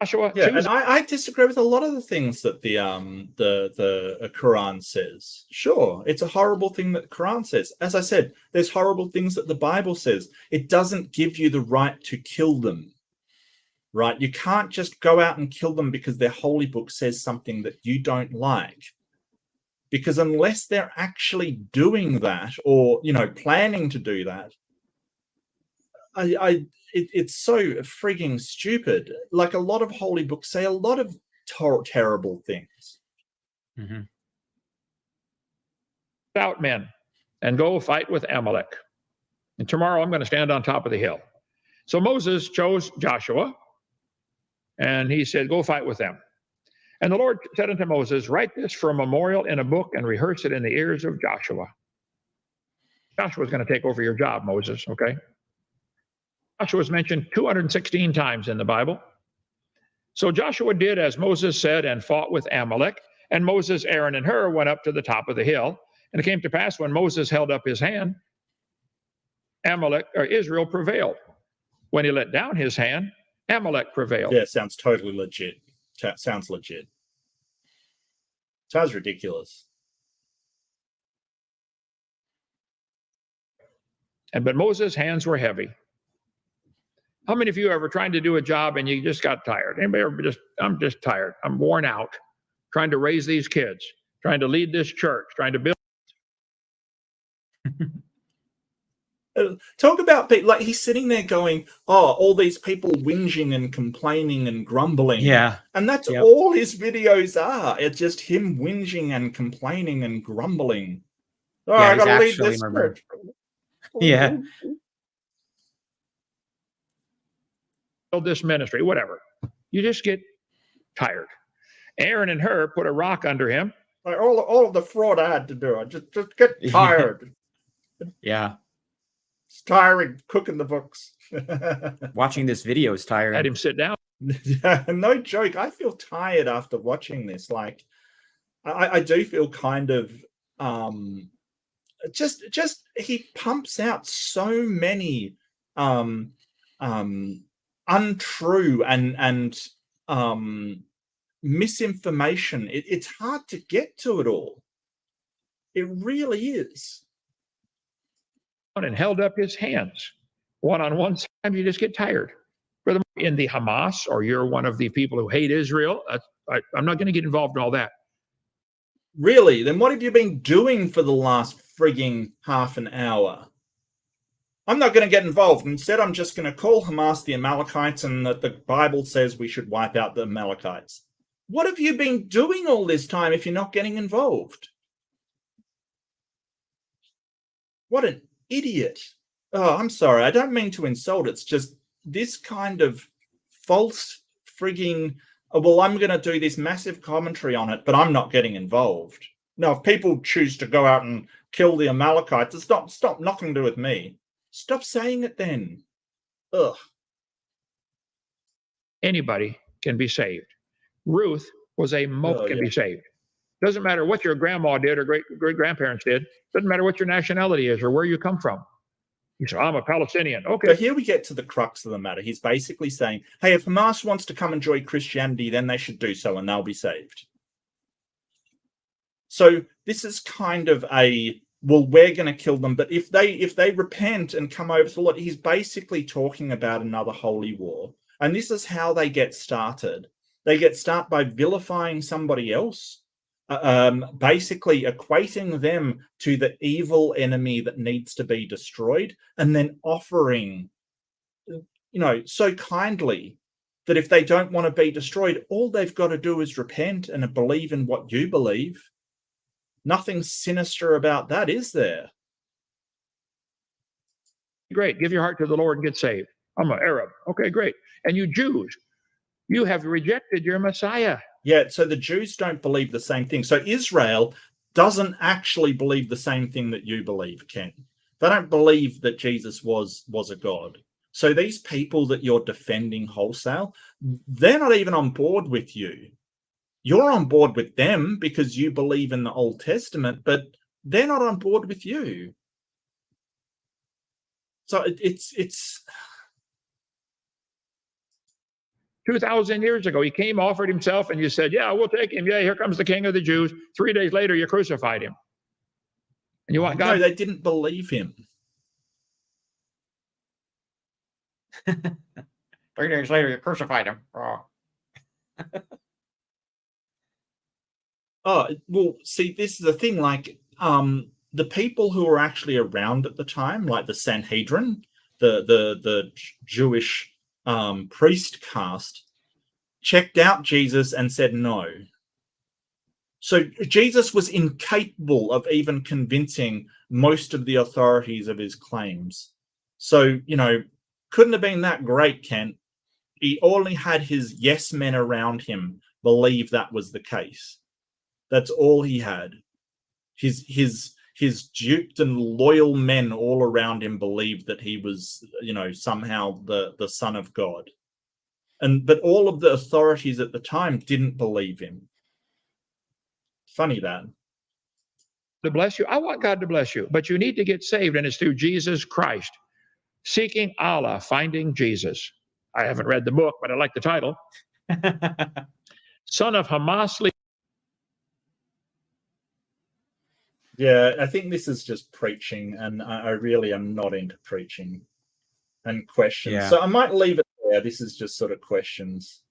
Joshua, Yeah, choose. and I disagree with a lot of the things that the Quran says. Sure, it's a horrible thing that the Quran says. As I said, there's horrible things that the Bible says. It doesn't give you the right to kill them, right? You can't just go out and kill them because their holy book says something that you don't like. Because unless they're actually doing that, or, you know, planning to do that, it's so frigging stupid. Like, a lot of holy books say a lot of terrible things. Mm-hmm. Out, men, and go fight with Amalek. And tomorrow I'm going to stand on top of the hill. So Moses chose Joshua, and he said, go fight with them. And the Lord said unto Moses, write this for a memorial in a book and rehearse it in the ears of Joshua. Joshua's going to take over your job, Moses, okay? Joshua is mentioned 216 times in the Bible. So Joshua did as Moses said and fought with Amalek. And Moses, Aaron, and Hur went up to the top of the hill. And it came to pass when Moses held up his hand, Israel prevailed. When he let down his hand, Amalek prevailed. Yeah, sounds totally legit. Sounds legit. Sounds ridiculous. But Moses' hands were heavy. How many of you ever trying to do a job and you just got tired? Anybody ever I'm just tired. I'm worn out trying to raise these kids, trying to lead this church, trying to build. Talk about people, like, he's sitting there going, oh, all these people whinging and complaining and grumbling. Yeah. And that's all his videos are. It's just him whinging and complaining and grumbling. Oh, Yeah, I gotta lead actually this murmuring. church. Yeah. Build this ministry, whatever. You just get tired. Aaron and Hur put a rock under him. Like, all of the fraud I had to do, I just get tired. Yeah. It's tiring cooking the books. Watching this video is tiring. Had him sit down. No joke. I feel tired after watching this. Like, I do feel kind of just he pumps out so many untrue and misinformation. It's hard to get to it all. It really is. And held up his hands. One on one side, you just get tired. Furthermore, in the Hamas, or you're one of the people who hate Israel, I'm not going to get involved in all that. Really? Then what have you been doing for the last frigging half an hour? I'm not going to get involved. Instead, I'm just going to call Hamas the Amalekites, and that the Bible says we should wipe out the Amalekites. What have you been doing all this time if you're not getting involved? What an idiot. Oh, I'm sorry. I don't mean to insult. It's just this kind of false frigging, well, I'm going to do this massive commentary on it, but I'm not getting involved. Now, if people choose to go out and kill the Amalekites, it's stop, nothing to do with me. Stop saying it then. Ugh. Anybody can be saved. Ruth was a can be saved. Doesn't matter what your grandma did or great grandparents did. Doesn't matter what your nationality is or where you come from. You say, I'm a Palestinian. Okay. So here we get to the crux of the matter. He's basically saying, hey, if Hamas wants to come and join Christianity, then they should do so and they'll be saved. So this is kind of a, well, we're going to kill them, but if they repent and come over to the Lord, he's basically talking about another holy war. And this is how they get started. They get started by vilifying somebody else, basically equating them to the evil enemy that needs to be destroyed, and then offering, so kindly that if they don't want to be destroyed, all they've got to do is repent and believe in what you believe. Nothing sinister about that, is there? Great. Give your heart to the Lord and get saved. I'm an Arab. Okay, great. And you Jews, you have rejected your Messiah. Yeah, so the Jews don't believe the same thing. So Israel doesn't actually believe the same thing that you believe, Ken. They don't believe that Jesus was a God. So these people that you're defending wholesale, they're not even on board with you. you're on board with them because you believe in the Old Testament, but they're not on board with you. So it's 2,000 years ago, he came, offered himself, and you said, yeah, we'll take him. Yeah, here comes the King of the Jews. 3 days later, you crucified him. And you want God? No, they didn't believe him. 3 days later, you crucified him. Oh. Oh, well, see, this is the thing, like, the people who were actually around at the time, like the Sanhedrin, the Jewish priest caste, checked out Jesus and said no. So Jesus was incapable of even convincing most of the authorities of his claims. So, you know, couldn't have been that great, Kent. He only had his yes men around him believe that was the case. That's all he had. His duped and loyal men all around him believed that he was, you know, somehow the son of God. But all of the authorities at the time didn't believe him. Funny that. To bless you. I want God to bless you, but you need to get saved, and it's through Jesus Christ. Seeking Allah, Finding Jesus. I haven't read the book, but I like the title. Son of Hamas. Yeah, I think this is just preaching, and I really am not into preaching and questions. Yeah. So I might leave it there. This is just sort of questions.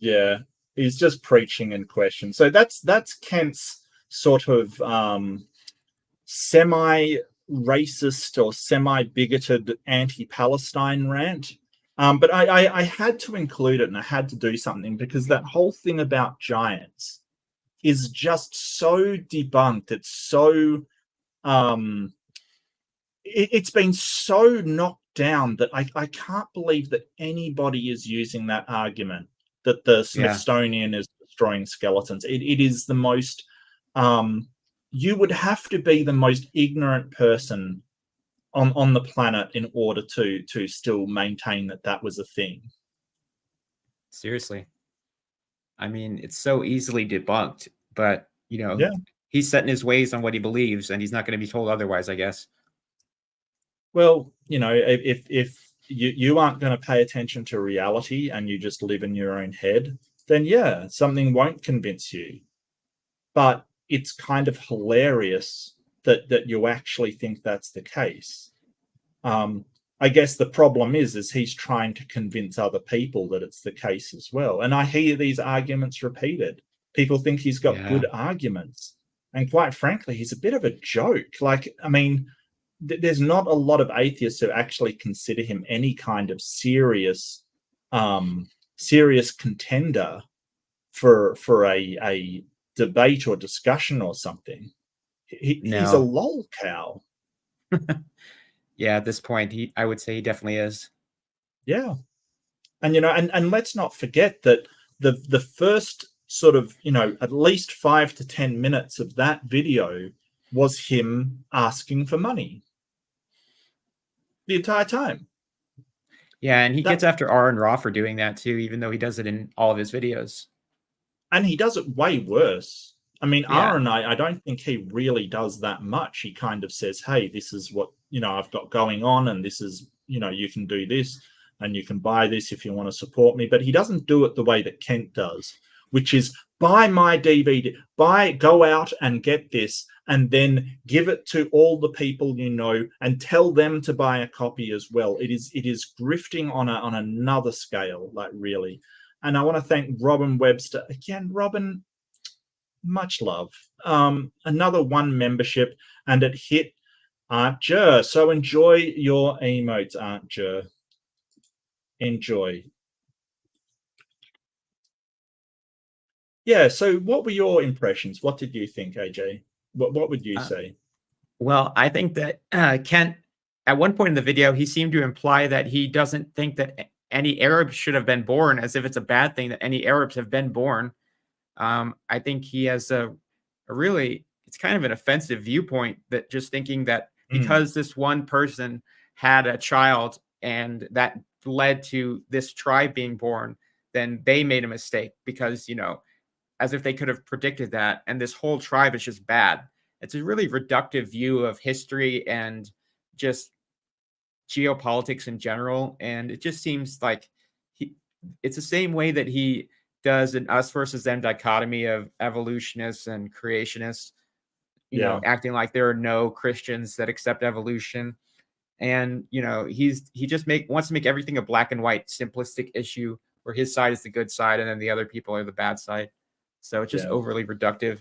Yeah, he's just preaching and questions. So that's Kent's sort of semi-racist or semi-bigoted anti-Palestine rant. But I had to include it, and I had to do something because that whole thing about giants is just so debunked. It's so it's been so knocked down that I can't believe that anybody is using that argument that the Smithsonian is destroying skeletons. It is the most you would have to be the most ignorant person on the planet in order to still maintain that was a thing. Seriously. I mean, it's so easily debunked, but, you know, Yeah. he's set in his ways on what he believes, and he's not going to be told otherwise, I guess. Well, you know, if you aren't going to pay attention to reality and you just live in your own head, then yeah, something won't convince you. But it's kind of hilarious that you actually think that's the case. I guess the problem is he's trying to convince other people that it's the case as well. And I hear these arguments repeated. People think he's got good arguments. And quite frankly, he's a bit of a joke. Like, I mean, there's not a lot of atheists who actually consider him any kind of serious contender for a debate or discussion or something. He's a lol cow. Yeah, at this point, I would say he definitely is. Yeah. And, you know, and let's not forget that the first sort of, you know, at least 5 to 10 minutes of that video was him asking for money the entire time. Yeah, and he gets after Aaron Ra for doing that too, even though he does it in all of his videos. And he does it way worse. I mean, Aaron, I don't think he really does that much. He kind of says, hey, this is what, you know, I've got going on, and this is, you know, you can do this and you can buy this if you want to support me. But he doesn't do it the way that Kent does, which is buy my DVD, go out and get this, and then give it to all the people you know and tell them to buy a copy as well. It is grifting on another scale, like really. And I want to thank Robin Webster again. Robin, much love. Another 1 membership, and it hit Aunt Jer. So enjoy your emotes, Aunt Jer. Enjoy. Yeah, so what were your impressions? What did you think, AJ? What would you say? Well, I think that Kent, at one point in the video, he seemed to imply that he doesn't think that any Arabs should have been born, as if it's a bad thing that any Arabs have been born. I think he has a really, it's kind of an offensive viewpoint, that just thinking that because this one person had a child and that led to this tribe being born, then they made a mistake because, you know, as if they could have predicted that. And this whole tribe is just bad. It's a really reductive view of history and just geopolitics in general. And it just seems like it's the same way that he does an us versus them dichotomy of evolutionists and creationists, you know, acting like there are no Christians that accept evolution. And, you know, he just wants to make everything a black and white simplistic issue where his side is the good side and then the other people are the bad side. So it's just overly reductive.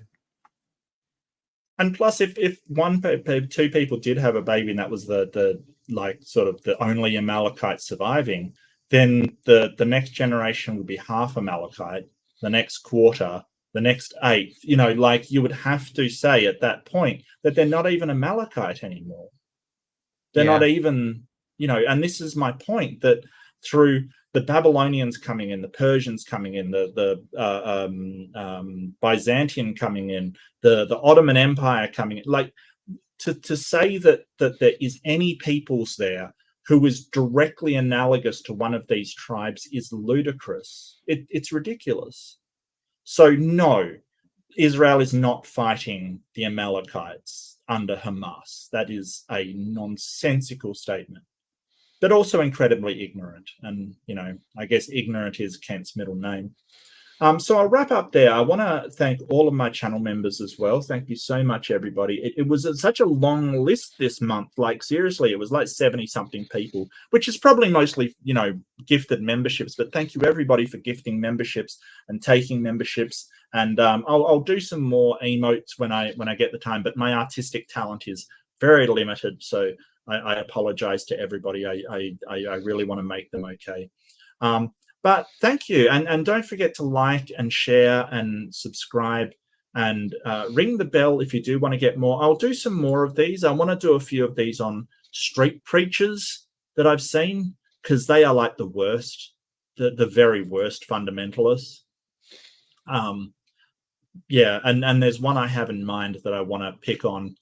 And plus, if two people did have a baby and that was the like sort of the only Amalekite surviving, then the next generation would be half Amalekite, the next quarter, the next eighth. You know, like you would have to say at that point that they're not even Amalekite anymore. They're not even, you know, and this is my point, that through the Babylonians coming in, the Persians coming in, the Byzantian coming in, the Ottoman Empire coming in, like to say that there is any peoples there who is directly analogous to one of these tribes is ludicrous. It's ridiculous. So no, Israel is not fighting the Amalekites under Hamas. That is a nonsensical statement, but also incredibly ignorant. And, you know, I guess ignorant is Kent's middle name. So I'll wrap up there. I want to thank all of my channel members as well. Thank you so much, everybody. It was such a long list this month. Like, seriously, it was like 70-something people, which is probably mostly, you know, gifted memberships. But thank you, everybody, for gifting memberships and taking memberships. And I'll do some more emotes when I get the time. But my artistic talent is very limited, so I apologize to everybody. I really want to make them okay. But thank you. And don't forget to like and share and subscribe and ring the bell if you do want to get more. I'll do some more of these. I want to do a few of these on street preachers that I've seen, because they are like the worst, the very worst fundamentalists. Yeah, and there's one I have in mind that I want to pick on.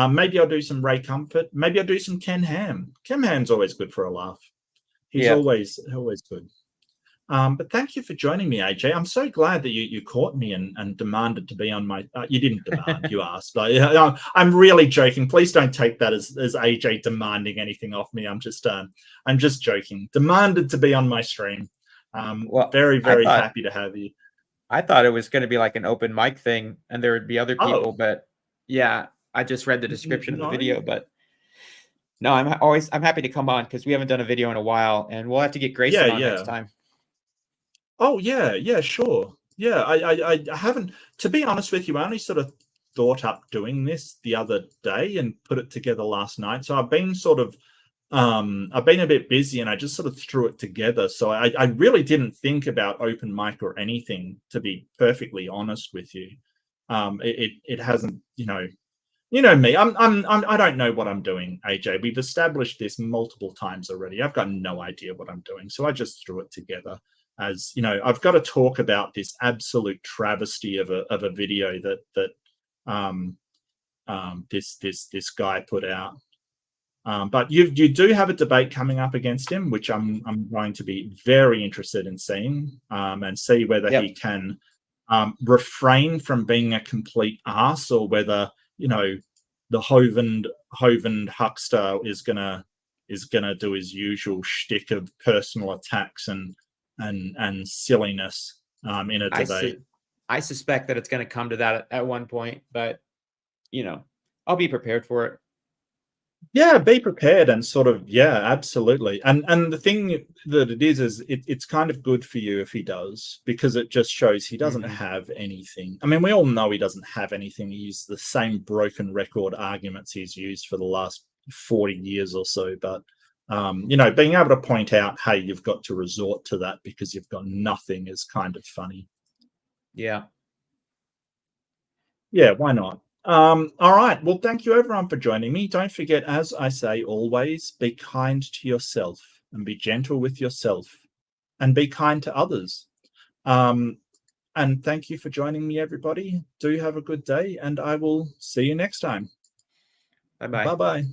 Maybe I'll do some Ray Comfort. Maybe I'll do some Ken Ham. Ken Ham's always good for a laugh. He's always good. But thank you for joining me, AJ. I'm so glad that you caught me and demanded to be on my... you didn't demand, you asked. I'm really joking. Please don't take that as AJ demanding anything off me. I'm just joking. Demanded to be on my stream. Well, very happy to have you. I thought it was going to be like an open mic thing and there would be other people, but yeah, I just read the description of the video, but no, I'm happy to come on because we haven't done a video in a while and we'll have to get Grayson on next time. Oh yeah, sure. Yeah, I haven't, to be honest with you, I only sort of thought up doing this the other day and put it together last night. So I've been sort of, I've been a bit busy and I just sort of threw it together. So I really didn't think about open mic or anything, to be perfectly honest with you. It hasn't, you know me. I don't know what I'm doing, AJ. We've established this multiple times already. I've got no idea what I'm doing. So I just threw it together. As you know, I've got to talk about this absolute travesty of a video that this guy put out. But you do have a debate coming up against him, which I'm going to be very interested in seeing, and see whether he can refrain from being a complete arse, or whether, you know, the Hovind huckster is gonna do his usual shtick of personal attacks and silliness in a debate. I suspect that it's going to come to that at one point, but you know, I'll be prepared for it. Yeah, be prepared and sort of, yeah, absolutely. And the thing that it is it's kind of good for you if he does, because it just shows he doesn't have anything. I mean, we all know he doesn't have anything. He uses the same broken record arguments he's used for the last 40 years or so, but you know, being able to point out, hey, you've got to resort to that because you've got nothing, is kind of funny. Yeah, why not? All right, well, thank you everyone for joining me. Don't forget, as I say always, be kind to yourself and be gentle with yourself and be kind to others. And thank you for joining me, everybody. Do have a good day, and I will see you next time. Bye-bye. Bye-bye.